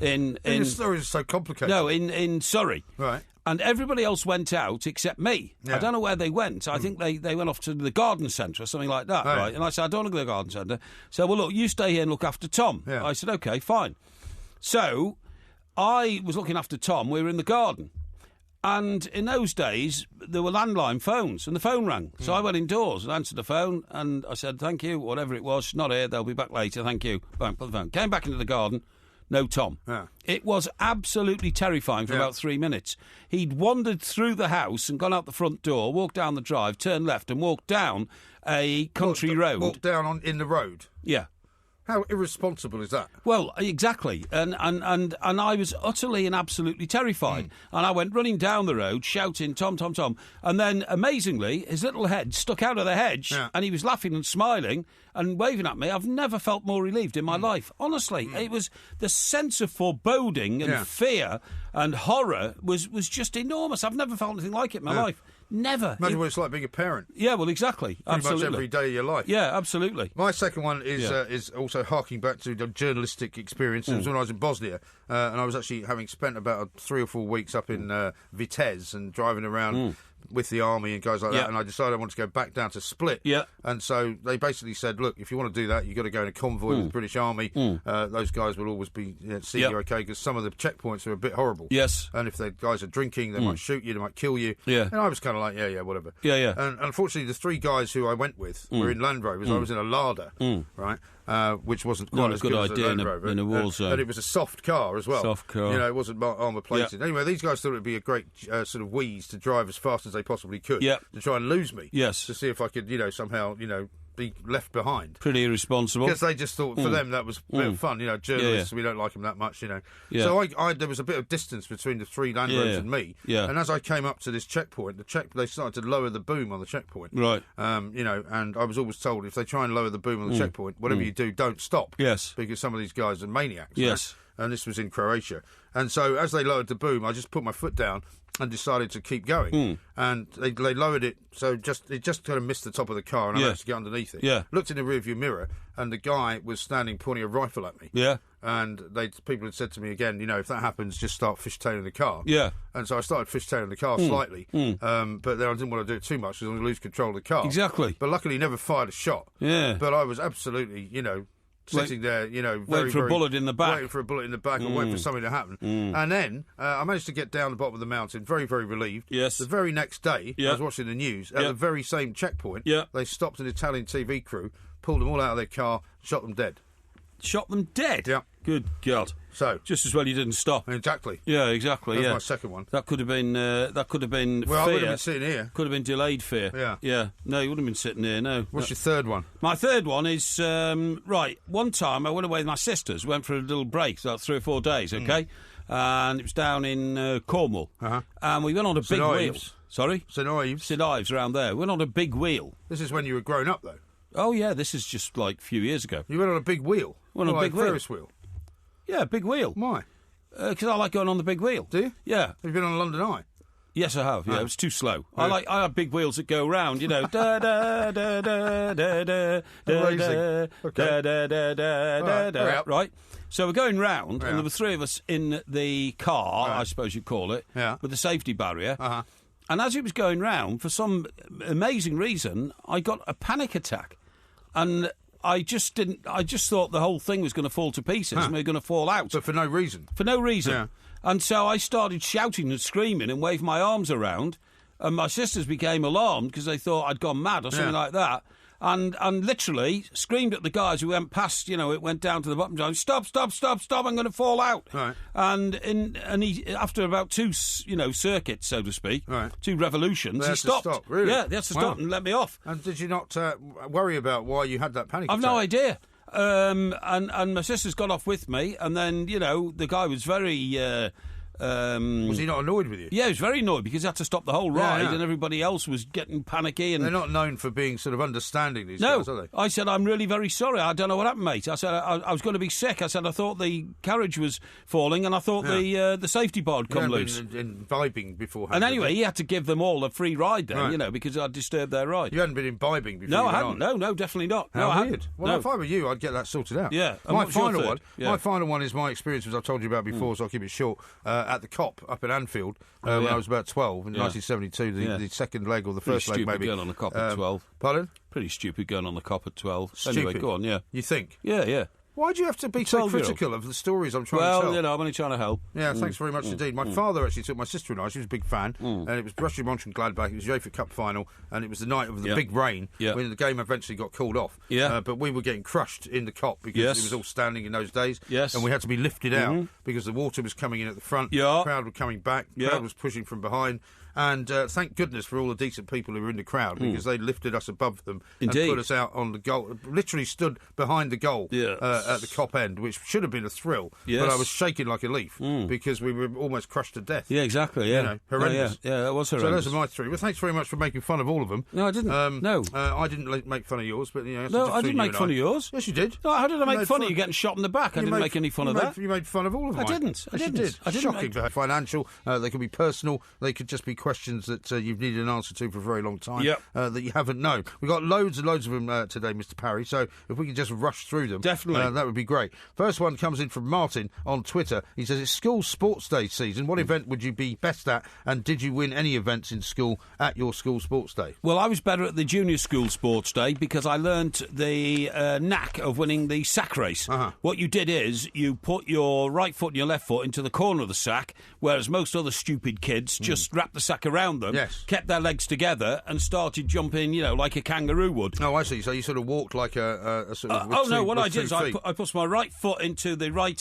in Your story is so complicated. No, in Surrey. Right. And everybody else went out except me. Yeah. I don't know where they went. I think they went off to the garden centre or something like that, right? And I said, I don't want to go to the garden centre. So, well, look, you stay here and look after Tom. Yeah. I said, OK, fine. So I was looking after Tom. We were in the garden. And in those days, there were landline phones, and the phone rang. So I went indoors and answered the phone, and I said, thank you, whatever it was. She's not here. They'll be back later. Thank you. Bang, put the phone. Came back into the garden. No Tom. Yeah. It was absolutely terrifying for about 3 minutes. He'd wandered through the house and gone out the front door, walked down the drive, turned left and walked down a country road. Walked down in the road? Yeah. How irresponsible is that? Well, exactly. And I was utterly and absolutely terrified. And I went running down the road, shouting, Tom, Tom, Tom. And then, amazingly, his little head stuck out of the hedge, and he was laughing and smiling and waving at me. I've never felt more relieved in my life. Honestly, it was the sense of foreboding and fear and horror was just enormous. I've never felt anything like it in my life. Never. Imagine what it's like being a parent. Yeah, well, exactly. Absolutely. Much every day of your life. Yeah, absolutely. My second one is also harking back to the journalistic experience. It was when I was in Bosnia, and I was actually having spent about 3 or 4 weeks up in Vitez and driving around with the army and guys like that, and I decided I wanted to go back down to Split. Yeah. And so they basically said, look, if you want to do that, you've got to go in a convoy with the British Army. Those guys will always be see you okay, because some of the checkpoints are a bit horrible. Yes. And if the guys are drinking, they might shoot you, they might kill you. Yeah. And I was kind of like, yeah, whatever. Yeah, yeah. And unfortunately, the 3 guys who I went with were in Land Rovers. I was in a Lada, right? Which wasn't quite as good idea as a Land Rover. In a war zone. And it was a soft car as well. Soft car. You know, it wasn't armour plated. Anyway, these guys thought it would be a great sort of wheeze to drive as fast as they possibly could to try and lose me. Yes. To see if I could, somehow, be left behind. Pretty irresponsible. Because they just thought, for them, that was a bit of fun. Journalists, we don't like them that much, Yeah. So there was a bit of distance between the 3 Land Rovers and me. Yeah. And as I came up to this checkpoint, they started to lower the boom on the checkpoint. Right. And I was always told, if they try and lower the boom on the checkpoint, whatever you do, don't stop. Yes. Because some of these guys are maniacs. Yes. Right? And this was in Croatia. And so as they lowered the boom, I just put my foot down and decided to keep going. And they lowered it, so it just kind of missed the top of the car, and I managed to get underneath it. Yeah. Looked in the rearview mirror, and the guy was standing pointing a rifle at me. Yeah. And people had said to me again, if that happens, just start fishtailing the car. Yeah. And so I started fishtailing the car slightly, but then I didn't want to do it too much because I was going to lose control of the car. Exactly. But luckily, he never fired a shot. Yeah. But I was absolutely, sitting there, waiting for a bullet in the back. Waiting for a bullet in the back and waiting for something to happen. And then I managed to get down the bottom of the mountain, very, very relieved. Yes. The very next day, I was watching the news, at the very same checkpoint, they stopped an Italian TV crew, pulled them all out of their car, shot them dead. Shot them dead? Yeah. Good God. So just as well you didn't stop. Exactly. Yeah, exactly. That's my second one. That could have been. Well, fear. I would have been sitting here. Could have been delayed fear. Yeah. Yeah. No, you wouldn't have been sitting here. No. What's your third one? My third one is right. One time I went away with my sisters. Went for a little break, about 3 or 4 days. Okay, and it was down in Cornwall. And we went on a big wheel. Sorry, St Ives. St Ives around there. We went on a big wheel. This is when you were grown up, though. Oh yeah, this is just like a few years ago. You went on a big wheel. Went on a big wheel. Ferris wheel. Yeah, big wheel. Why? Because I like going on the big wheel. Do you? Yeah. Have you been on a London Eye? Yes, I have. Yeah, it was too slow. I have big wheels that go round. Da da da da da da da da da da da. Right. So we're going round, and there were 3 of us in the car, I suppose you'd call it, with the safety barrier. And as it was going round, for some amazing reason, I got a panic attack, and I just thought the whole thing was going to fall to pieces and we were going to fall out. But for no reason? For no reason. Yeah. And so I started shouting and screaming and waving my arms around, and my sisters became alarmed because they thought I'd gone mad or something like that. And literally screamed at the guys who went past, it went down to the bottom. Stop, I'm going to fall out. Right. And he, after about 2, circuits, so to speak, 2 revolutions, he stopped. To stop, really? Yeah, they had to stop and let me off. And did you not worry about why you had that panic attack? I've no idea. And my sisters got off with me, and then, the guy was very Was he not annoyed with you? Yeah, he was very annoyed because he had to stop the whole ride and everybody else was getting panicky. And they're not known for being sort of understanding, these guys, are they? I said, I'm really very sorry. I don't know what happened, mate. I said, I was going to be sick. I said, I thought the carriage was falling and I thought the safety bar had come loose. Been vibing beforehand. And anyway, he had to give them all a free ride then, because I'd disturbed their ride. You hadn't been imbibing before? No, I hadn't. No, definitely not. How weird. Well, if I were you, I'd get that sorted out. Yeah. My final one is my experience, as I've told you about before, so I'll keep it short, at the Cop up in Anfield when I was about 12 in 1972, the second leg or the first leg maybe. Pretty stupid going on the Cop at 12. Pardon? Pretty stupid going on the Cop at 12. Stupid. Anyway, go on, yeah. You think? Yeah. Why do you have to be so critical of the stories I'm trying to tell? Well, I'm only trying to help. Yeah, thanks very much indeed. My father actually took my sister and I. She was a big fan. And it was Borussia Mönchengladbach. It was the UEFA Cup final. And it was the night of the big rain when the game eventually got called off. Yeah. But we were getting crushed in the Cop because it was all standing in those days. Yes. And we had to be lifted out because the water was coming in at the front. Yeah. The crowd were coming back. The crowd was pushing from behind. And thank goodness for all the decent people who were in the crowd because they lifted us above them and put us out on the goal. Literally stood behind the goal at the Cop end, which should have been a thrill. Yes. But I was shaking like a leaf because we were almost crushed to death. Yeah, exactly. Yeah, horrendous. Yeah, that was horrendous. So those are my three. Well, thanks very much for making fun of all of them. No, I didn't. No, I didn't make fun of yours, but no, I didn't make fun of yours. Yes, you did. No, how did I make fun of you getting shot in the back? I didn't make any fun of that. You made fun of all of them. I didn't. I didn't. Shocking. Financial. They could be personal. They could just be questions that you've needed an answer to for a very long time that you haven't known. We've got loads and loads of them today, Mr. Parry, so if we could just rush through them, definitely, that would be great. First one comes in from Martin on Twitter. He says, it's school sports day season. What event would you be best at, and did you win any events in school at your school sports day? Well, I was better at the junior school sports day because I learnt the knack of winning the sack race. What you did is you put your right foot and your left foot into the corner of the sack, whereas most other stupid kids just wrapped the sack around them, kept their legs together and started jumping, like a kangaroo would. Oh, I see. So you sort of walked like a sort of... what I did is I put my right foot into the right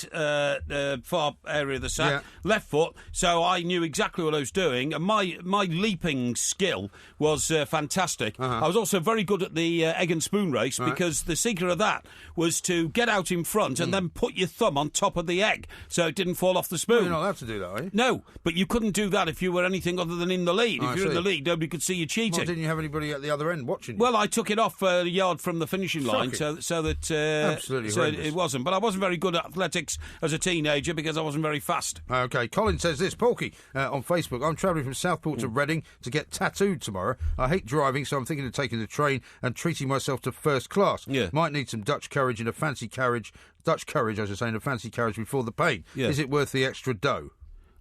far area of the sack, left foot, so I knew exactly what I was doing, and my leaping skill was fantastic. I was also very good at the egg and spoon race because the secret of that was to get out in front and then put your thumb on top of the egg so it didn't fall off the spoon. You're not allowed to do that, are you? No, but you couldn't do that if you were anything other than in the lead. If you're in the lead, nobody could see you cheating. Well, didn't you have anybody at the other end watching you? Well, I took it off a yard from the finishing line so that absolutely it wasn't. But I wasn't very good at athletics as a teenager because I wasn't very fast. OK, Colin says this, Porky, on Facebook, I'm travelling from Southport to Reading to get tattooed tomorrow. I hate driving, so I'm thinking of taking the train and treating myself to first class. Might need some Dutch courage in a fancy carriage. Dutch courage, I should say, in a fancy carriage before the pain. Is it worth the extra dough?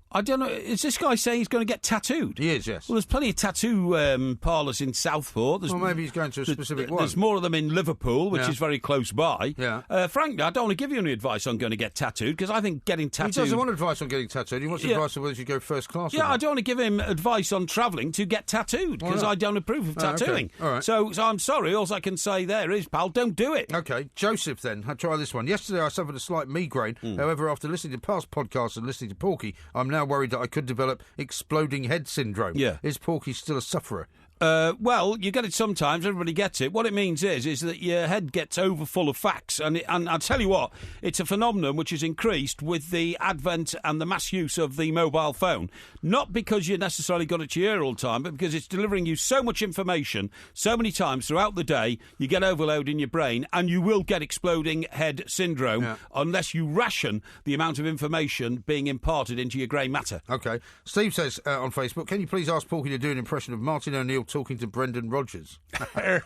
I don't know. Is this guy saying he's going to get tattooed? He is, yes. Well, there's plenty of tattoo parlours in Southport. Well, maybe he's going to a specific one. There's more of them in Liverpool, which is very close by. Yeah. Frankly, I don't want to give you any advice on going to get tattooed, because I think getting tattooed... He doesn't want advice on getting tattooed. He wants advice on whether you go first class or not. I don't want to give him advice on travelling to get tattooed, because I don't approve of tattooing. Okay. All right. So I'm sorry. All I can say there is, pal, don't do it. OK. Joseph, then. I'll try this one. Yesterday, I suffered a slight migraine. However, after listening to past podcasts and listening to Porky, I'm now worried that I could develop exploding head syndrome. Is Porky still a sufferer? Well, you get it sometimes. Everybody gets it. What it means is that your head gets overfull of facts, and I'll tell you what, it's a phenomenon which is increased with the advent and the mass use of the mobile phone. Not because you necessarily got it to your ear all the time, but because it's delivering you so much information so many times throughout the day. You get overload in your brain, and you will get exploding head syndrome unless you ration the amount of information being imparted into your grey matter. OK. Steve says on Facebook, can you please ask Porky to do an impression of Martin O'Neill talking to Brendan Rodgers? I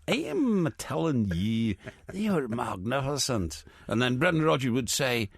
am telling you, you're magnificent. And then Brendan Rodgers would say,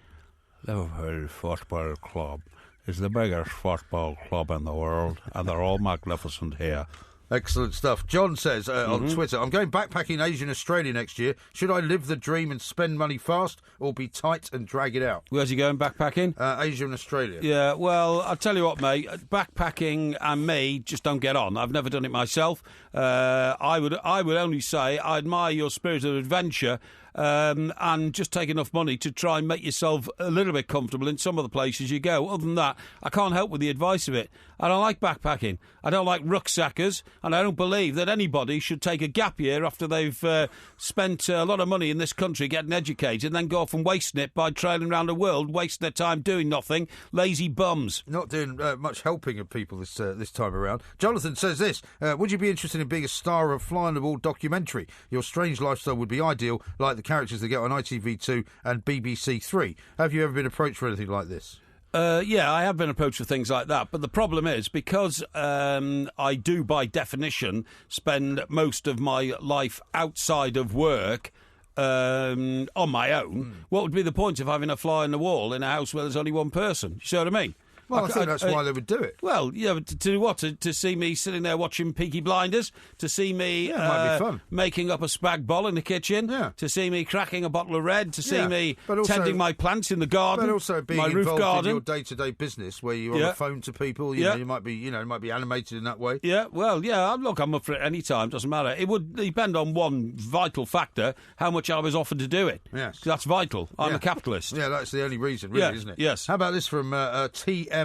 Liverpool Football Club is the biggest football club in the world, and they're all magnificent here. Excellent stuff. John says on Twitter, I'm going backpacking in Asia and Australia next year. Should I live the dream and spend money fast, or be tight and drag it out? Where's he going backpacking? Asia and Australia. Yeah, well, I'll tell you what, mate. Backpacking and me just don't get on. I've never done it myself. I would only say I admire your spirit of adventure. and just take enough money to try and make yourself a little bit comfortable in some of the places you go. Other than that, I can't help with the advice of it. I don't like backpacking. I don't like rucksackers, and I don't believe that anybody should take a gap year after they've spent a lot of money in this country getting educated and then go off and wasting it by trailing around the world, wasting their time doing nothing. Lazy bums. Not doing much helping of people this time around. Jonathan says this, would you be interested in being a star of a fly-on-the-wall documentary? Your strange lifestyle would be ideal, like the characters they get on ITV2 and BBC 3. Have you ever been approached for anything like this? Yeah, I have been approached for things like that, but the problem is, because I do, by definition, spend most of my life outside of work on my own, what would be the point of having a fly on the wall in a house where there's only one person? You see what I mean? Well, I think that's why they would do it. Well, yeah, to do what? To see me sitting there watching Peaky Blinders? To see me might be fun. making up a spag bol in the kitchen? Yeah. To see me cracking a bottle of red? To see me but also, tending my plants in the garden? But also being my roof involved garden? in your day-to-day business, where you're on the phone to people. You know, you might be animated in that way. Yeah, well, yeah. Look, I'm up for it any time. Doesn't matter. It would depend on one vital factor: how much I was offered to do it. Yes, that's vital. I'm a capitalist. Yeah, that's the only reason, really, isn't it? Yes. How about this from TMF?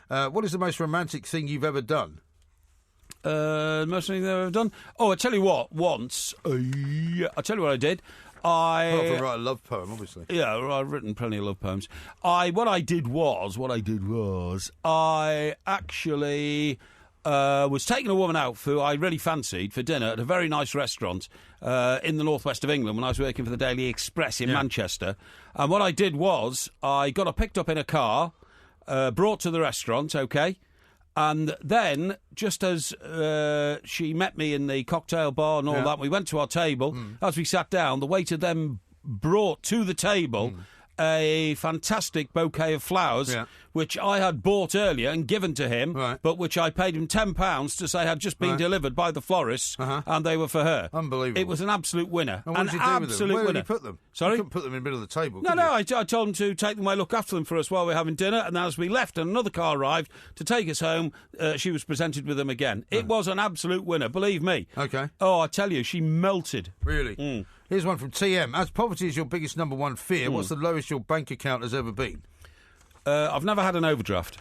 What is the most romantic thing you've ever done? Most thing I've ever done? Oh, I tell you what. Once, I tell you what I did. Apart from write a love poem, obviously. Yeah, I've written plenty of love poems. What I did was, I actually was taking a woman out who I really fancied for dinner at a very nice restaurant in the northwest of England when I was working for the Daily Express in Manchester. And what I did was, I got her picked up in a car, brought to the restaurant, okay, and then just as she met me in the cocktail bar and all that, we went to our table. As we sat down, the waiter then brought to the table a fantastic bouquet of flowers, which I had bought earlier and given to him, but which I paid him £10 to say had just been delivered by the florist, and they were for her. Unbelievable. It was an absolute winner. And what did you do with them? Where did you put them? Sorry? You couldn't put them in the middle of the table, No, I told him to take them away, look after them for us while we were having dinner, and as we left and another car arrived to take us home, she was presented with them again. It was an absolute winner, believe me. Okay. Oh, I tell you, she melted. Really? Here's one from TM. As poverty is your biggest number one fear, what's the lowest your bank account has ever been? I've never had an overdraft.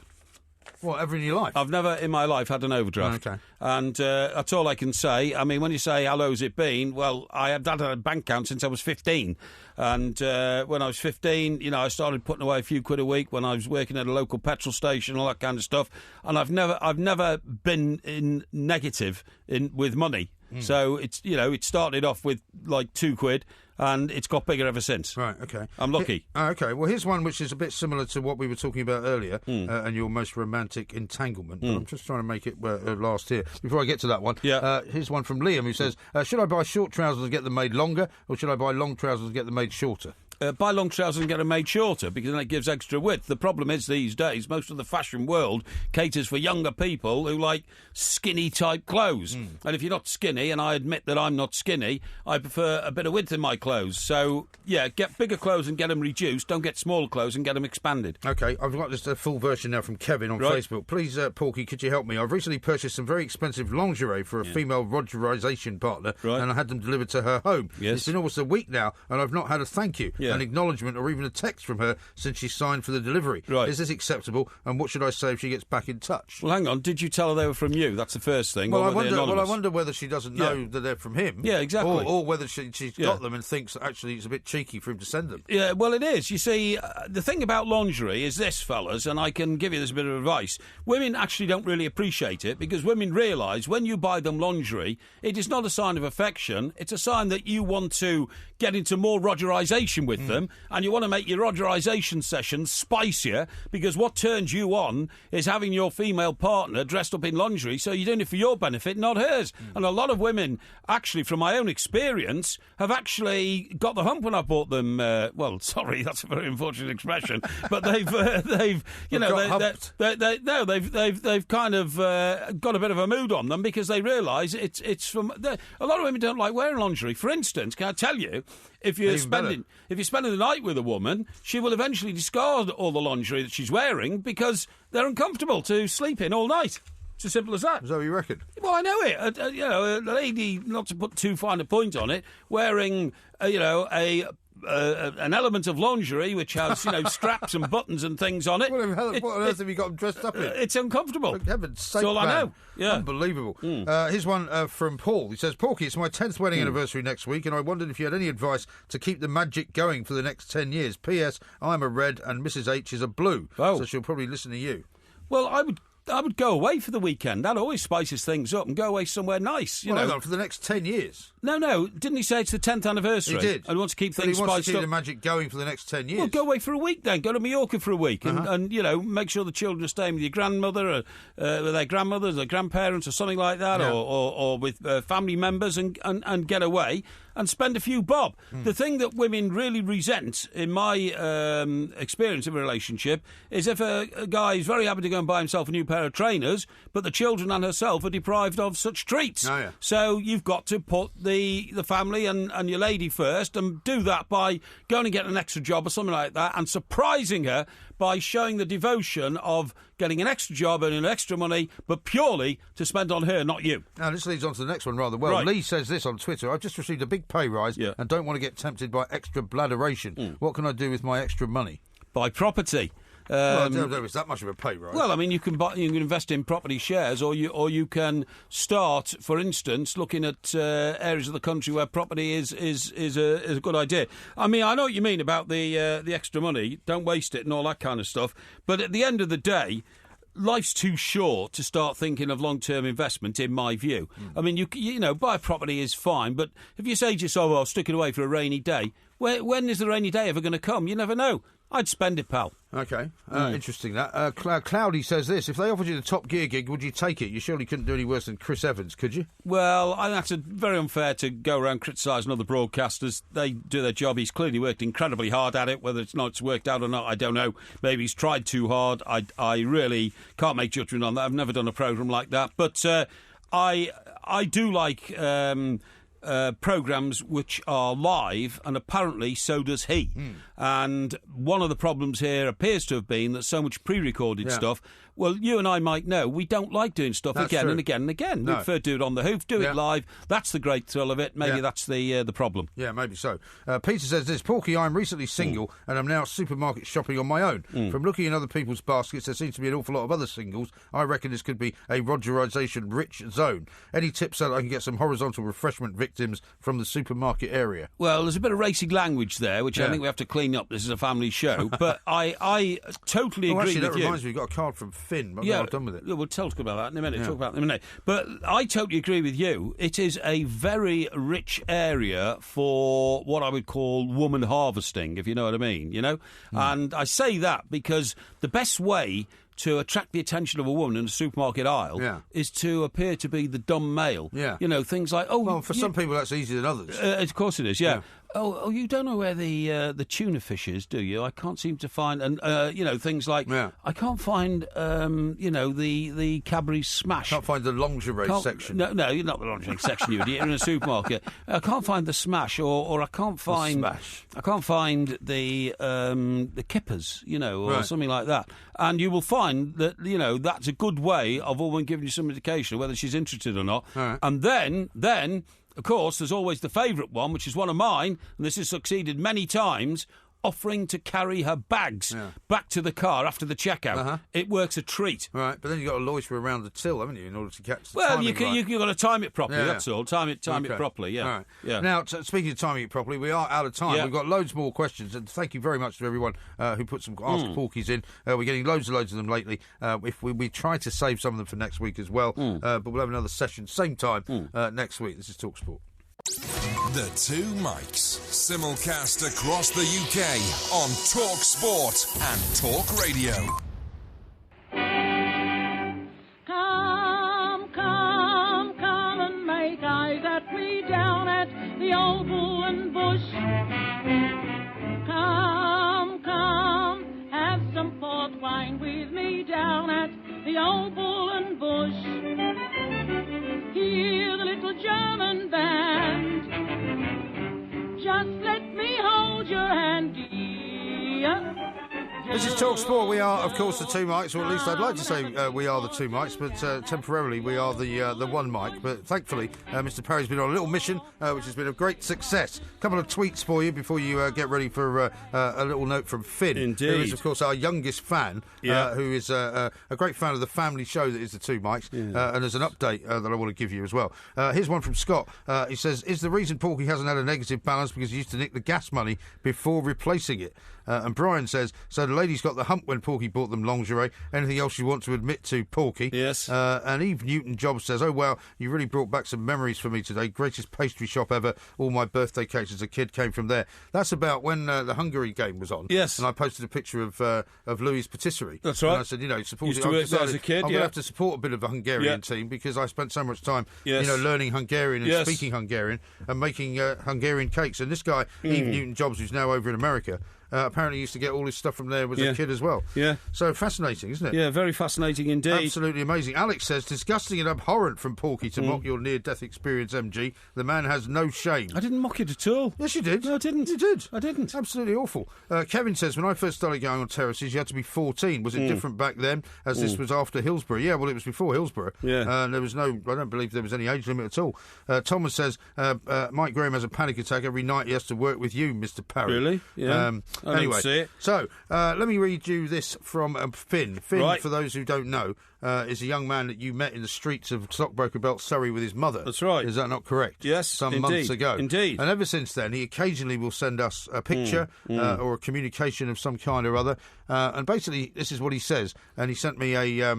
What, ever in your life? I've never in my life had an overdraft. Okay. And that's all I can say. I mean, when you say how low's it been, well, I have had a bank account since I was 15. And when I was 15, you know, I started putting away a few quid a week when I was working at a local petrol station, all that kind of stuff. And I've never been in negative with money. So it's, you know, it started off with like £2, and it's got bigger ever since. Right, okay. I'm lucky. Okay, well, here's one which is a bit similar to what we were talking about earlier, and your most romantic entanglement. But I'm just trying to make it last here. Before I get to that one, here's one from Liam who says, should I buy short trousers and get them made longer, or should I buy long trousers and get them made shorter? Buy long trousers and get them made shorter, because then it gives extra width. The problem is these days, most of the fashion world caters for younger people who like skinny-type clothes. And if you're not skinny, and I admit that I'm not skinny, I prefer a bit of width in my clothes. So, yeah, get bigger clothes and get them reduced. Don't get smaller clothes and get them expanded. OK, I've got just a full version now from Kevin on Facebook. Please, Porky, could you help me? I've recently purchased some very expensive lingerie for a female Rogerisation partner, and I had them delivered to her home. Yes. It's been almost a week now, and I've not had a thank you. An acknowledgement or even a text from her since she signed for the delivery. Is this acceptable, and what should I say if she gets back in touch? Well, hang on. Did you tell her they were from you? That's the first thing. Well, I wonder whether she doesn't know that they're from him. Yeah, exactly. Or whether she's got them and thinks that actually it's a bit cheeky for him to send them. Yeah, well, it is. You see, the thing about lingerie is this, fellas, and I can give you this bit of advice. Women actually don't really appreciate it, because women realise when you buy them lingerie, it is not a sign of affection. It's a sign that you want to get into more Rogerisation with them, and you want to make your Rogerisation sessions spicier, because what turns you on is having your female partner dressed up in lingerie, so you're doing it for your benefit, not hers. And a lot of women, actually, from my own experience, have actually got the hump when I bought them. Well, sorry, that's a very unfortunate expression, but they've kind of got a bit of a mood on them, because they realise it's from. A lot of women don't like wearing lingerie. For instance, can I tell you? If you're spending the night with a woman, she will eventually discard all the lingerie that she's wearing, because they're uncomfortable to sleep in all night. It's as simple as that. Is that what you reckon? Well, I know it. A lady, not to put too fine a point on it, wearing, an element of lingerie which has, straps and buttons and things on it. What on earth have you got them dressed up in? It's uncomfortable. For heaven's sake, That's all I know. Yeah. Unbelievable. Here's one from Paul. He says, Porky, it's my 10th wedding anniversary next week, and I wondered if you had any advice to keep the magic going for the next 10 years. P.S. I'm a red and Mrs. H is a blue, so she'll probably listen to you. Well, I would go away for the weekend. That always spices things up and go away somewhere nice, you know. Hang on, for the next 10 years? No. Didn't he say it's the 10th anniversary? He did. And he wants to keep things spiced up. He wants to keep the magic going for the next 10 years. Well, go away for a week then. Go to Mallorca for a week and make sure the children are staying with your grandmother or with their grandmothers, their grandparents or something like that, or with family members and get away and spend a few bob. The thing that women really resent, in my experience of a relationship, is if a guy is very happy to go and buy himself a new pair of trainers, but the children and herself are deprived of such treats. Oh, yeah. So you've got to put the family and your lady first, and do that by going and getting an extra job or something like that, and surprising her by showing the devotion of getting an extra job, earning extra money, but purely to spend on her, not you. Now, this leads on to the next one rather well. Right. Lee says this on Twitter: I've just received a big pay rise and don't want to get tempted by extra bladderation. What can I do with my extra money? Buy property. I don't know if it's that much of a pay rise. Well, I mean, you can invest in property shares, or you can start, for instance, looking at areas of the country where property is a good idea. I mean, I know what you mean about the extra money. Don't waste it and all that kind of stuff. But at the end of the day, life's too short to start thinking of long-term investment, in my view. I mean, you buy a property is fine, but if you say to yourself, "I'll stick it away for a rainy day," when is the rainy day ever going to come? You never know. I'd spend it, pal. OK. Interesting, that. Cloudy says this: if they offered you the Top Gear gig, would you take it? You surely couldn't do any worse than Chris Evans, could you? Well, I think that's very unfair to go around criticising other broadcasters. They do their job. He's clearly worked incredibly hard at it. Whether it's worked out or not, I don't know. Maybe he's tried too hard. I really can't make judgment on that. I've never done a programme like that. But I do like programmes which are live, and apparently so does he. And one of the problems here appears to have been that so much pre-recorded stuff. Well, you and I might know we don't like doing stuff again and again and again. We prefer to do it on the hoof, do it live. That's the great thrill of it. Maybe that's the problem. Yeah, maybe so. Peter says this: Porky, I'm recently single and I'm now supermarket shopping on my own. From looking in other people's baskets, there seems to be an awful lot of other singles. I reckon this could be a Rogerisation rich zone. Any tips so that I can get some horizontal refreshment victims from the supermarket area? Well, there's a bit of racing language there, which I think we have to clean up. This is a family show. But I totally agree with you. That reminds me, we've got a card from Finn. But I'm not done with it. Yeah, we'll talk about that in a minute. Talk about it in a minute. But I totally agree with you. It is a very rich area for what I would call woman harvesting, if you know what I mean, And I say that because the best way to attract the attention of a woman in a supermarket aisle is to appear to be the dumb male. Yeah. Things like, well, for some people that's easier than others. Of course it is, yeah. Oh, you don't know where the tuna fish is, do you? I can't seem to find, and things like I can't find, the Cadbury Smash. Can't find the lingerie section. No, you're not the lingerie section, you idiot. You're in a supermarket. I can't find the Smash, or I can't find the Smash. I can't find the Kippers, or something like that. And you will find that that's a good way of a woman giving you some indication of whether she's interested or not. Right. And then. Of course, there's always the favourite one, which is one of mine, and this has succeeded many times, offering to carry her bags back to the car after the checkout. It works a treat. Right, but then you've got to loiter around the till, haven't you, in order to catch the timing right. You've got to time it properly, that's all. Time it properly, All right. Now, speaking of timing it properly, we are out of time. We've got loads more questions, and thank you very much to everyone who put some Ask Porkies in. We're getting loads of them lately. If we try to save some of them for next week as well, but we'll have another session, same time, next week. This is TalkSport. The Two Mics, simulcast across the UK on Talk Sport and Talk Radio. Come and make eyes at me down at the old Bull and Bush. Come, have some port wine with me down at the old Bull and Bush. Hear the little German band. Just let me hold your hand, dear. This is Talk Sport. We are, of course, the two mics, or at least I'd like to say we are the two mics, but temporarily we are the one mic. But thankfully, Mr. Parry's been on a little mission, which has been a great success. A couple of tweets for you before you get ready for a little note from Finn, Indeed. who is, of course, our youngest fan, who is a great fan of the family show that is the two mics, and there's an update that I want to give you as well. Here's one from Scott. He says, is the reason Porky hasn't had a negative balance because he used to nick the gas money before replacing it? And Brian says, so the ladies got the hump when Porky bought them lingerie. Anything else you want to admit to, Porky? Yes. And Eve Newton-Jobs says, oh, wow, you really brought back some memories for me today. Greatest pastry shop ever. All my birthday cakes as a kid came from there. That's about when the Hungary game was on. Yes. And I posted a picture of Louis' patisserie. That's right. And I said, support Used it. to work there as a kid, I'm going to have to support a bit of a Hungarian team because I spent so much time, learning Hungarian and speaking Hungarian and making Hungarian cakes. And this guy, Eve Newton-Jobs, who's now over in America, apparently used to get all his stuff from there as a kid as well. Yeah. So fascinating, isn't it? Yeah, very fascinating indeed. Absolutely amazing. Alex says, disgusting and abhorrent from Porky to mock your near-death experience, MG. The man has no shame. I didn't mock it at all. Yes, you did. No, I didn't. You did. I didn't. Absolutely awful. Kevin says, when I first started going on terraces, you had to be 14. Was it different back then, as this was after Hillsborough? Yeah, well, it was before Hillsborough. Yeah. There was I don't believe there was any age limit at all. Thomas says, Mike Graham has a panic attack every night he has to work with you, Mr. Parry. Really? Yeah. I anyway, don't see it. So, let me read you this from Finn. Finn, right. For those who don't know, is a young man that you met in the streets of Stockbroker Belt, Surrey, with his mother. That's right. Is that not correct? Yes, Some months ago. Indeed. And ever since then, he occasionally will send us a picture or a communication of some kind or other. And basically, this is what he says. And he sent me a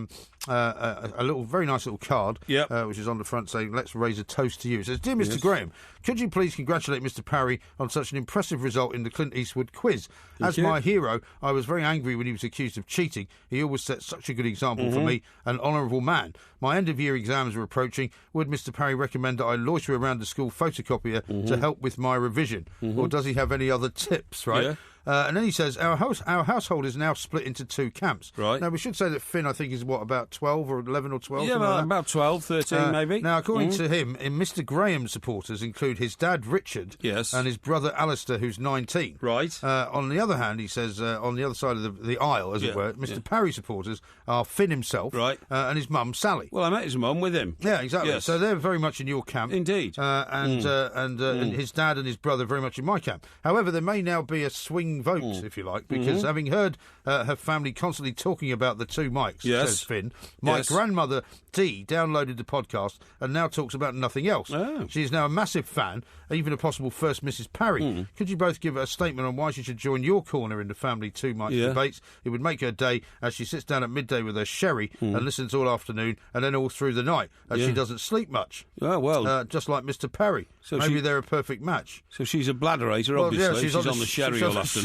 little, very nice little card, which is on the front saying, let's raise a toast to you. It says, Dear Mr. Graham, could you please congratulate Mr. Parry on such an impressive result in the Clint Eastwood quiz? As my hero, I was very angry when he was accused of cheating. He always set such a good example for me, an honourable man. My end-of-year exams are approaching. Would Mr. Parry recommend that I loiter around the school photocopier to help with my revision? Or does he have any other tips, right? Yeah. And then he says, our household is now split into two camps. Right. Now, we should say that Finn, I think, is, about 12 or 11 or 12? Yeah, about 12, 13 maybe. Now, according to him, Mr. Graham's supporters include his dad, Richard, and his brother, Alistair, who's 19. Right. On the other hand, he says, on the other side of the aisle, as it were, Mr. Parry supporters are Finn himself and his mum, Sally. Well, I met his mum with him. Yeah, exactly. Yes. So they're very much in your camp. Indeed. And his dad and his brother very much in my camp. However, there may now be a swing vote, if you like, because having heard her family constantly talking about the two mics, says Finn, my grandmother, Dee, downloaded the podcast and now talks about nothing else. Oh. She is now a massive fan, even a possible first Mrs. Parry. Could you both give a statement on why she should join your corner in the family two mics debates? It would make her day as she sits down at midday with her sherry and listens all afternoon and then all through the night, as she doesn't sleep much. Oh, well. Just like Mr. Parry. So maybe they're a perfect match. So she's a bladderator, obviously. Yeah, she's on the sherry all afternoon.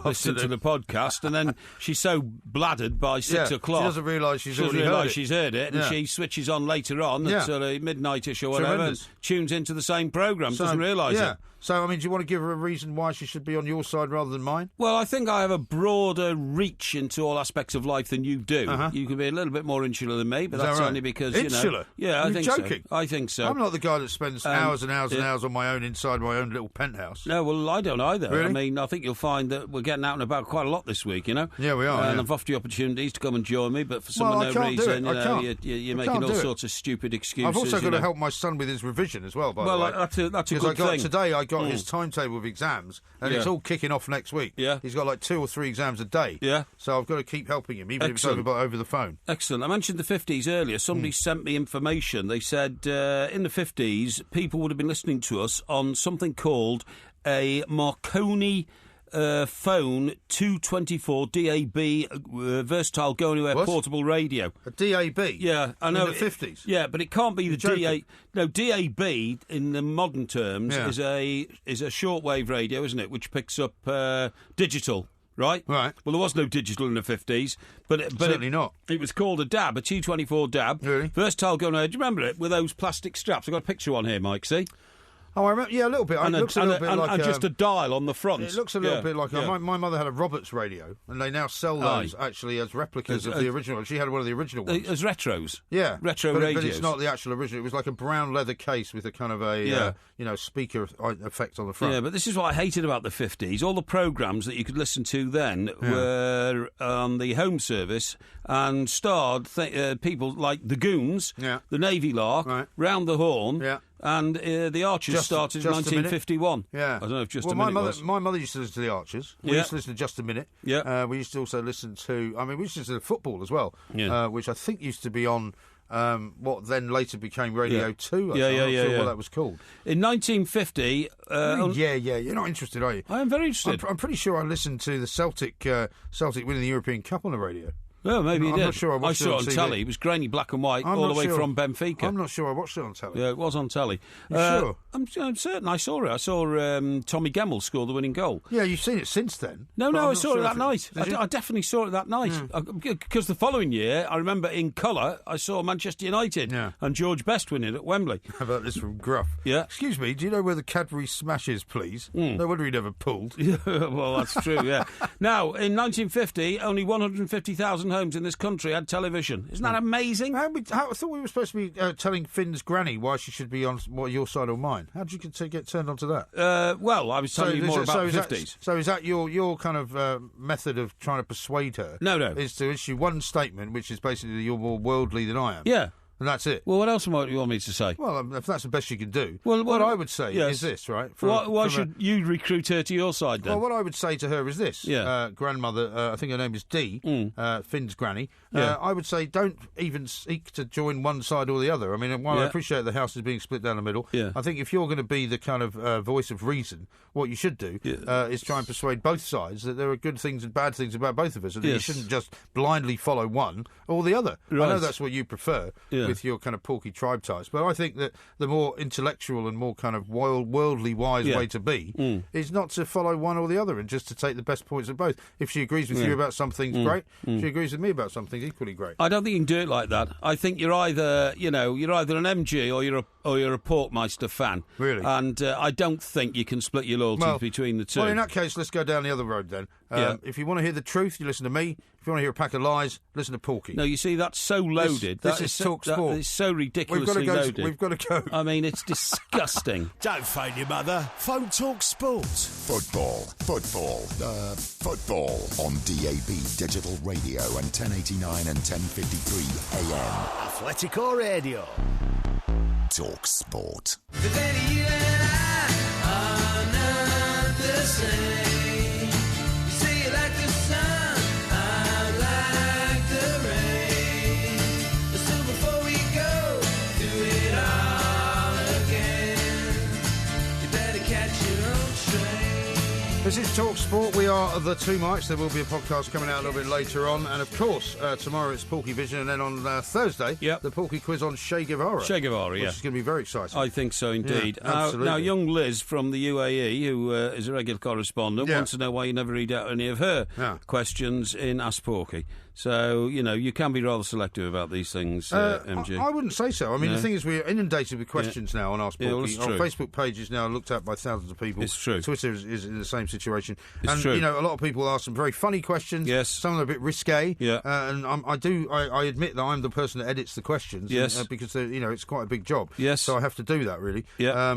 Listening to the podcast, and then she's so bladdered by 6 o'clock. She doesn't realise she's heard it, and she switches on later on at midnight-ish or whatever, and tunes into the same programme, doesn't realise it. So, I mean, do you want to give her a reason why she should be on your side rather than mine? Well, I think I have a broader reach into all aspects of life than you do. You can be a little bit more insular than me, but that's only because, insular? Yeah, I think joking? So. I think so. I'm not the guy that spends hours and hours and hours on my own inside my own little penthouse. No, well, I don't either. Really? I mean, I think you'll find that we're getting out and about quite a lot this week, you know? Yeah, we are. And I've offered you opportunities to come and join me, but for some unknown reason, you're making all sorts of stupid excuses. I've also got to help my son with his revision as well, by the way. Well, that's a good thing. Today I got his timetable of exams, and it's all kicking off next week. Yeah. He's got like 2 or 3 exams a day. Yeah. So I've got to keep helping him, even if it's over the phone. Excellent. I mentioned the 50s earlier. Somebody sent me information. They said in the 50s, people would have been listening to us on something called a Marconi phone 224 DAB versatile go anywhere portable radio. A DAB? Yeah, I know. In the 50s? Yeah, but it can't be the DAB. No, DAB in the modern terms is a shortwave radio, isn't it, which picks up digital. Right? Right. Well, there was no digital in the 50s. But certainly not. It was called a DAB, a T24 DAB. Really? Versatile going. Do you remember it? With those plastic straps. I've got a picture on here, Mike, see? Oh, I remember. Yeah, a little bit. It looks a little bit like just a dial on the front. It looks a little bit like my mother had a Roberts radio, and they now sell those actually as replicas of the original. She had one of the original ones as retros. Yeah, retro radios. But it's not the actual original. It was like a brown leather case with a kind of a speaker effect on the front. Yeah, but this is what I hated about the 50s. All the programmes that you could listen to then were on the home service and starred people like the Goons, the Navy Lark, Round the Horn. Yeah. And the Archers started in 1951. Yeah. I don't know if Just a Minute was. My mother used to listen to the Archers. We used to listen to Just a Minute. Yeah. We used to also listen to... we used to listen to football as well, which I think used to be on... what then later became Radio 2. I'm not sure what that was called. In 1950... You're not interested, are you? I am very interested. I'm pretty sure I listened to the Celtic winning the European Cup on the radio. Well, maybe you did. I'm not sure I saw it on telly. It was grainy black and white all the way from Benfica. I'm not sure I watched it on telly. Yeah, it was on telly. Sure? I'm certain I saw it. I saw Tommy Gemmell score the winning goal. Yeah, you've seen it since then. No, I saw it that night. I definitely saw it that night. Because the following year, I remember in colour, I saw Manchester United and George Best winning at Wembley. How about this from Gruff? Yeah. Excuse me, do you know where the Cadbury Smash is, please? No wonder he never pulled. Well, that's true, yeah. Now, in 1950, only 150,000 homes in this country had television. Isn't that amazing? I thought we were supposed to be telling Finn's granny why she should be on your side or mine. How did you get turned onto that? Well, I was telling you more about the 50s. So is that your kind of method of trying to persuade her? No. Is to issue one statement, which is basically that you're more worldly than I am. Yeah. And that's it. Well, what else might you want me to say? Well, if that's the best you can do. Well, what I would say is this, right? Why should you recruit her to your side, then? Well, what I would say to her is this. Grandmother, I think her name is Dee, Finn's granny. I would say don't even seek to join one side or the other. I mean, while I appreciate the house is being split down the middle, I think if you're going to be the kind of voice of reason, what you should do is try and persuade both sides that there are good things and bad things about both of us, and that you shouldn't just blindly follow one or the other. Right. I know that's what you prefer with your kind of Porky tribe ties, but I think that the more intellectual and more kind of worldly wise way to be is not to follow one or the other and just to take the best points of both. If she agrees with you about some things, great. If she agrees with me about some things, equally great. I don't think you can do it like that. I think you're either an MG or you're a Porkmeister fan. Really? And I don't think you can split your loyalties between the two. Well, in that case, let's go down the other road then. If you want to hear the truth, you listen to me. If you want to hear a pack of lies, listen to Porky. No, you see, that's so loaded. This is Talk Sport. It's so ridiculously loaded. We've got to go. I mean, it's disgusting. Don't phone your mother. Phone Talk Sport. Football on DAB Digital Radio and 1089 and 1053 AM. Athletico Radio. Talk Sport. The day you and I are not the same. You say you like the sun, I like the rain. So before we go do it all again, you better catch your own train. This is Talk Sport. We are the Two Mics. There will be a podcast coming out a little bit later on. And, of course, tomorrow it's Porky Vision. And then on Thursday, the Porky quiz on Che Guevara. Che Guevara, which is going to be very exciting. I think so, indeed. Yeah, absolutely. Now, young Liz from the UAE, who is a regular correspondent, wants to know why you never read out any of her questions in Ask Porky. So, you can be rather selective about these things, MG. I wouldn't say so. I mean, the thing is, we're inundated with questions now on Ask Porky. Our Facebook page is now looked at by thousands of people. It's true. Twitter is in the same situation. It's true. A lot of people ask some very funny questions. Yes. Some of them are a bit risque. Yeah. And I admit that I'm the person that edits the questions. Yes. Because, it's quite a big job. Yes. So I have to do that, really. Yeah.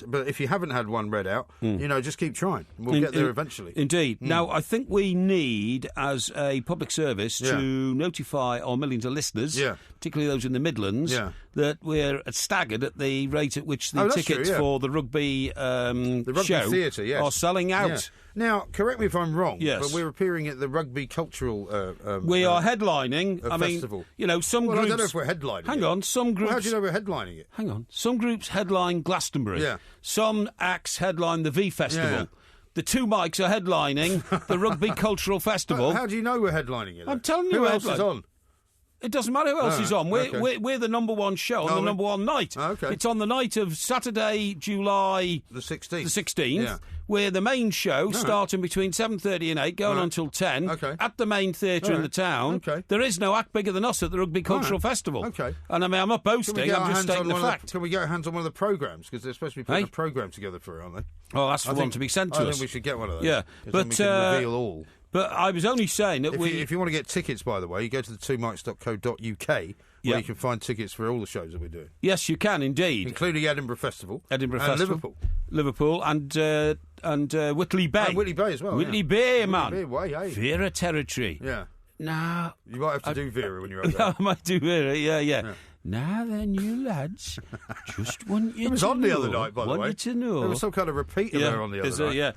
But if you haven't had one read out, just keep trying. We'll get there eventually. Indeed. Now, I think we need, as a public service, to notify our millions of listeners, particularly those in the Midlands, that we're staggered at the rate at which the tickets for the rugby show theatre, are selling out. Yeah. Now, correct me if I'm wrong, but we're appearing at the Rugby Cultural we are headlining a festival. Some groups... I don't know if we're headlining Hang on, some groups... How do you know we're headlining it? Hang on. Some groups headline Glastonbury. Yeah. Some acts headline the V Festival. Yeah. The Two Mics are headlining the Rugby Cultural Festival. How do you know we're headlining it? I'm telling you, who else is on? It doesn't matter who else is on. We're the number one show on the number one night. Oh, okay. It's on the night of Saturday, July the 16th. The 16th. We're the main show, starting between 7:30 and 8, going on until 10, at the main theatre in the town. Okay. There is no act bigger than us at the Rugby Cultural Festival. Okay. And I mean, I'm not boasting, I'm just stating the fact. Can we get our hands on one of the programmes? Because they're supposed to be putting a programme together for it, aren't they? Well, that's for one to be sent to us. I think we should get one of those. Yeah. But we can reveal all. But I was only saying that if you want to get tickets, by the way, you go to the 2mics.co.uk where you can find tickets for all the shows that we're doing. Yes, you can indeed, including Edinburgh Festival, and Liverpool, and Whitley Bay, and Whitley Bay as well. Whitley Bay, man, Whitley Bay way, hey. Vera territory. Yeah. Nah, you might have to do Vera when you're up there. I might do Vera. Yeah. Now then, you lads, just want you to know. It was on the other night, by the way. Want you to know. There was some kind of repeat of her on the other night.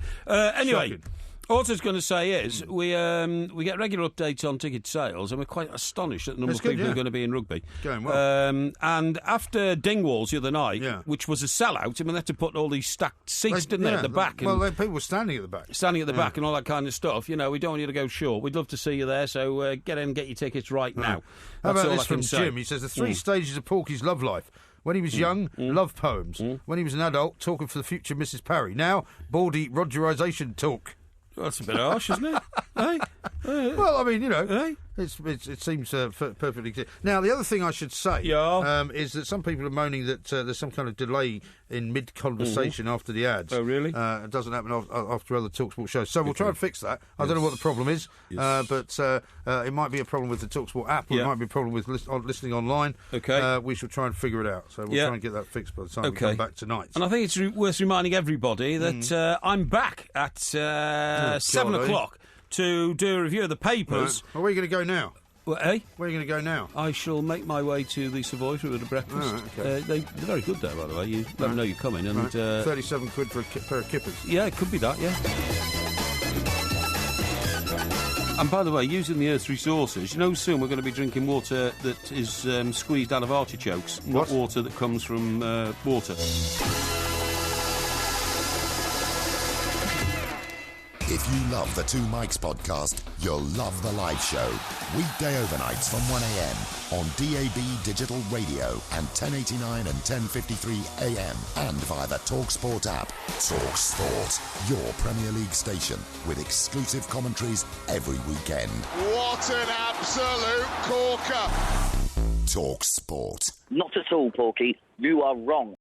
Anyway. Shocking. All I was going to say is we get regular updates on ticket sales, and we're quite astonished at the number of people who are going to be in rugby. Going well. And after Dingwalls the other night, which was a sellout, I mean, they had to put all these stacked seats, didn't they, at the back? People were standing at the back. Standing at the back and all that kind of stuff. You know, we don't want you to go short. We'd love to see you there, so get in and get your tickets right now. How That's about all this I can from say. Jim? He says, the three stages of Porky's love life. When he was young, love poems. When he was an adult, talking for the future Mrs. Parry. Now, baldy Rogerisation talk. Well, that's a bit harsh, isn't it? Hey? Well, I mean, you know, it seems perfectly clear. Now, the other thing I should say is that some people are moaning that there's some kind of delay in mid-conversation after the ads. Oh, really? It doesn't happen after other TalkSport shows. So we'll try and fix that. I don't know what the problem is, but it might be a problem with the TalkSport app, or it might be a problem with listening online. Okay. We shall try and figure it out. So we'll try and get that fixed by the time we come back tonight. And I think it's worth reminding everybody that I'm back at 7 o'clock to do a review of the papers. Right. Where are you going to go now? Where are you going to go now? I shall make my way to the Savoy for a bit of breakfast. Okay. They're very good there, by the way. You let them know you're coming. And 37 quid for a pair of kippers. Yeah, it could be that, yeah. And by the way, using the Earth's resources, you know soon we're going to be drinking water that is squeezed out of artichokes, not water that comes from water. If you love the Two Mics podcast, you'll love the live show. Weekday overnights from 1am on DAB Digital Radio and 1089 and 1053 AM and via the TalkSport app. TalkSport, your Premier League station with exclusive commentaries every weekend. What an absolute corker! TalkSport. Not at all, Porky. You are wrong.